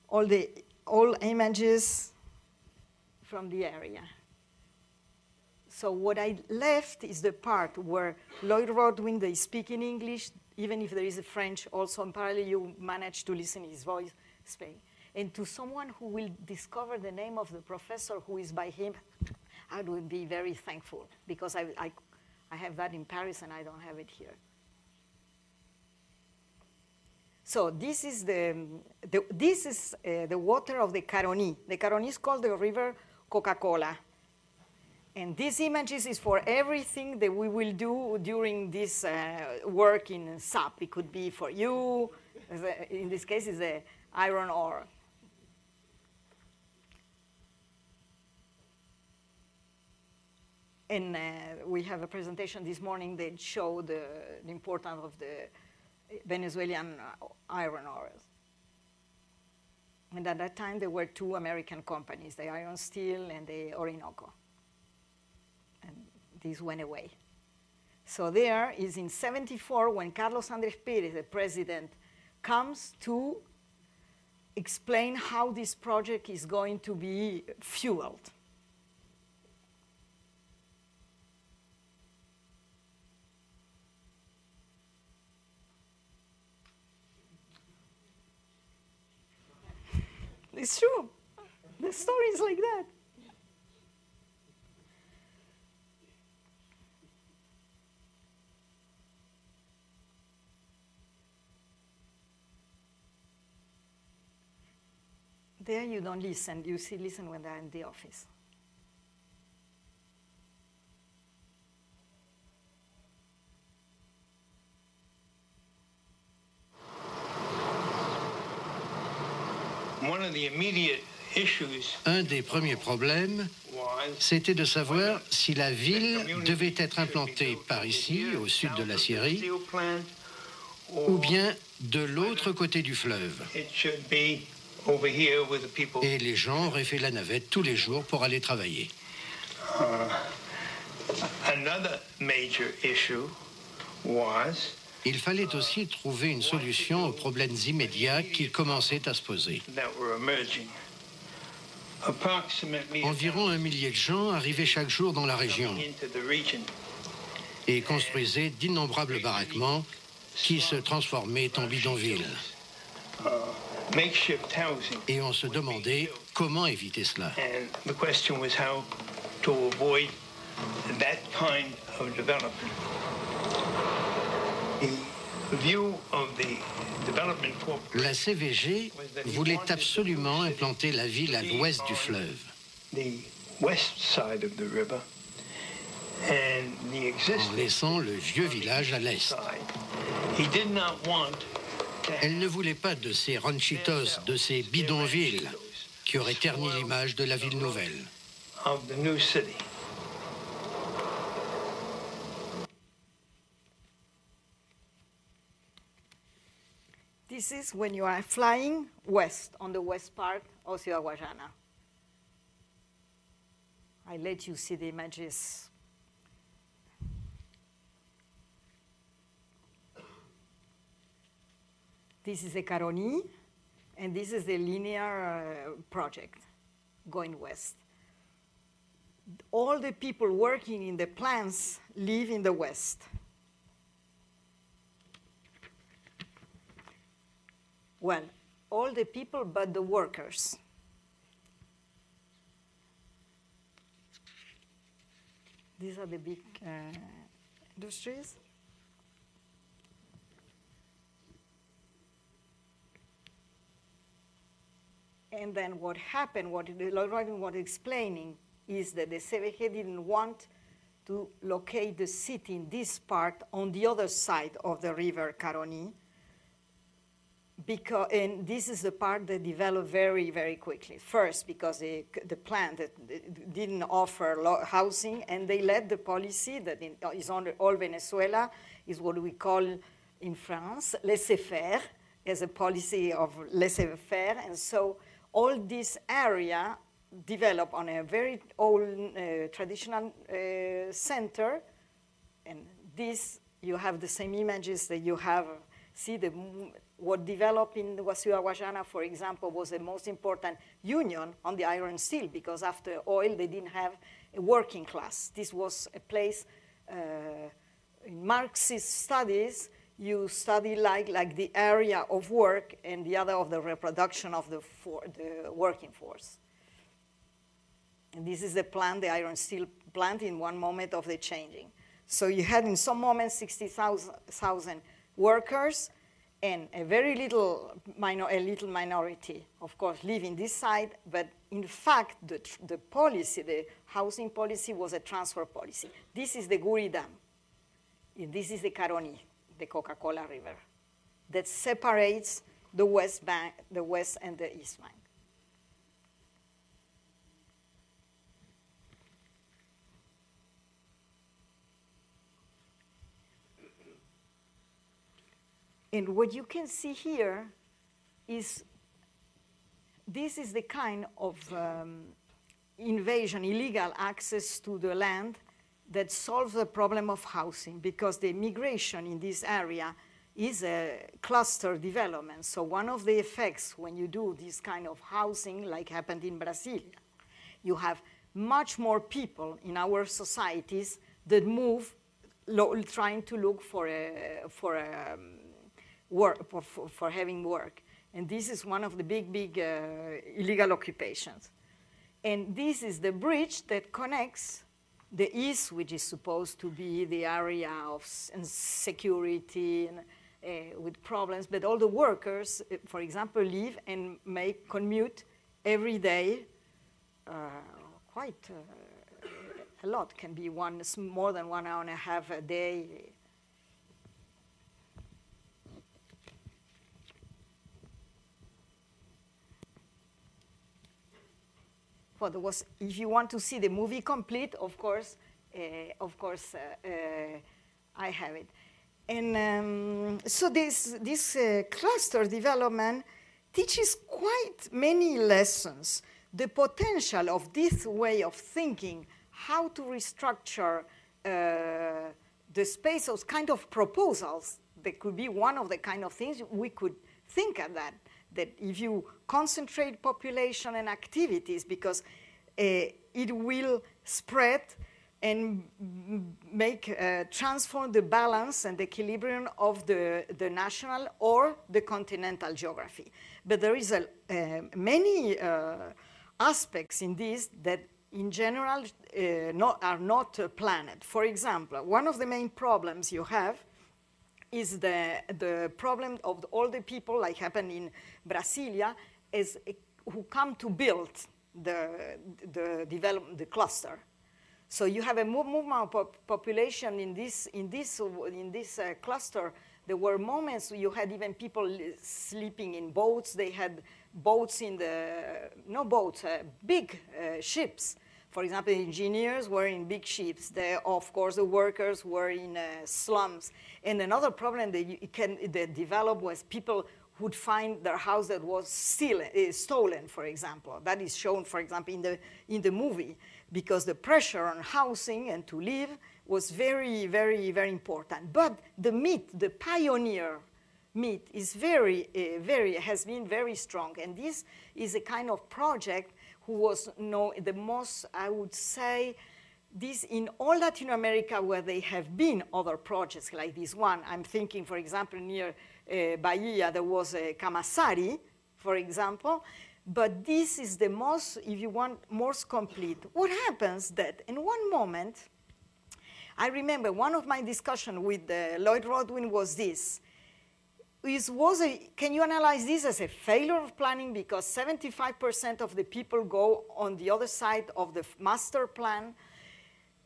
all images from the area. So what I left is the part where Lloyd Rodwin, they speak in English, even if there is a French also, and parallel you manage to listen his voice speak. And to someone who will discover the name of the professor who is by him, I would be very thankful, because I have that in Paris and I don't have it here. So this is the water of the Caroni. The Caroni is called the river Coca-Cola. And these images is for everything that we will do during this work in SAP. It could be for you. In this case, it's the iron ore. And we have a presentation this morning that showed the importance of the Venezuelan iron ores. And at that time, there were two American companies, the Iron Steel and the Orinoco. And this went away. So there is in 74 when Carlos Andrés Pérez, the president, comes to explain how this project is going to be fueled. It's true. The story is like that. There you don't listen. You listen when they're in the office. Un des premiers problèmes, c'était de savoir si la ville devait être implantée par ici, au sud de la Syrie, ou bien de l'autre côté du fleuve. Et les gens auraient fait la navette tous les jours pour aller travailler. Il fallait aussi trouver une solution aux problèmes immédiats qui commençaient à se poser. Environ 1 millier de gens arrivaient chaque jour dans la région et construisaient d'innombrables baraquements qui se transformaient en bidonvilles. Et on se demandait comment éviter cela. La CVG voulait absolument implanter la ville à l'ouest du fleuve, en laissant le vieux village à l'est. Elle ne voulait pas de ces ranchitos, de ces bidonvilles qui auraient terni l'image de la ville nouvelle. This is when you are flying west, on the west part of Ciudad Guayana. I let you see the images. This is the Caroni, and this is the linear project going west. All the people working in the plants live in the west. Well, all the people but the workers. These are the big industries. And then what happened, what Lloyd Rodwin was explaining, is that the CVG didn't want to locate the city in this part on the other side of the river Caroni, because, and this is the part that developed very, very quickly. First, because the plant didn't offer housing, and they led the policy that is on all Venezuela, is what we call in France, laissez-faire, as a policy of laissez-faire. And so all this area developed on a very old traditional center, and this, you have the same images that you have. See, what developed in Wasiua Guajana, for example, was the most important union on the iron steel, because after oil, they didn't have a working class. This was a place, in Marxist studies, you study like the area of work and the other of the reproduction of the working force. And this is the plant, the iron steel plant, in one moment of the changing. So you had in some moments 60,000 workers and a very little, minority, of course, living this side. But in fact, the policy, the housing policy, was a transfer policy. This is the Guri Dam. And this is the Caroni, the Coca-Cola River, that separates the West Bank, the West and the East Bank. And what you can see here is, this is the kind of invasion, illegal access to the land that solves the problem of housing, because the migration in this area is a cluster development. So one of the effects when you do this kind of housing, like happened in Brasilia, you have much more people in our societies that move trying to look for having work. And this is one of the big illegal occupations. And this is the bridge that connects the East, which is supposed to be the area of security and with problems, but all the workers, for example, live and make commute every day, quite a lot, can be more than 1.5 hours a day. Well, there was, if you want to see the movie complete, of course, I have it. And so this cluster development teaches quite many lessons. The potential of this way of thinking, how to restructure the space of kind of proposals, that could be one of the kind of things we could think of that if you concentrate population and activities, because it will spread and transform the balance and the equilibrium of the national or the continental geography. But there is many aspects in this that in general are not planned. For example, one of the main problems you have is the problem of all the people, like happened in Brasilia, who come to build the cluster. So you have a movement of population in this cluster. There were moments you had even people sleeping in boats. They had boats big ships. For example, engineers were in big ships. Of course, the workers were in slums. And another problem that developed was people would find their house that was stolen, for example. That is shown, for example, in the movie, because the pressure on housing and to live was very, very, very important. But the myth, the pioneer myth, is has been very strong. And this is a kind of project who was the most, I would say, this in all Latin America where there have been other projects like this one. I'm thinking, for example, near Bahia, there was a Camaçari, for example. But this is the most, if you want, most complete. What happens that in one moment, I remember one of my discussions with Lloyd Rodwin was this. Can you analyze this as a failure of planning because 75% of the people go on the other side of the master plan?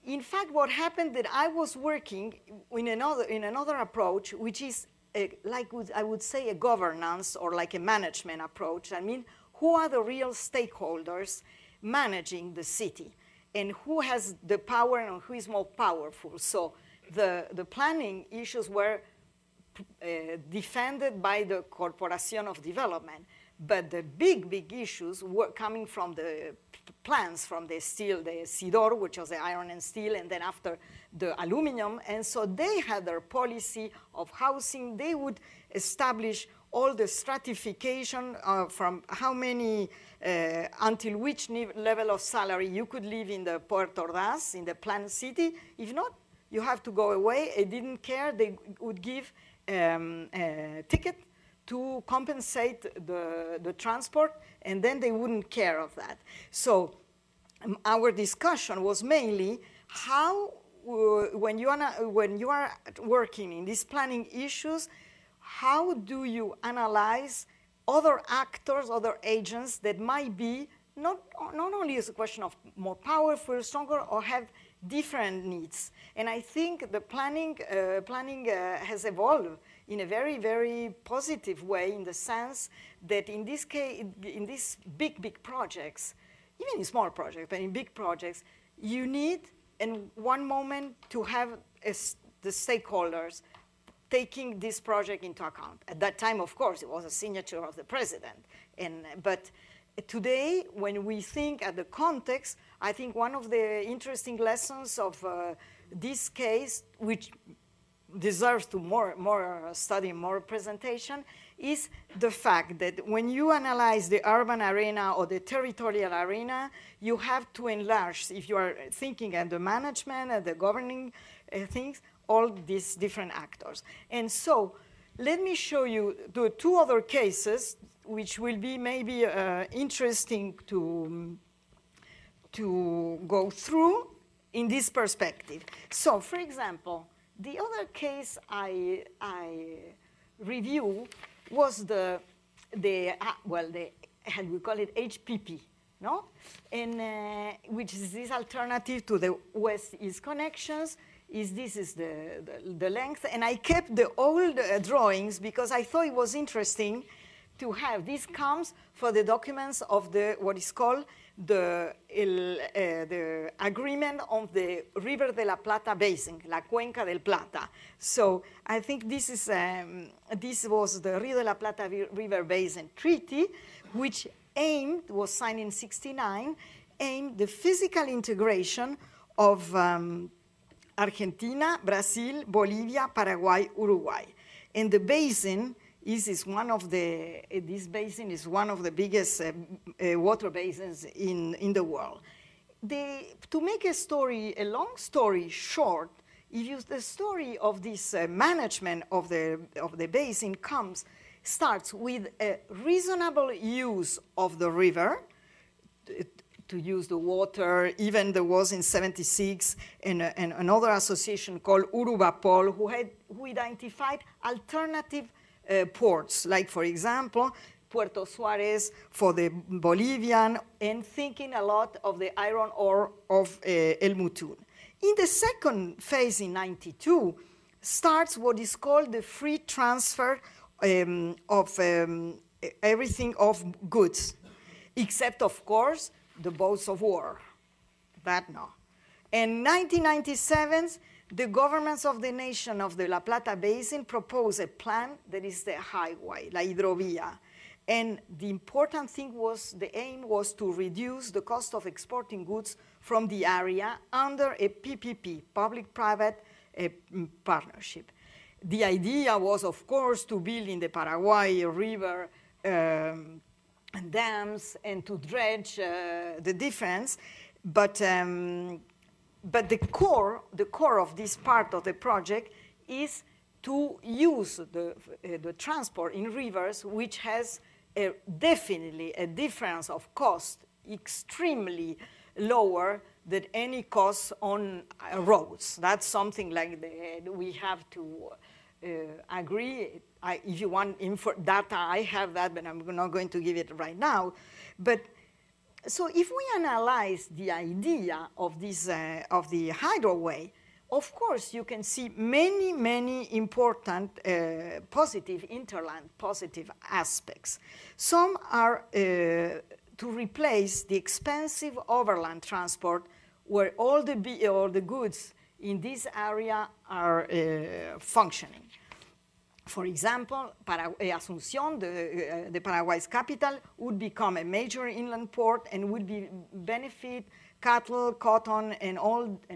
In fact, what happened that I was working in another approach, which is I would say a governance or like a management approach. I mean, who are the real stakeholders managing the city? And who has the power and who is more powerful? So the planning issues were defended by the Corporación of Development. But the big issues were coming from the plants from the steel, the Sidor, which was the iron and steel, and then after the aluminum. And so they had their policy of housing. They would establish all the stratification from how many, until which level of salary you could live in the Puerto Ordaz, in the planned city. If not, you have to go away. They didn't care. They would give a ticket to compensate the transport, and then they wouldn't care of that. So our discussion was mainly how, when you are working in these planning issues, how do you analyze other actors, other agents that might be not only as a question of more powerful, stronger, or have different needs. And I think the planning has evolved in a very, very positive way, in the sense that in this case, in these big projects, even in small projects, but in big projects, you need in one moment to have the stakeholders taking this project into account. At that time, of course, it was a signature of the president. But today, when we think at the context, I think one of the interesting lessons of this case, which deserves to more study, more presentation, is the fact that when you analyze the urban arena or the territorial arena, you have to enlarge, if you are thinking at the management and the governing things, all these different actors. And so let me show you the two other cases which will be maybe interesting to go through in this perspective. So, for example, the other case I review was how we call it HPP, no? And which is this alternative to the West-East connections. This is the length, and I kept the old drawings because I thought it was interesting to have. This comes for the documents of what is called the agreement on the River de la Plata Basin, La Cuenca del Plata. So I think this was the Rio de la Plata River Basin Treaty, which was signed in '69, aimed the physical integration of Argentina, Brazil, Bolivia, Paraguay, Uruguay. And the basin this basin is one of the biggest water basins in the world. To make a long story short, the story of this management of the basin starts with a reasonable use of the river, to use the water. Even there was in '76 another association called Urubapol who identified alternative ports, like, for example, Puerto Suarez for the Bolivian, and thinking a lot of the iron ore of El Mutun. In the second phase in '92 starts what is called the free transfer of everything of goods, except, of course, the boats of war. That no. In 1997, the governments of the nation of the La Plata Basin proposed a plan that is the highway, La Hidrovia. And the important thing was, the aim was to reduce the cost of exporting goods from the area under a PPP, public-private partnership. The idea was, of course, to build in the Paraguay River dams and to dredge the difference, but the core of this part of the project is to use the transport in rivers, which has definitely a difference of cost extremely lower than any cost on roads. That's something like we have to agree. If you want data, I have that, but I'm not going to give it right now. But so if we analyze the idea of this of the hydroway, of course you can see many important positive interland positive aspects. Some are to replace the expensive overland transport, where all the goods in this area are functioning. For example, Asunción, the Paraguay's capital, would become a major inland port and would benefit cattle, cotton, and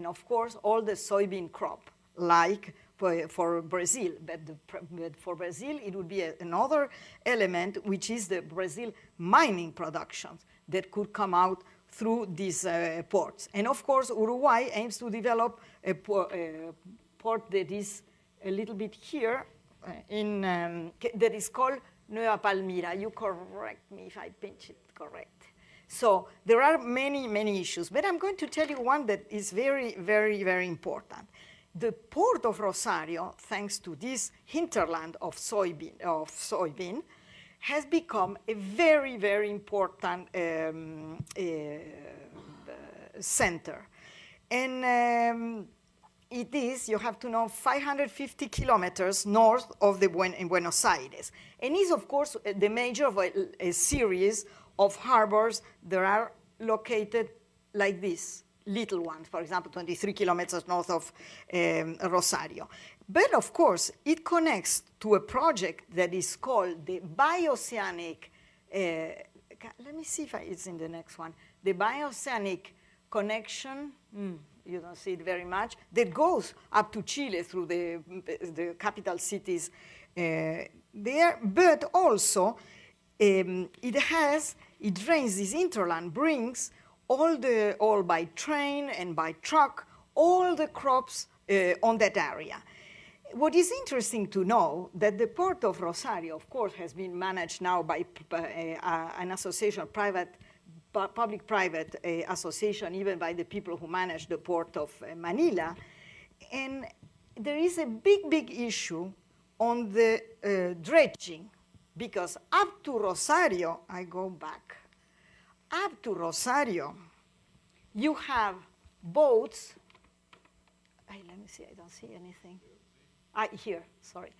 of course all the soybean crop, like for Brazil. But for Brazil, it would be another element, which is the Brazil mining production that could come out through these ports. And of course, Uruguay aims to develop a port that is a little bit here, that is called Nueva Palmira. You correct me if I pinch it correct. So there are many, many issues, but I'm going to tell you one that is very, very, very important. The port of Rosario, thanks to this hinterland of soybean, has become a very, very important center. And it is, you have to know, 550 kilometers north of Buenos Aires. And is, of course, the major of a series of harbors that are located like this, little ones, for example, 23 kilometers north of Rosario. But, of course, it connects to a project that is called the Bioceanic, let me see if it's in the next one, the Bioceanic Connection, you don't see it very much, that goes up to Chile through the capital cities there, but also it drains this hinterland, brings all by train and by truck, all the crops on that area. What is interesting to know that the port of Rosario, of course, has been managed now by an association, public-private association, even by the people who manage the port of Manila. And there is a big, big issue on the dredging, because up to Rosario, I go back, up to Rosario, you have boats. Let me see, I don't see anything. Here, sorry.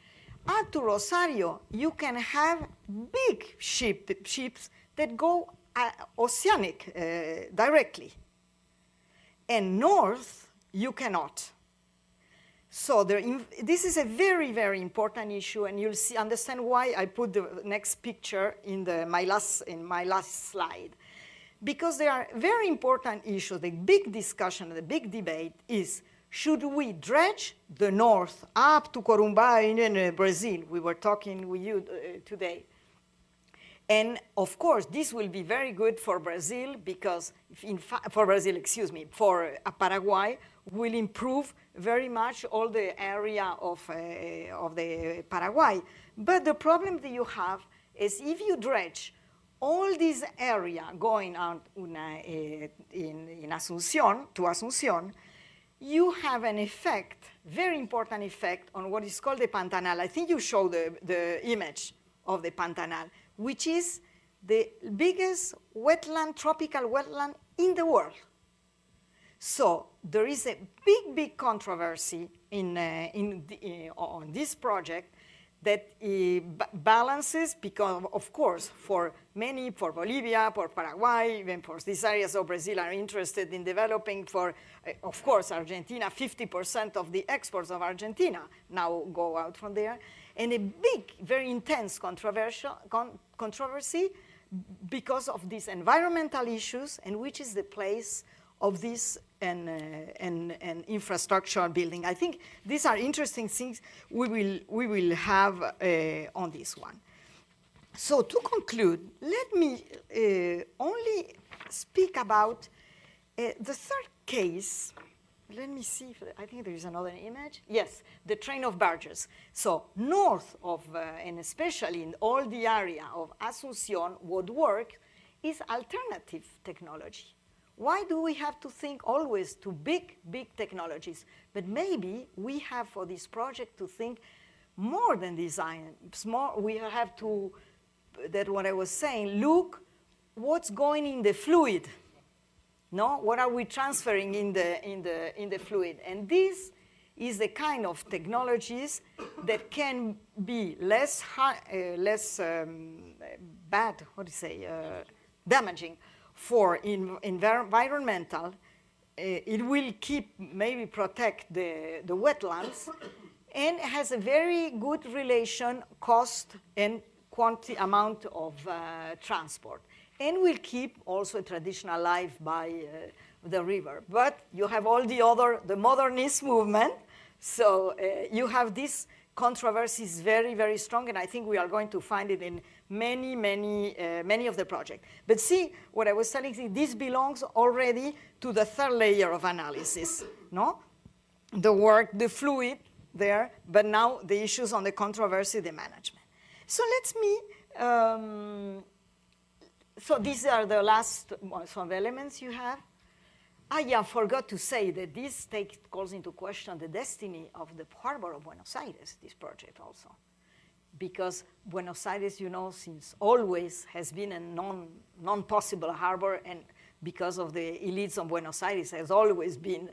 Up to Rosario, you can have big ships that go oceanic directly. And north, you cannot. So this is a very, very important issue, and you'll understand why I put the next picture in my last slide. Because there are very important issues. The big discussion, the big debate is, should we dredge the north up to Corumbá in Brazil? We were talking with you today. And of course, this will be very good for Brazil because, for Paraguay, will improve very much all the area of the Paraguay. But the problem that you have is if you dredge all this area going out in Asunción, to Asunción, you have an effect, very important effect, on what is called the Pantanal. I think you show the image of the Pantanal, which is the biggest wetland, tropical wetland in the world. So there is a big, big controversy on this project that balances, because, of course, for Bolivia, for Paraguay, even for these areas of Brazil are interested in developing, of course, Argentina, 50% of the exports of Argentina now go out from there. And a big, very intense controversy because of these environmental issues, and which is the place of this and infrastructure building. I think these are interesting things we will have on this one. So to conclude, let me only speak about the third case. Let me see if I think there is another image. Yes, the train of barges. So north of, and especially in all the area of Asunción, what works is alternative technology. Why do we have to think always to big, big technologies? But maybe we have for this project to think more than design. We have to, that's what I was saying, look what's going in the fluid. No, what are we transferring in the fluid? And this is the kind of technologies that can be less bad, what do you say, damaging for environmental. It will maybe protect the wetlands, and has a very good relation cost and quantity amount of transport, and will keep also a traditional life by the river. But you have all the modernist movement, so you have this controversy is very, very strong, and I think we are going to find it in many of the projects. But see, what I was telling you, this belongs already to the third layer of analysis, no? The work, the fluid there, but now the issues on the controversy, the management. So so these are the last some elements you have. I forgot to say that this calls into question the destiny of the harbor of Buenos Aires, this project also. Because Buenos Aires, you know, since always has been a non-possible harbor, and because of the elites of Buenos Aires has always been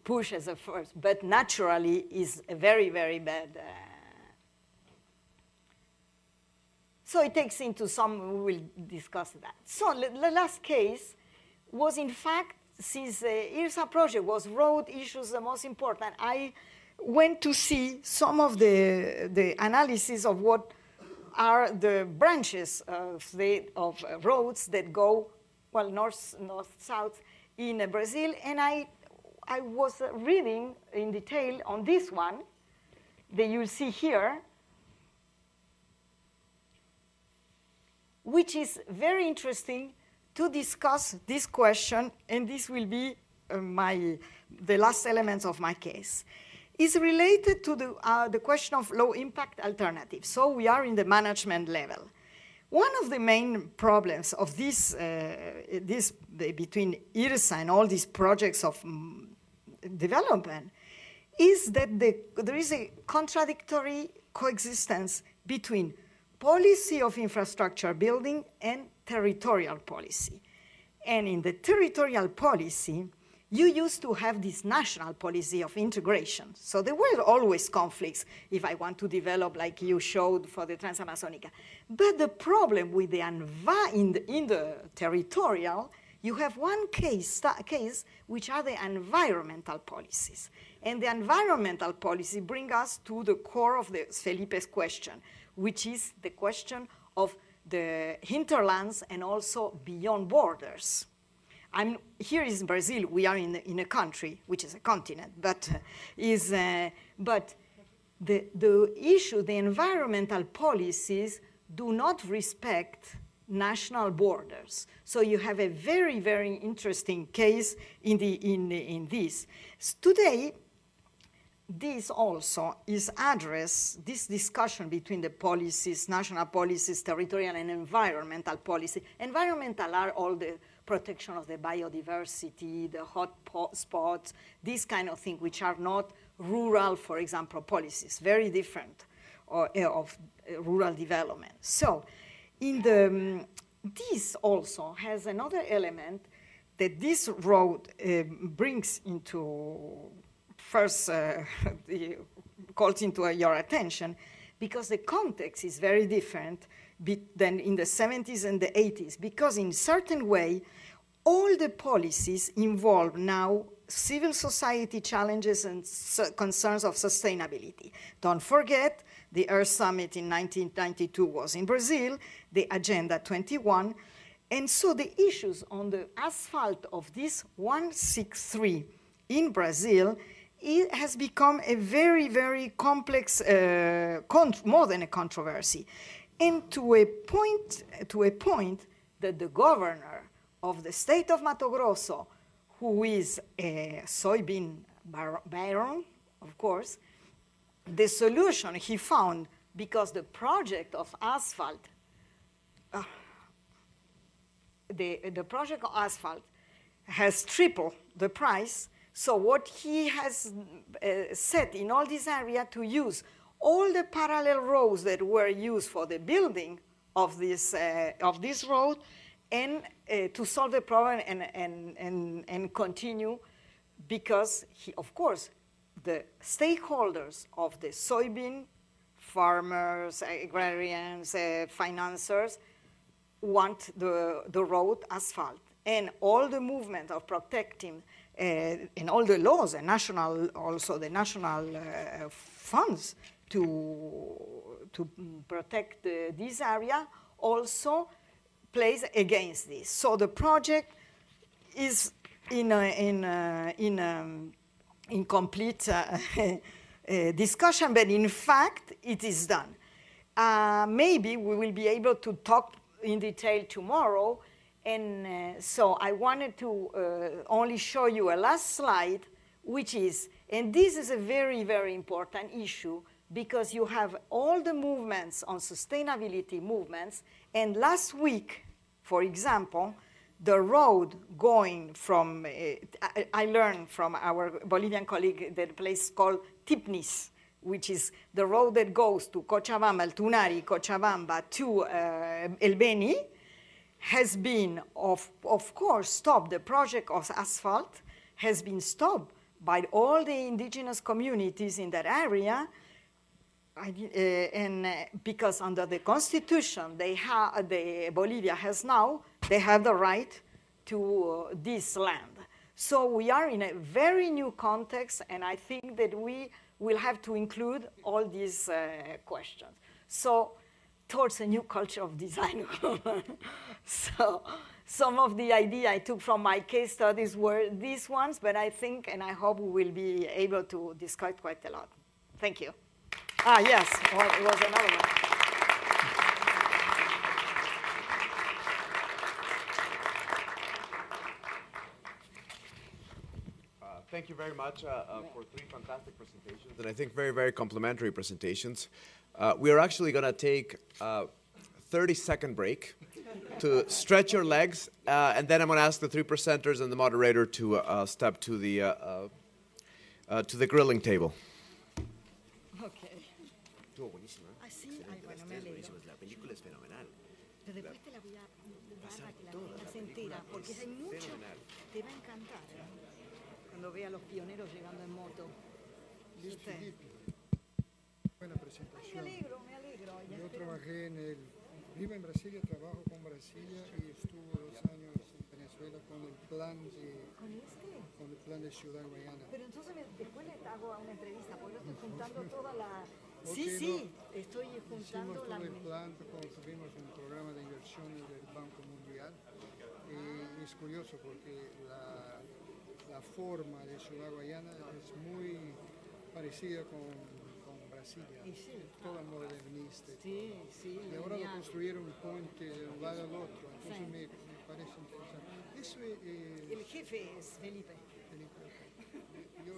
pushed as a first, but naturally is a very, very bad. So it takes into some, we will discuss that. So the last case was, in fact, since the IRSA project was road issues the most important, I went to see some of the analysis of what are the branches of roads that go, well, north, south in Brazil. And I was reading in detail on this one that you'll see here, which is very interesting to discuss this question, and this will be the last elements of my case, is related to the question of low-impact alternatives. So we are in the management level. One of the main problems of this between IRSA and all these projects of development is that there is a contradictory coexistence between policy of infrastructure building and territorial policy. And in the territorial policy, you used to have this national policy of integration. So there were always conflicts if I want to develop, like you showed for the Transamazonica. But the problem with in the territorial, you have one case which are the environmental policies. And the environmental policy bring us to the core of Felipe's question, which is the question of the hinterlands and also beyond borders. Here is Brazil. We are in a country, which is a continent, but the issue, the environmental policies do not respect national borders. So you have a very, very interesting case in this. Today, this also is addressed, this discussion between the policies, national policies, territorial and environmental policy. Environmental are all the protection of the biodiversity, the hot spots, this kind of thing, which are not rural, for example, policies, very different of rural development. So this also has another element that this road brings into first calls into your attention, because the context is very different than in the 70s and the 80s, because in certain way, all the policies involve now civil society challenges and concerns of sustainability. Don't forget, the Earth Summit in 1992 was in Brazil, the Agenda 21, and so the issues on the asphalt of this 163 in Brazil, it has become a very, very complex, more than a controversy. And to a point that the governor of the state of Mato Grosso, who is a soybean baron, of course, the solution he found, because the project of asphalt, the project of asphalt has tripled the price. So what he has set in all this area to use all the parallel roads that were used for the building of this road, and to solve the problem and continue, because of course the stakeholders of the soybean farmers, agrarians, financiers want the road asphalt. and all the movement of protecting and all the laws and national, also the national funds to protect this area also plays against this. So the project is in complete discussion, but in fact, it is done. Maybe we will be able to talk in detail tomorrow. And so I wanted to only show you a last slide, which is, and this is a very, very important issue, because you have all the movements on sustainability movements. And last week, for example, the road going from, I learned from our Bolivian colleague that a place called Tipnis, which is the road that goes to Cochabamba, El Tunari, Cochabamba to El Beni, has been, of course, stopped. The project of asphalt has been stopped by all the indigenous communities in that area, and because under the constitution, Bolivia has now, they have the right to this land. So we are in a very new context, and I think that we will have to include all these questions. So towards a new culture of design. So some of the idea I took from my case studies were these ones, but I think and I hope we will be able to discuss quite a lot. Thank you. Ah, yes, well, it was another one. Thank you very much for 3 fantastic presentations, and I think very, very complimentary presentations. We are actually going to take a 30-second break to stretch your legs, and then I'm going to ask the 3 presenters and the moderator to step to the grilling table. Okay. Estuvo buenísima. Ah, sí, ay, bueno, me alegro. La película es fenomenal. Pero después te la voy a dar para que la tengas entera, porque hay mucho, te va a encantar. Cuando vea a los pioneros llegando en moto. ¿Viste? Buena presentación. Ay, me alegro. Yo trabajé vivo en Brasilia, trabajo con Brasilia y estuve 2 años en Venezuela con el plan de Ciudad Guayana. Pero entonces después le hago una entrevista, porque yo estoy juntando toda la... Okay, sí, estoy juntando hicimos la... todo el plan, construimos un programa de inversiones del Banco Mundial. Y es curioso porque la forma de Ciudad Guayana es muy parecida con Brasilia, sí, toda modernista. Sí, y ahora lo construyeron un puente de un lado al otro, entonces me parece interesante. Eso el jefe es Felipe. Yo,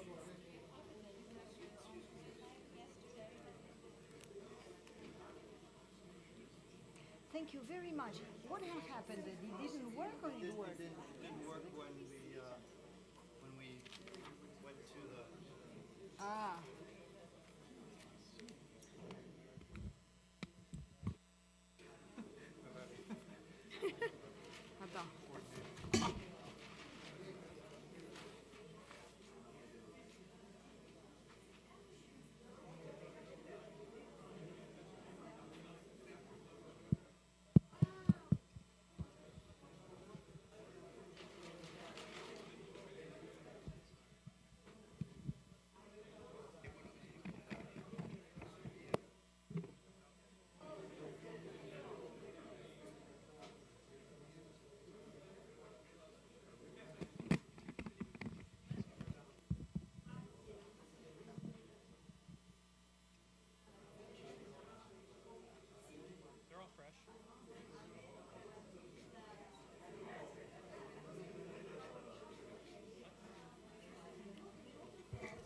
Thank you very much. What happened? It didn't work or it worked? It didn't work when we went to the... Ah. Attends.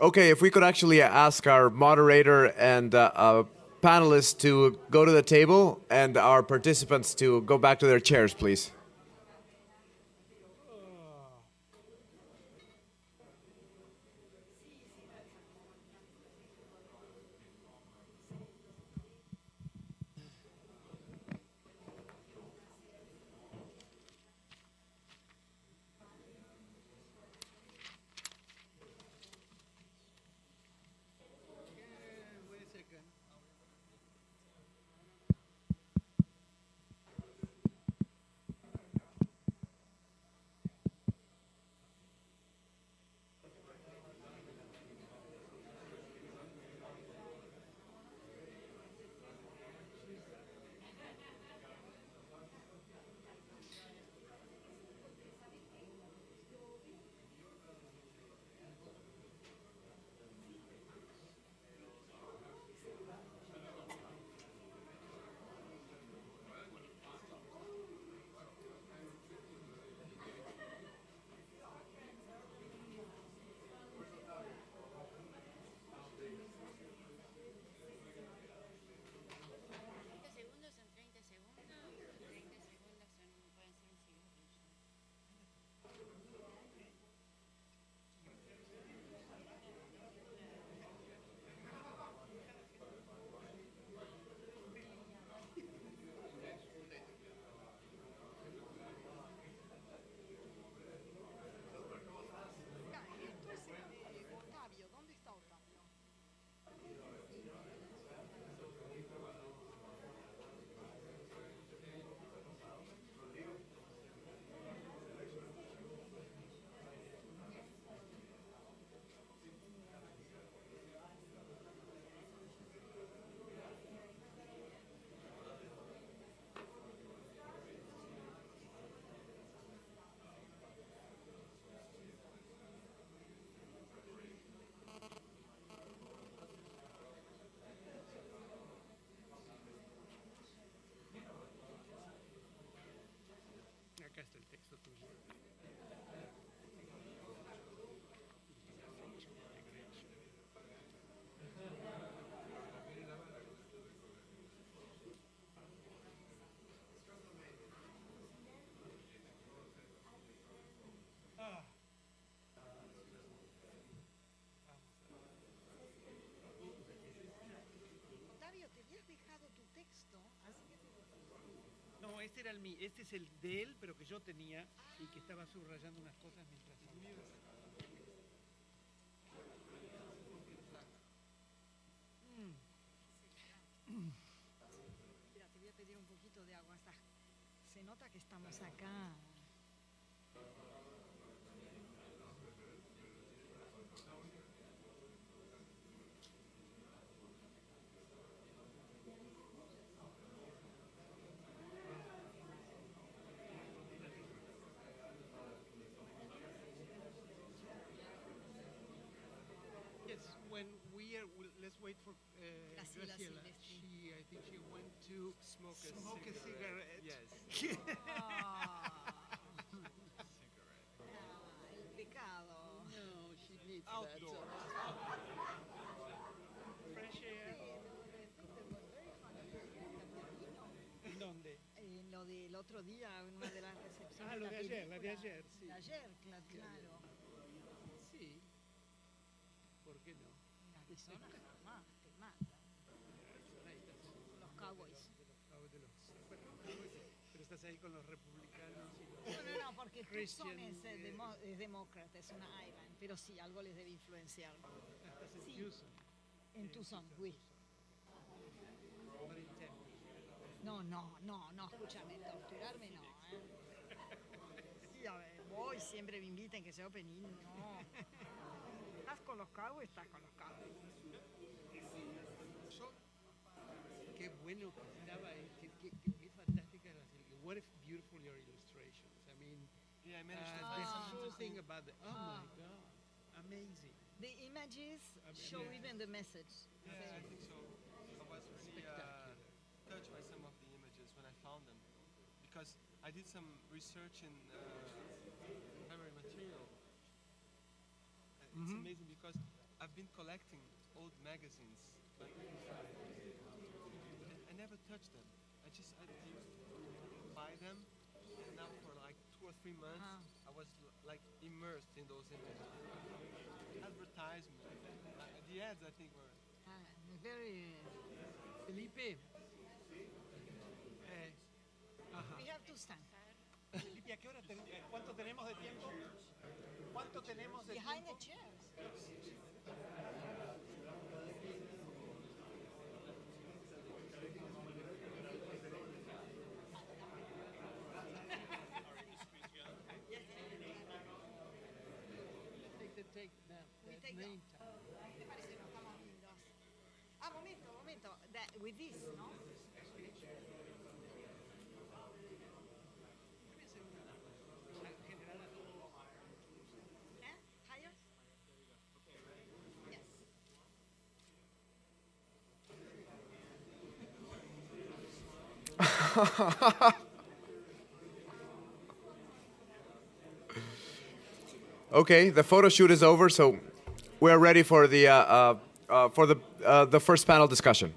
Okay, if we could actually ask our moderator and panelists to go to the table and our participants to go back to their chairs, please. este era el mío, este es el de él, pero que yo tenía y que estaba subrayando unas cosas mientras... Mira, te voy a pedir un poquito de agua. Se nota que estamos acá. When we are, let's wait for Graciela Graciela. Silvestri. I think she went to Smoke a cigarette. Yes. El pecado. No, she needs Outdoors. fresh air. ¿En dónde? En lo del otro día, en una de las recepciones. Ah, lo de ayer, la de película. ayer, sí. De ayer, claro. Sí. ¿Por qué no? En Arizona jamás te matan. Los Cowboys. Pero estás ahí con los republicanos y los... No, porque Tucson es demócrata, es una island, pero sí, algo les debe influenciar. Estás en Sí. Tucson. En Tucson, oui. Not in Tempe. No, escúchame, torturarme no, Sí, a ver, voy, siempre me invitan que sea opening, no. ¿Estás con los Cowboys? Estás con los Cowboys. Qué bueno que estaba, qué fantástica la serie. What if beautiful your illustrations. I mean, Yeah, I managed to the find whole something to thing see. about the, oh my God, amazing. The images show even the message. Yeah, I think so. I was really touched by some of the images when I found them, because I did some research in memory material. It's amazing because I've been collecting old magazines, but I never touched them. I used to buy them, and now for like 2 or 3 months, I was like immersed in those images. Advertisement. The ads, I think, were... Very... Felipe. We have to stand. Felipe, ¿a qué hora ¿cuánto tenemos de tiempo? ¿Cuánto tenemos de Behind tiempo? the chairs. Take that take name that. tag. ¿Te parece? No estamos lindos. Momento. With this, ¿no? Higher? Yes. Okay, the photo shoot is over, so we're ready for the first panel discussion.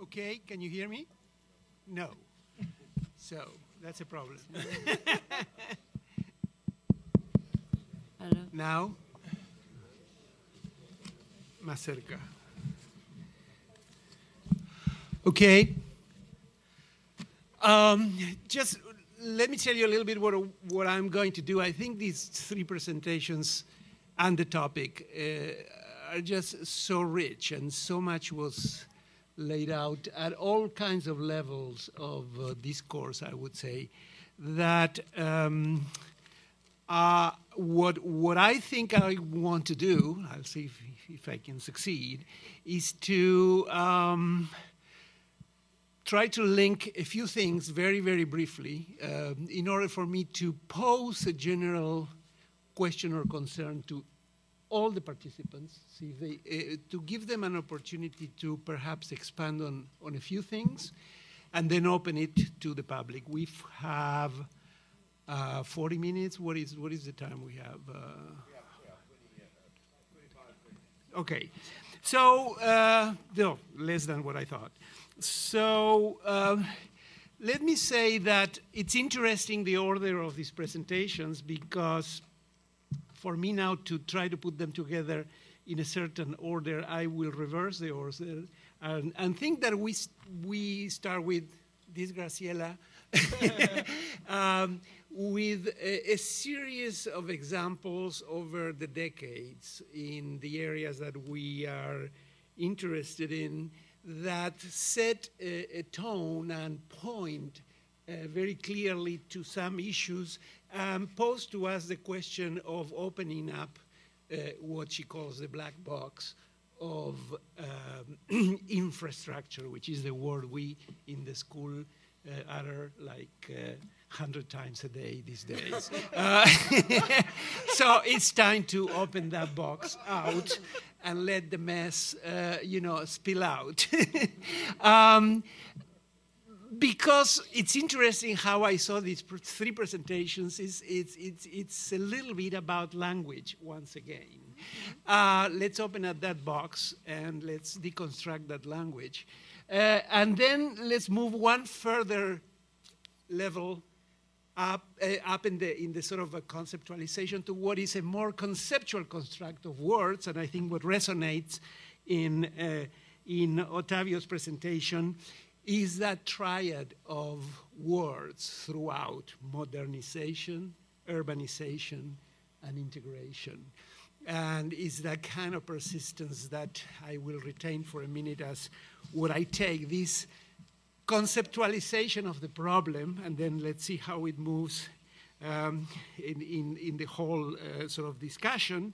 Okay, can you hear me? No. So, that's a problem. Hello. Now, más cerca. Okay. Just let me tell you a little bit what I'm going to do. I think these 3 presentations and the topic are just so rich, and so much was laid out at all kinds of levels of discourse, I would say, that what I think I want to do, I'll see if I can succeed, is to try to link a few things very, very briefly in order for me to pose a general question or concern to all the participants, see if they, to give them an opportunity to perhaps expand on a few things, and then open it to the public. We have 40 minutes. What is the time we have? Okay, so no, less than what I thought. So let me say that it's interesting the order of these presentations, because for me now to try to put them together in a certain order, I will reverse the order and think that we start with this Graciela with a series of examples over the decades in the areas that we are interested in that set a tone and point very clearly to some issues and pose to us the question of opening up what she calls the black box of infrastructure, which is the word we in the school utter like 100 times a day these days. So it's time to open that box out and let the mess, spill out. Because it's interesting how I saw these three presentations. It's a little bit about language once again. Let's open up that box and let's deconstruct that language. And then let's move one further level up in the sort of a conceptualization to what is a more conceptual construct of words. And I think what resonates in Ottavio's presentation is that triad of words throughout: modernization, urbanization, and integration. And it's that kind of persistence that I will retain for a minute as what I take this conceptualization of the problem, and then let's see how it moves in the whole sort of discussion,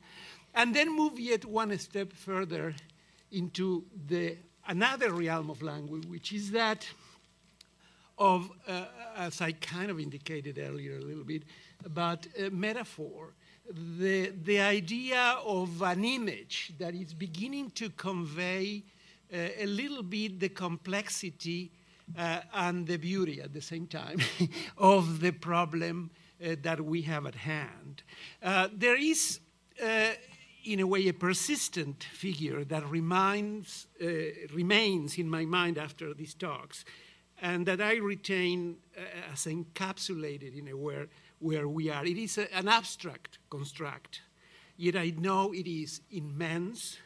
and then move yet one step further into another realm of language, which is that of, as I kind of indicated earlier a little bit, about metaphor. The idea of an image that is beginning to convey a little bit the complexity and the beauty at the same time of the problem that we have at hand. There is, in a way, a persistent figure that remains in my mind after these talks, and that I retain as encapsulated in a where we are. It is an abstract construct, yet I know it is immense,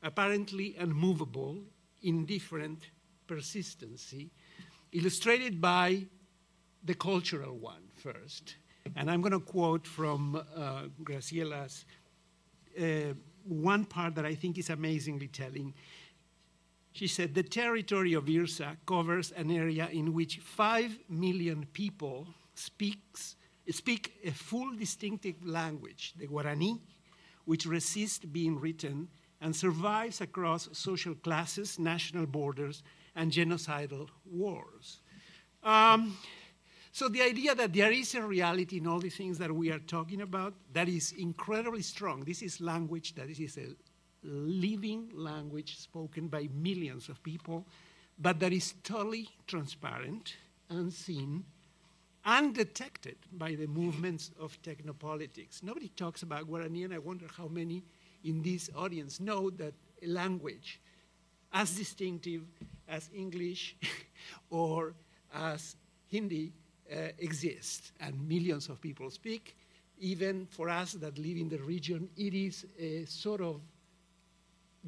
apparently unmovable, indifferent persistency, illustrated by the cultural one first. And I'm going to quote from Graciela's one part that I think is amazingly telling. She said, "The territory of IRSA covers an area in which 5 million people speak a full distinctive language, the Guarani, which resists being written and survives across social classes, national borders, and genocidal wars." So the idea that there is a reality in all the things that we are talking about that is incredibly strong. This is language, that is a living language spoken by millions of people, but that is totally transparent, unseen, undetected by the movements of technopolitics. Nobody talks about Guarani, and I wonder how many in this audience know that a language as distinctive as English or as Hindi exists, and millions of people speak. Even for us that live in the region, it is a sort of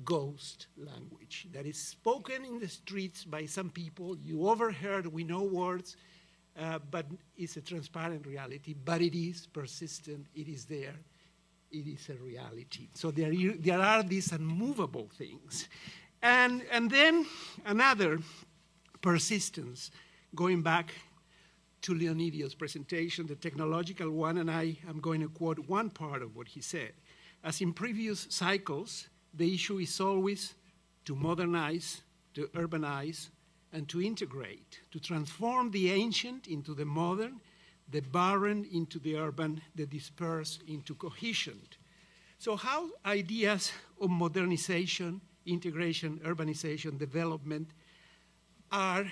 ghost language that is spoken in the streets by some people. You overheard, we know words, but it's a transparent reality, but it is persistent, it is there, it is a reality. So there are these unmovable things. And then another persistence, going back to Leonidio's presentation, the technological one, and I am going to quote one part of what he said. "As in previous cycles, the issue is always to modernize, to urbanize, and to integrate, to transform the ancient into the modern, the barren into the urban, the dispersed into cohesion." So how ideas of modernization, integration, urbanization, development are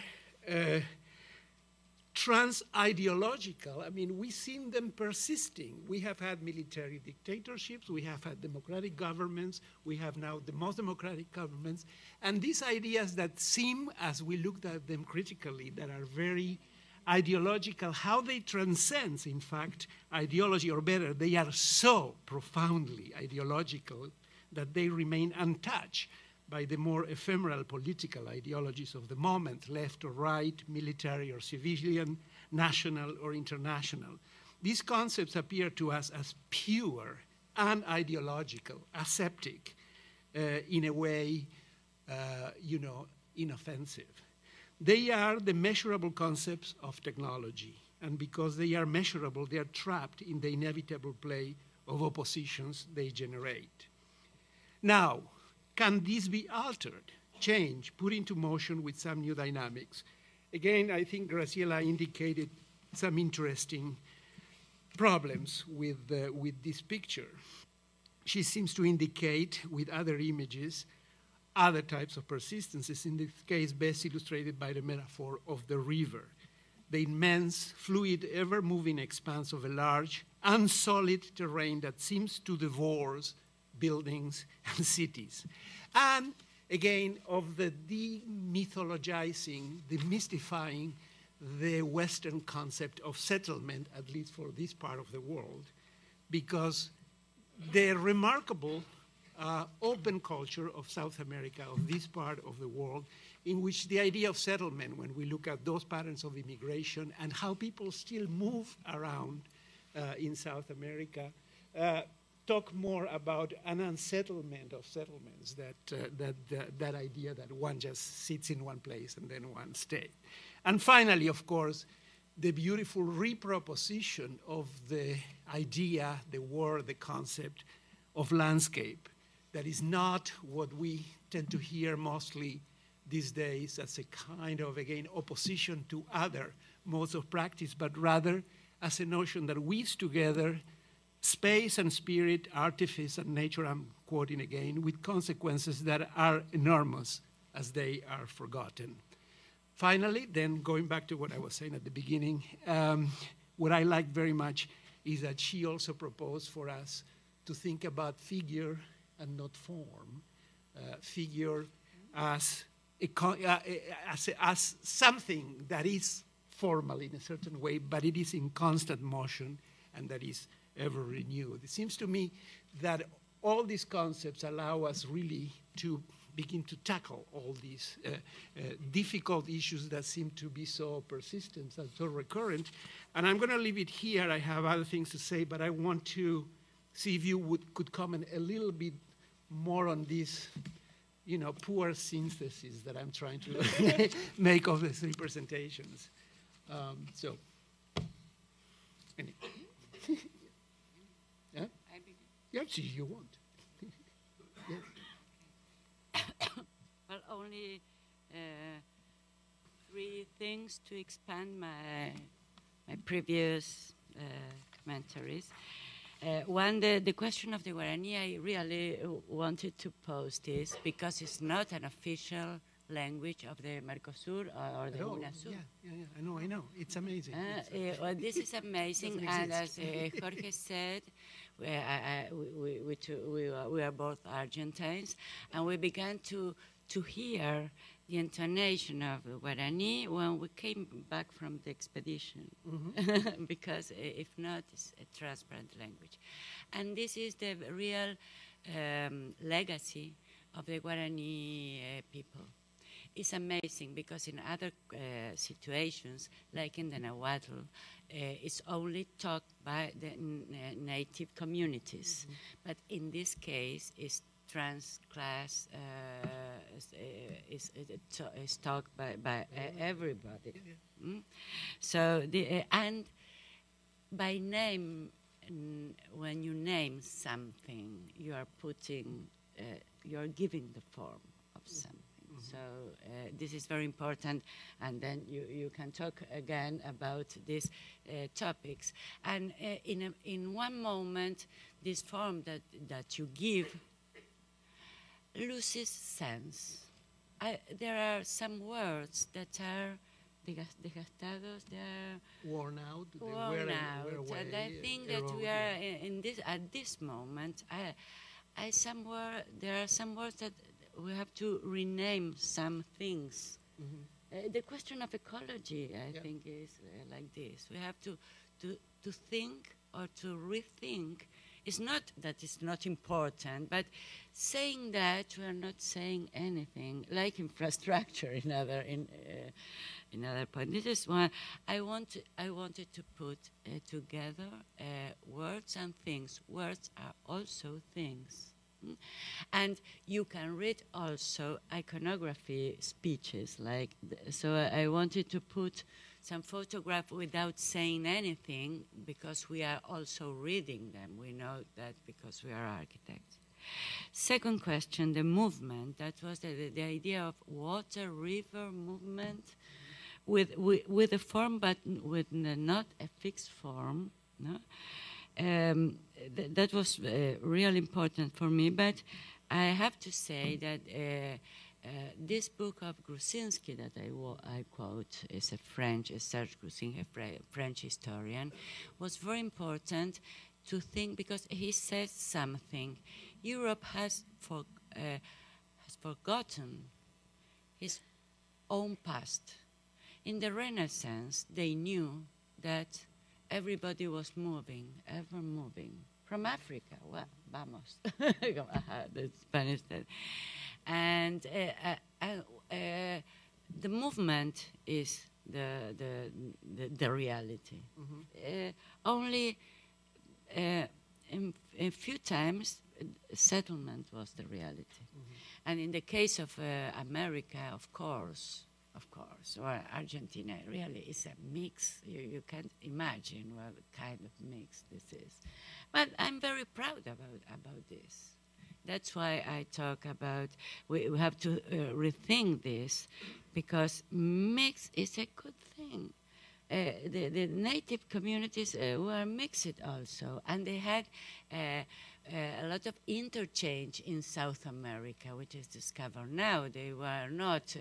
trans-ideological. I mean, we've seen them persisting. We have had military dictatorships, we have had democratic governments, we have now the most democratic governments, and these ideas that seem, as we looked at them critically, that are very ideological, how they transcend, in fact, ideology, or better, they are so profoundly ideological that they remain untouched by the more ephemeral political ideologies of the moment, left or right, military or civilian, national or international. These concepts appear to us as pure, unideological, aseptic, in a way, inoffensive. They are the measurable concepts of technology, and because they are measurable, they are trapped in the inevitable play of oppositions they generate. Now, can this be altered, changed, put into motion with some new dynamics? Again, I think Graciela indicated some interesting problems with this picture. She seems to indicate with other images other types of persistences, in this case best illustrated by the metaphor of the river, the immense, fluid, ever-moving expanse of a large, unsolid terrain that seems to devour buildings and cities. And again, of the demythologizing, demystifying the Western concept of settlement, at least for this part of the world, because the remarkable open culture of South America, of this part of the world, in which the idea of settlement, when we look at those patterns of immigration and how people still move around in South America, talk more about an unsettlement of settlements, that idea that one just sits in one place and then one stays. And finally, of course, the beautiful reproposition of the idea, the word, the concept of landscape, that is not what we tend to hear mostly these days as a kind of, again, opposition to other modes of practice, but rather as a notion that weaves together space and spirit, artifice and nature, I'm quoting again, with consequences that are enormous as they are forgotten. Finally, then going back to what I was saying at the beginning, what I like very much is that she also proposed for us to think about figure and not form, figure as something that is formal in a certain way, but it is in constant motion and that is ever renewed. It seems to me that all these concepts allow us really to begin to tackle all these difficult issues that seem to be so persistent and so recurrent. And I'm going to leave it here. I have other things to say, but I want to see if you could comment a little bit more on this, poor synthesis that I'm trying to make of the three presentations. Anyway. Yeah? Yeah, if you want. Yeah. Well, only three things to expand my previous commentaries. One, the question of the Guarani, I really wanted to pose this because it's not an official language of the Mercosur or the UNASUR. Yeah, I know. It's amazing. Well, this is amazing, and as Jorge said, we are both Argentines, and we began to hear the intonation of the Guarani when we came back from the expedition, because if not, it's a transparent language. And this is the real legacy of the Guarani people. It's amazing because in other situations, like in the Nahuatl, it's only talked by the native communities. But in this case, it's trans-class, is talked by everybody. So, and by name, when you name something, you are putting, you're giving the form of something. So this is very important, and then you can talk again about these topics. And in one moment, this form that you give loses sense. There are some words that are desgastados, they're worn out. They worn wear out. away, And I think that we are in this at this moment. There are some words that we have to rename some things. The question of ecology, I think, is like this. We have to think or to rethink. It's not that it's not important, but saying that we are not saying anything, like infrastructure in other point. This is why I wanted to put together words and things. Words are also things. And you can read also iconography speeches. So I wanted to put some photograph without saying anything, because we are also reading them. We know that because we are architects. Second question, the movement. That was the idea of water, river movement with a form, but with not a fixed form. No? That was really important for me, but I have to say that this book of Grusinski that I quote is Serge Grusinski, a French historian, was very important to think, because he says something. Europe has forgotten his own past. In the Renaissance, they knew that everybody was moving, ever moving. From Africa, well, vamos, the Spanish said. And the movement is the reality. Only a few times, settlement was the reality. And in the case of America, of course, or Argentina, really is a mix. You can't imagine what kind of mix this is. But I'm very proud about this. That's why I talk about we have to rethink this, because mix is a good thing. The native communities were mixed also, and they had a lot of interchange in South America, which is discovered now. They were not,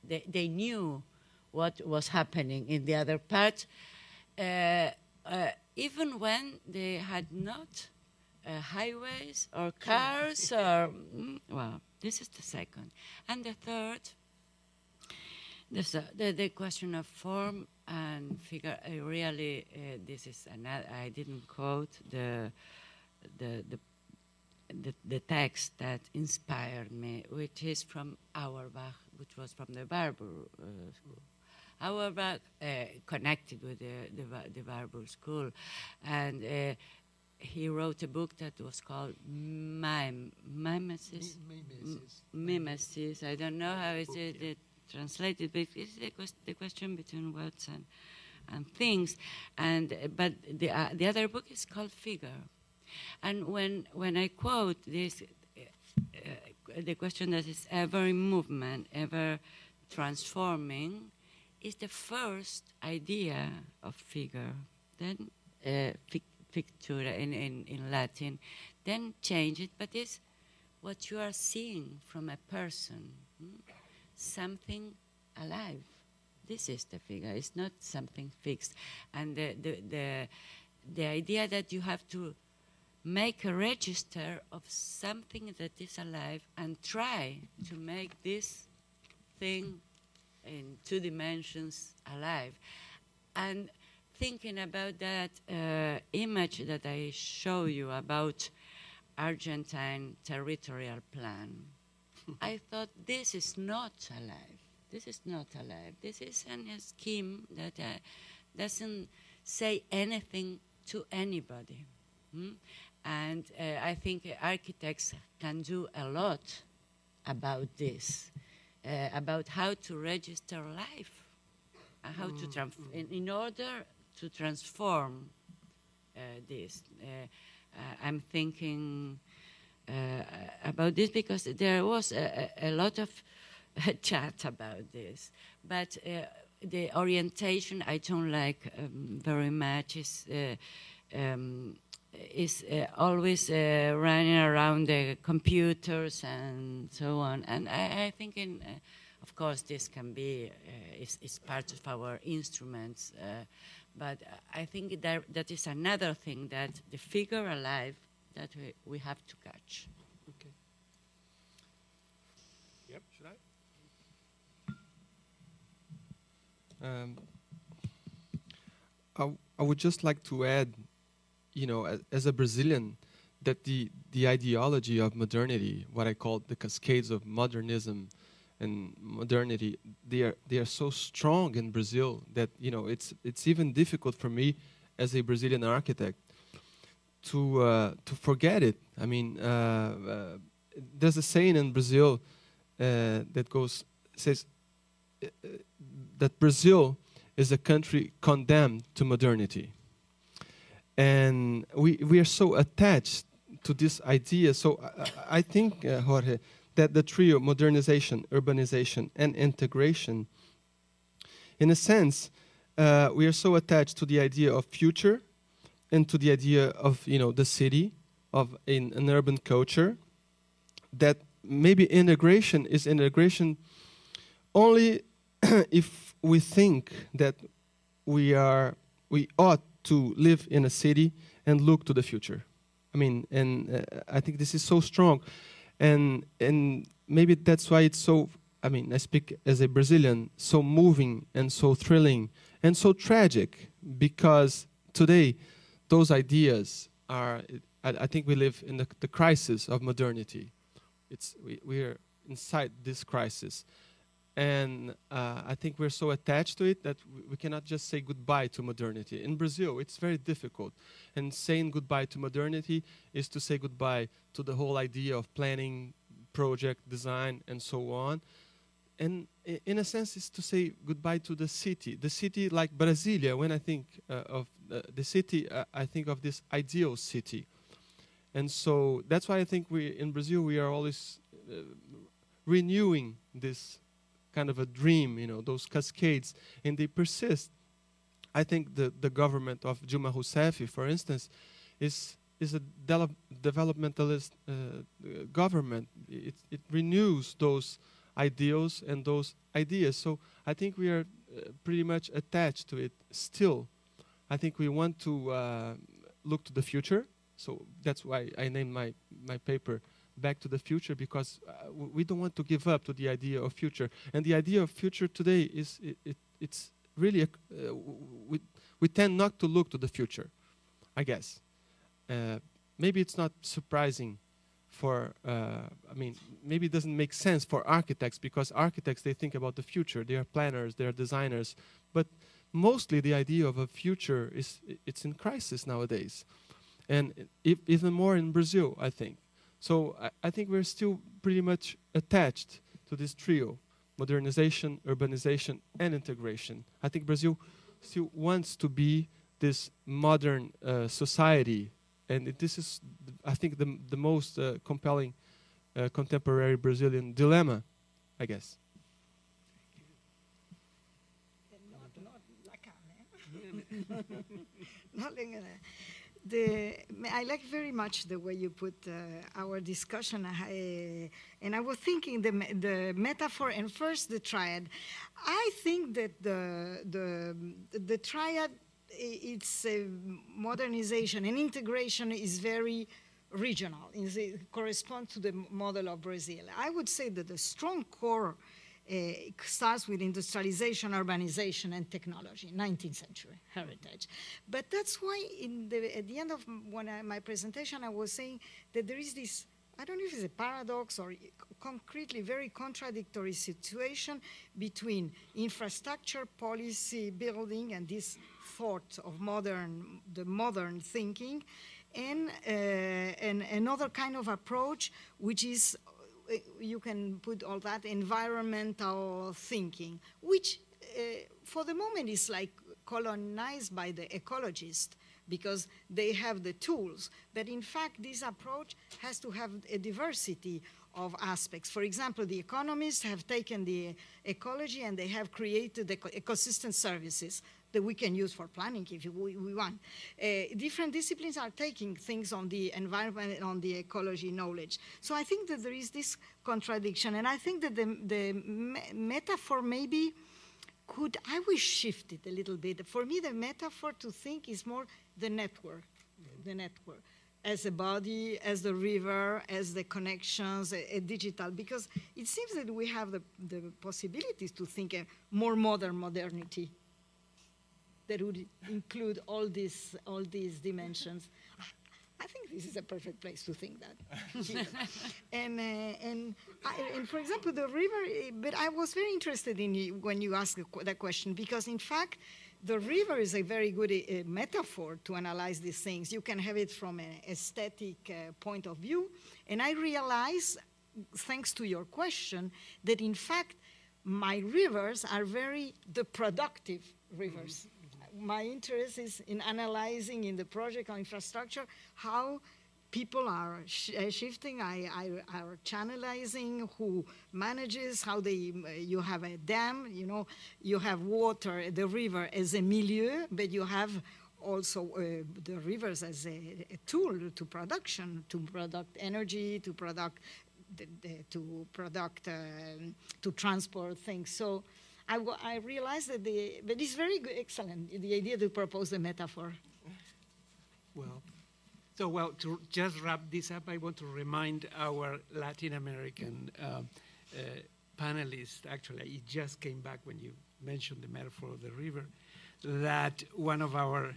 they knew what was happening in the other part, even when they had not highways or cars or, well, this is the second. And the third, the question of form and figure. Really, this is another, I didn't quote the text that inspired me, which is from Auerbach, which was from the Barbour School. Auerbach connected with the Barbour School, and he wrote a book that was called Mimesis. Mimesis. I don't know how is it translated, but it's the question between words and things. But the other book is called Figure. And when I quote this, the question that is ever in movement, ever transforming, is the first idea of figure. Then pictura in Latin, then change it, but it's what you are seeing from a person, something alive. This is the figure. It's not something fixed. And the idea that you have to make a register of something that is alive and try to make this thing in 2 dimensions alive. And thinking about that image that I show you about Argentine territorial plan, I thought this is not alive. This is not alive. This is a scheme that doesn't say anything to anybody. And I think architects can do a lot about this, about how to register life, how to in order to transform this. I'm thinking about this because there was a lot of chat about this, but the orientation I don't like very much is always running around the computers and so on. And I think in Of course, this can be, is part of our instruments, but I think that is another thing, that the figure alive that we have to catch. Okay. Yep. Should I? I would just like to add, you know, as a Brazilian, that the ideology of modernity, what I call the cascades of modernism and modernity, they are so strong in Brazil that, you know, it's even difficult for me as a Brazilian architect to forget it. I mean, there's a saying in Brazil that says that Brazil is a country condemned to modernity, and we are so attached to this idea. So I think, Jorge, that the trio, modernization, urbanization, and integration, in a sense, we are so attached to the idea of future and to the idea of, you know, the city, of an urban culture, that maybe integration is integration only if we think that we ought to live in a city and look to the future. I mean, and I think this is so strong, and maybe that's why it's so, I mean, I speak as a Brazilian, so moving and so thrilling and so tragic, because today those ideas are, I think we live in the crisis of modernity. We are inside this crisis. And I think we're so attached to it that we cannot just say goodbye to modernity. In Brazil, it's very difficult. And saying goodbye to modernity is to say goodbye to the whole idea of planning, project, design, and so on. And in a sense, it's to say goodbye to the city. The city like Brasilia, when I think of the city, I think of this ideal city. And so that's why I think in Brazil, we are always renewing this kind of a dream, you know, those cascades, and they persist. I think the government of Dilma Rousseff, for instance, is a developmentalist government. It renews those ideals and those ideas. So I think we are pretty much attached to it still. I think we want to look to the future. So that's why I named my paper Back to the Future, because we don't want to give up to the idea of future. And the idea of future today is it's really we tend not to look to the future, I guess. Maybe it's not surprising for I mean, maybe it doesn't make sense for architects, because architects, they think about the future. They are planners, they are designers, but mostly the idea of a future it's in crisis nowadays, and even more in Brazil, I think. So I think we're still pretty much attached to this trio: modernization, urbanization, and integration. I think Brazil still wants to be this modern society, and this is, I think, the most compelling contemporary Brazilian dilemma, I guess. I like very much the way you put our discussion, and I was thinking the metaphor and first the triad. I think that the triad, its modernization and integration is very regional. It corresponds to the model of Brazil. I would say that the strong core starts with industrialization, urbanization, and technology, 19th century heritage. But that's why at the end of my presentation, I was saying that there is this, I don't know if it's a paradox or concretely very contradictory situation between infrastructure, policy building, and this thought of the modern thinking, and another kind of approach, which is, you can put all that environmental thinking, which for the moment is like colonized by the ecologists because they have the tools. But in fact, this approach has to have a diversity of aspects. For example, the economists have taken the ecology and they have created ecosystem services. that we can use for planning if we want. Different disciplines are taking things on the environment and on the ecology knowledge. So I think that there is this contradiction, and I think that the metaphor maybe I will shift it a little bit. For me, the metaphor to think is more the network, as a body, as the river, as the connections, a digital, because it seems that we have the possibilities to think a more modern modernity that would include all these dimensions. I think this is a perfect place to think that. and for example, the river, but I was very interested in you when you asked that question, because in fact, the river is a very good metaphor to analyze these things. You can have it from an aesthetic point of view. And I realize, thanks to your question, that in fact, my rivers are the productive rivers. My interest is in analyzing in the project on infrastructure how people are shifting, are channelizing, who manages, how you have a dam, you have water, the river as a milieu, but you have also the rivers as a tool to production, to product energy, to transport things. So I realized that but it's very good, excellent, the idea to propose the metaphor. Well, to just wrap this up, I want to remind our Latin American panelists, actually, it just came back when you mentioned the metaphor of the river, that one of our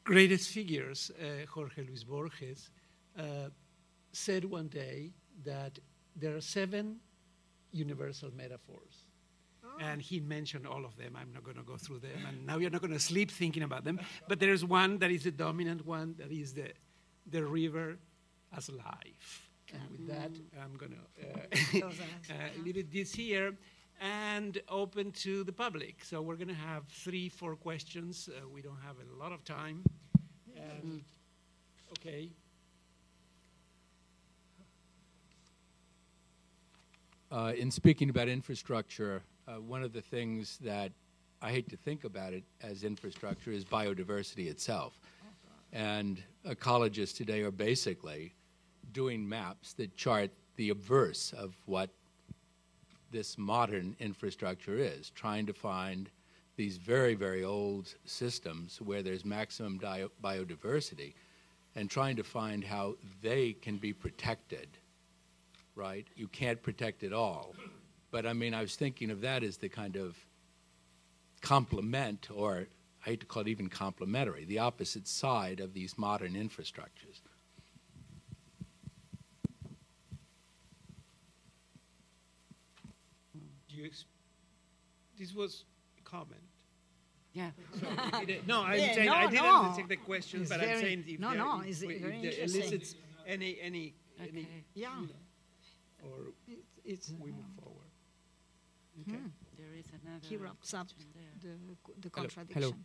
greatest figures, Jorge Luis Borges, said one day that there are 7 universal metaphors. And he mentioned all of them. I'm not going to go through them. And now you're not going to sleep thinking about them. But there's one that is the dominant one, that is the river as life. And with that, I'm going to leave it this here and open to the public. So we're going to have 3-4 questions. We don't have a lot of time. Okay. In speaking about infrastructure, one of the things that I hate to think about it as infrastructure is biodiversity itself. And ecologists today are basically doing maps that chart the obverse of what this modern infrastructure is, trying to find these very, very old systems where there's maximum biodiversity and trying to find how they can be protected, right? You can't protect it all. But I mean, I was thinking of that as the kind of complement, or I hate to call it even complementary, the opposite side of these modern infrastructures. This was a comment. Yeah. No, I'm saying I didn't take the question, but I'm saying if it elicits any yeah, or we move forward. Okay. There is another. He wraps up the Hello. contradiction.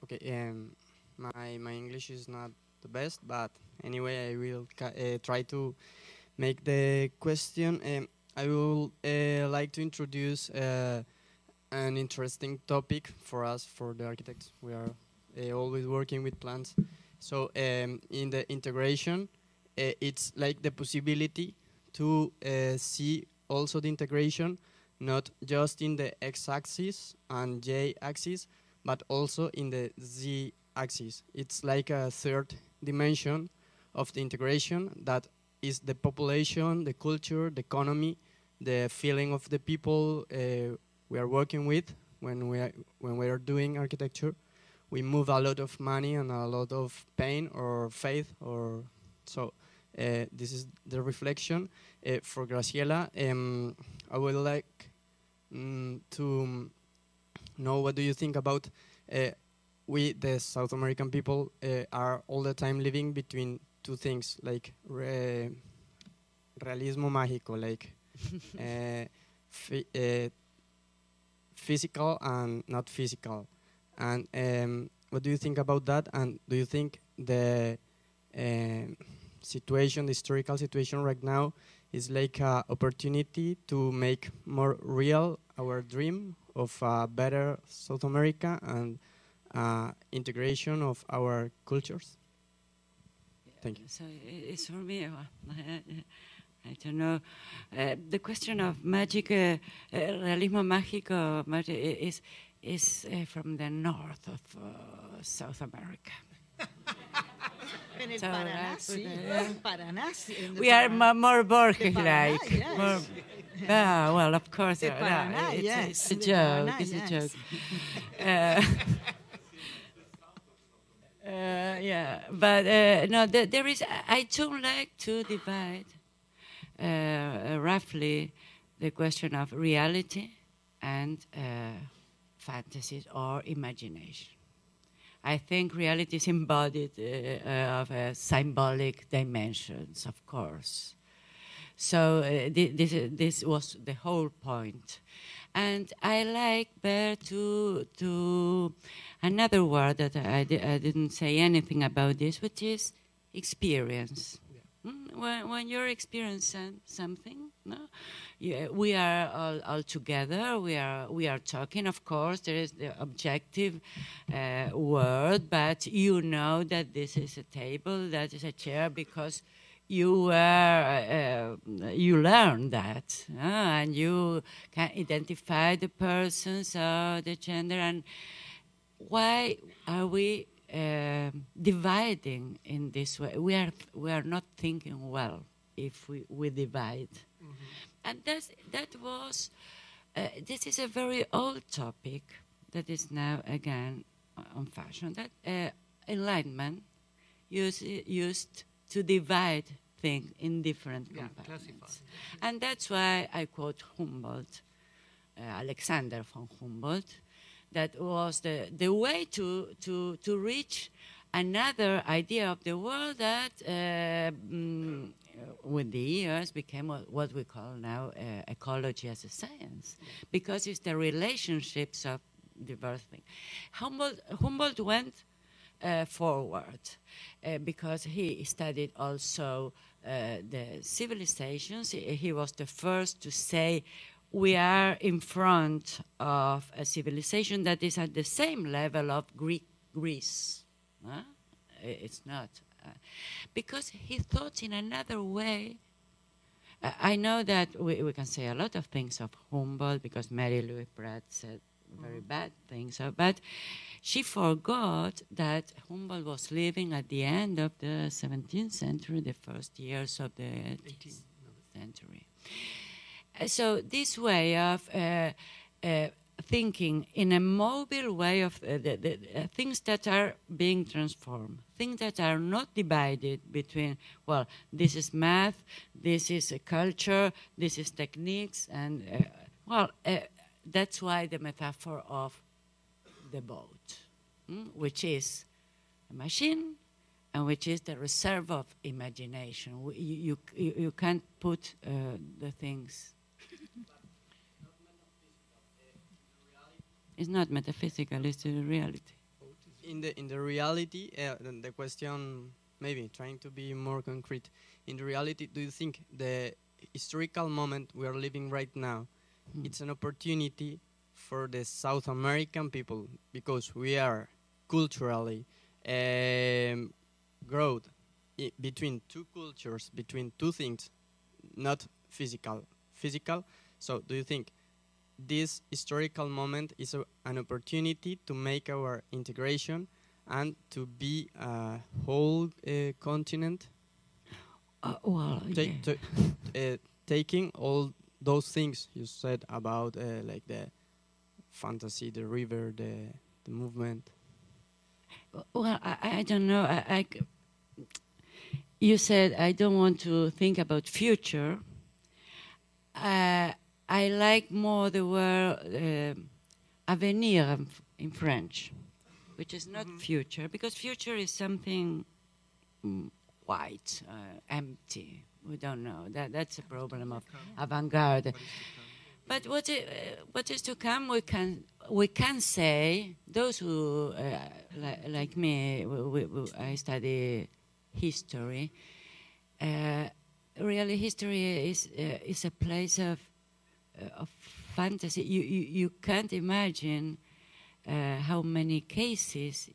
Okay. My English is not the best, but anyway, I will try to make the question. I would like to introduce an interesting topic for us, for the architects. We are always working with plans. So in the integration, it's like the possibility to see also the integration, not just in the x-axis and y-axis, but also in the z-axis. It's like a third dimension of the integration that is the population, the culture, the economy, the feeling of the people we are working with when we are doing architecture. We move a lot of money and a lot of pain or faith, or so. This is the reflection. For Graciela, I would like to know what do you think about we, the South American people, are all the time living between two things, like realismo mágico, like physical and not physical. And what do you think about that? And do you think the situation, the historical situation right now is like an opportunity to make more real our dream, of a better South America and integration of our cultures? Thank you. So it's for me. I don't know. The question of magic, realismo mágico, is from the north of South America. En el So Paraná, that's sí. what, Paraná, sí. In the we are Paraná. more The Borges-like. Paraná, yes. More, well, of course. The Paraná, it's, yes. it's a The joke. Paraná, It's yes. a joke. Yeah, but no, there is. I don't like to divide roughly the question of reality and fantasies or imagination. I think reality is embodied of symbolic dimensions, of course. So this was the whole point. And I like better to another word that I didn't say anything about this, which is experience. When you're experiencing something, no? Yeah, we are all together. We are talking. Of course, there is the objective word, but you know that this is a table, that is a chair, because you learn that, and you can identify the persons, the gender, and why are we dividing in this way? We are not thinking well if we divide. And that was, this is a very old topic that is now again on fashion, that Enlightenment used to divide things in different compartments. And that's why I quote Humboldt, Alexander von Humboldt, that was the way to reach another idea of the world that with the years became what we call now ecology as a science, because it's the relationships of diverse things. Humboldt went forward because he studied also the civilizations. He was the first to say we are in front of a civilization that is at the same level of Greece. It's not. Because he thought in another way. I know that we can say a lot of things of Humboldt because Mary Louise Pratt said very bad things, but she forgot that Humboldt was living at the end of the 17th century, the first years of the 18th century. So this way of thinking in a mobile way of the things that are being transformed, things that are not divided between, well, this is math, this is a culture, this is techniques, and, that's why the metaphor of the boat, which is a machine and which is the reserve of imagination. You can't put the things. It's not metaphysical, it's the reality. In the reality, the question, maybe trying to be more concrete, in the reality, do you think the historical moment we are living right now, it's an opportunity for the South American people, because we are culturally growth between two cultures, between two things, not physical. So do you think this historical moment is an opportunity to make our integration and to be a whole continent? Taking all those things you said about like the fantasy, the river, the movement. Well, I don't know. You said I don't want to think about future. I like more the word avenir in French, which is not future, because future is something white, empty. We don't know. That's a problem of avant-garde. But what is to come? We can say, those who like me, I study history. Really, history is a place of of fantasy. You can't imagine how many cases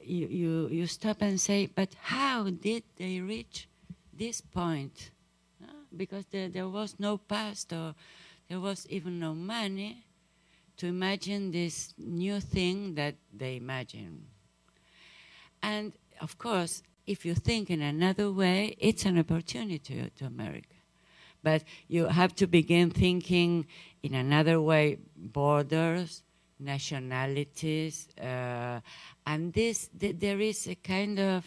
you stop and say, but how did they reach this point? Because there was no past, or there was even no money to imagine this new thing that they imagine. And of course, if you think in another way, it's an opportunity to America. But you have to begin thinking in another way: borders, nationalities, and there is a kind of,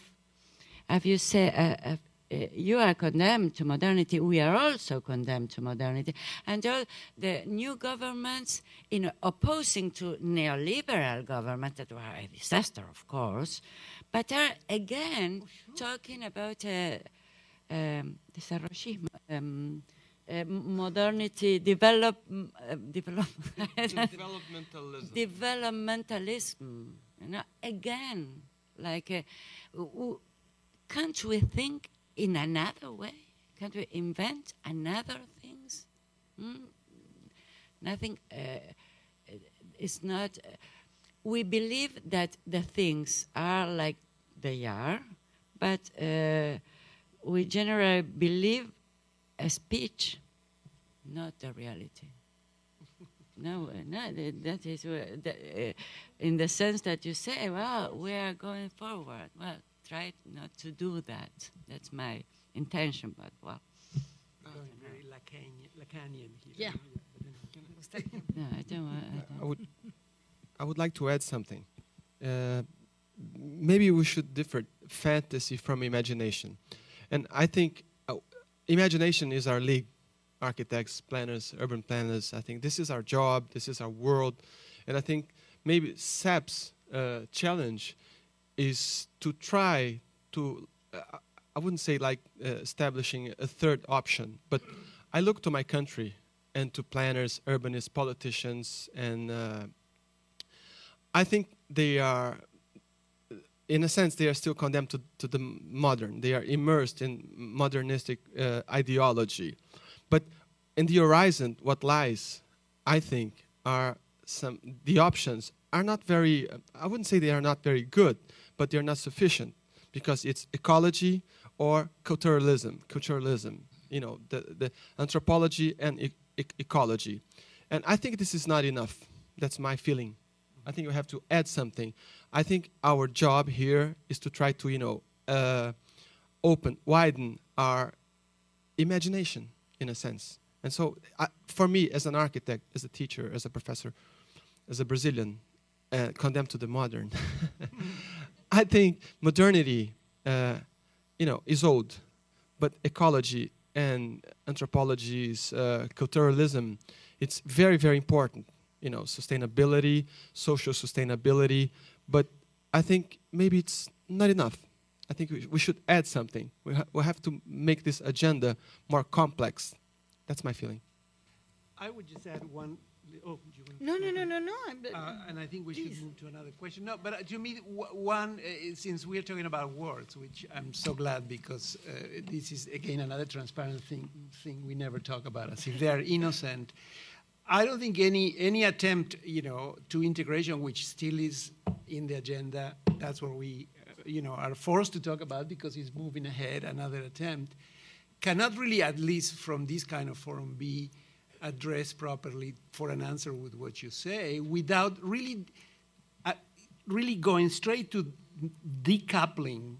as you say, you are condemned to modernity. We are also condemned to modernity, and all the new governments, opposing to neoliberal governments that were a disaster, of course, but are again talking about desarrollismo. Modernity, developmentalism. Again, like, can't we think in another way? Can't we invent another things? Nothing. It's not. We believe that the things are like they are, but we generally believe a speech, not the reality. No, that is in the sense that you say, well, we are going forward. Well, try not to do that. That's my intention, but well. Very Lacanian here. Yeah. No, I don't. I would like to add something. Maybe we should differ fantasy from imagination, and I think imagination is our league. Architects, planners, urban planners. I think this is our job. This is our world, and I think maybe SAP's challenge is to try to. I wouldn't say like establishing a third option, but I look to my country and to planners, urbanists, politicians, and I think they are, in a sense, they are still condemned to the modern. They are immersed in modernistic ideology. But in the horizon, what lies, I think, are the options are not very, I wouldn't say they are not very good, but they're not sufficient, because it's ecology or culturalism, the anthropology and ecology. And I think this is not enough. That's my feeling. I think we have to add something. I think our job here is to try to, widen our imagination, in a sense. And so, for me, as an architect, as a teacher, as a professor, as a Brazilian, condemned to the modern, I think modernity, is old, but ecology and anthropology's culturalism, it's very, very important. Sustainability, social sustainability, but I think maybe it's not enough. I think we should add something. We have to make this agenda more complex. That's my feeling. I would just add one. Oh, do you No. and I think we should move to another question. No, but to me, one, since we're talking about words, which I'm so glad, because this is, again, another transparent thing we never talk about, as if they're innocent. I don't think any attempt, to integration, which still is in the agenda, that's what we, are forced to talk about because it's moving ahead, another attempt, cannot really, at least from this kind of forum, be addressed properly for an answer with what you say, without really going straight to decoupling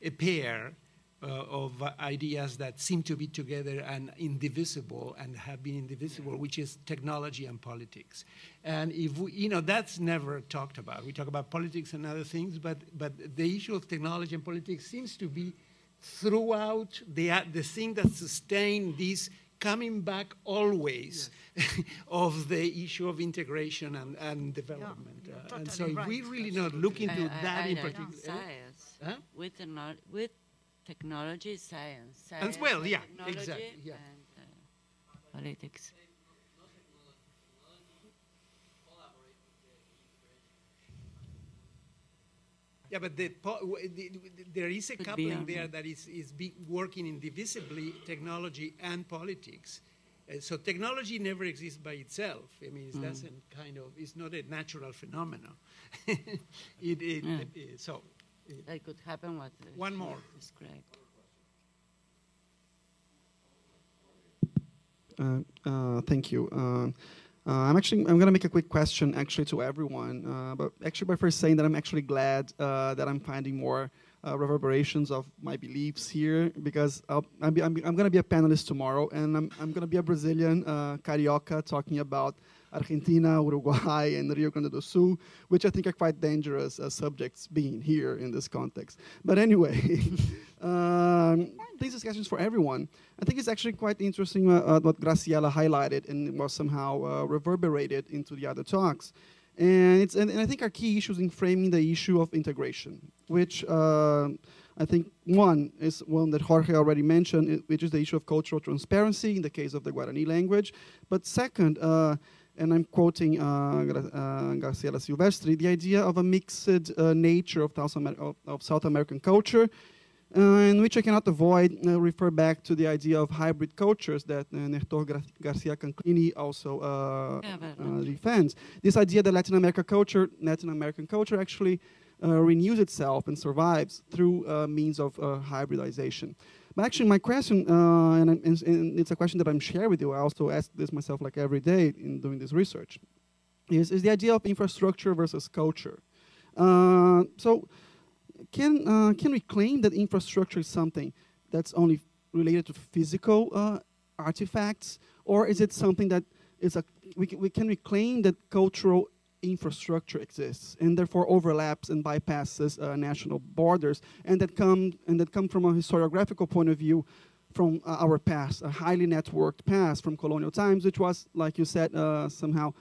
a pair of ideas that seem to be together and indivisible and have been indivisible, which is technology and politics. And if we, that's never talked about. We talk about politics and other things, but the issue of technology and politics seems to be throughout the thing that sustains this coming back always, yes, of the issue of integration and development. Yeah, totally and so if we really not look into that in particular. Science, huh? with technology, science. As well, yeah, exactly. Yeah. And politics. Yeah, but there is a coupling there that is working indivisibly, technology and politics. So technology never exists by itself. I mean, it doesn't it's not a natural phenomenon. That could happen. What one more. Described. Thank you. I'm going to make a quick question actually to everyone, but actually by first saying that I'm actually glad that I'm finding more reverberations of my beliefs here, because I'm going to be a panelist tomorrow, and I'm going to be a Brazilian carioca talking about Argentina, Uruguay, and Rio Grande do Sul, which I think are quite dangerous subjects being here in this context. But anyway, these discussions for everyone. I think it's actually quite interesting what Graciela highlighted and was somehow reverberated into the other talks. And I think our key issues in framing the issue of integration, which I think one is one that Jorge already mentioned, which is the issue of cultural transparency in the case of the Guarani language. But second, and I'm quoting Graciela Silvestre, the idea of a mixed nature of South American culture, in which I cannot avoid refer back to the idea of hybrid cultures that Nestor Garcia Canclini also defends. This idea that Latin American culture actually renews itself and survives through means of hybridization. But actually, my question, and it's a question that I'm sharing with you, I also ask this myself like every day in doing this research, is the idea of infrastructure versus culture. So can we claim that infrastructure is something that's only related to physical artifacts, or is it something that is can we claim that cultural infrastructure exists and therefore overlaps and bypasses national borders, and that come from a historiographical point of view from our past, a highly networked past from colonial times, which was, like you said, somehow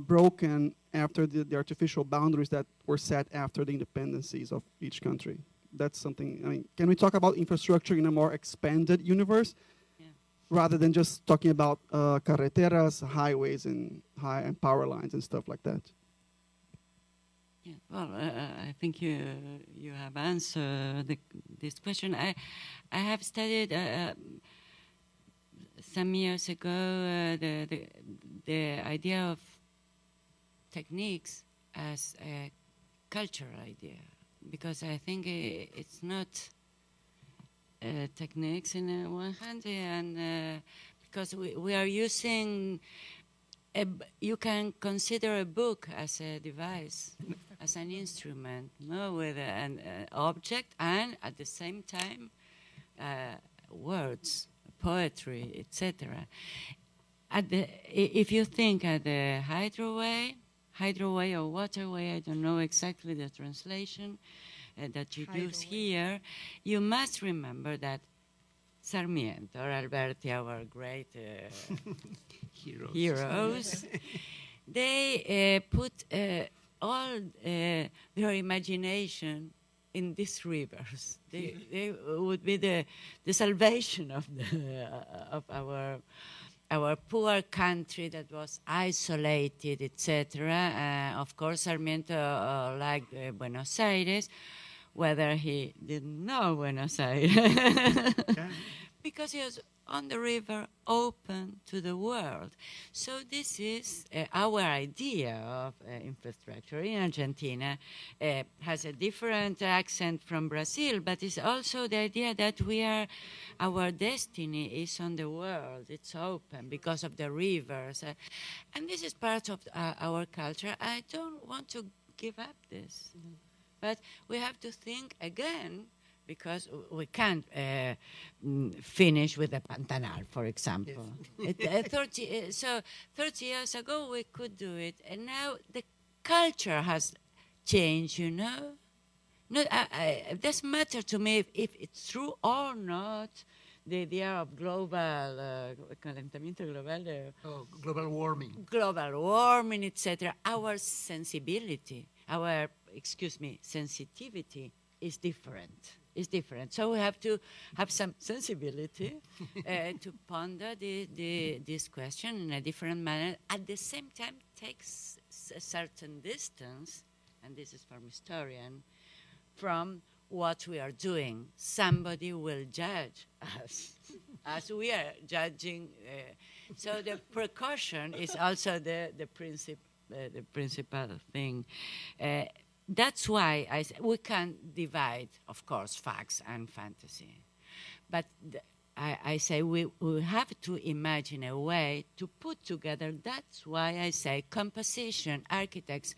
broken after the artificial boundaries that were set after the independencies of each country. That's something, I mean, can we talk about infrastructure in a more expanded universe rather than just talking about carreteras, highways, and power lines and stuff like that? Yeah, well, I think you have answered this question. I have studied some years ago the idea of techniques as a cultural idea, because I think it's not techniques in one hand, and because we are using, you can consider a book as a device, as an instrument, no, with an object, and at the same time words, poetry, etc. If you think at the hydroway or waterway, I don't know exactly the translation that you use here, you must remember that Sarmiento or Alberti, our great heroes, they put all their imagination in these rivers. They would be the salvation of our poor country that was isolated, etc. Of course, Sarmiento liked Buenos Aires, whether he didn't know Buenos Aires, because he was on the river, open to the world. So this is our idea of infrastructure in Argentina. Has a different accent from Brazil, but it's also the idea that our destiny is on the world. It's open because of the rivers. And this is part of our culture. I don't want to give up this. But we have to think again, because we can't finish with the Pantanal, for example. Yes. 30 years ago we could do it, and now the culture has changed, you know. It doesn't matter to me if it's true or not, the idea of global global warming, etc. Our sensibility, sensitivity is different. So we have to have some sensibility to ponder this question in a different manner. At the same time, takes a certain distance, and this is from historian, from what we are doing. Somebody will judge us as we are judging So the precaution is also the principal thing. That's why we can divide, of course, facts and fantasy. But I say we have to imagine a way to put together. That's why I say composition architects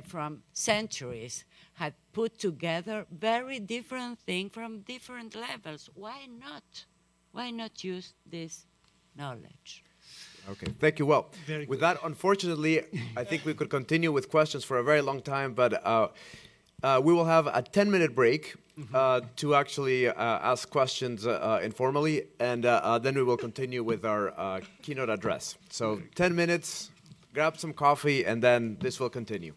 from centuries had put together very different things from different levels. Why not? Why not use this knowledge? Okay, thank you. Well, with that, unfortunately, I think we could continue with questions for a very long time, but we will have a 10-minute break to actually ask questions informally, and then we will continue with our keynote address. So 10 minutes, grab some coffee, and then this will continue.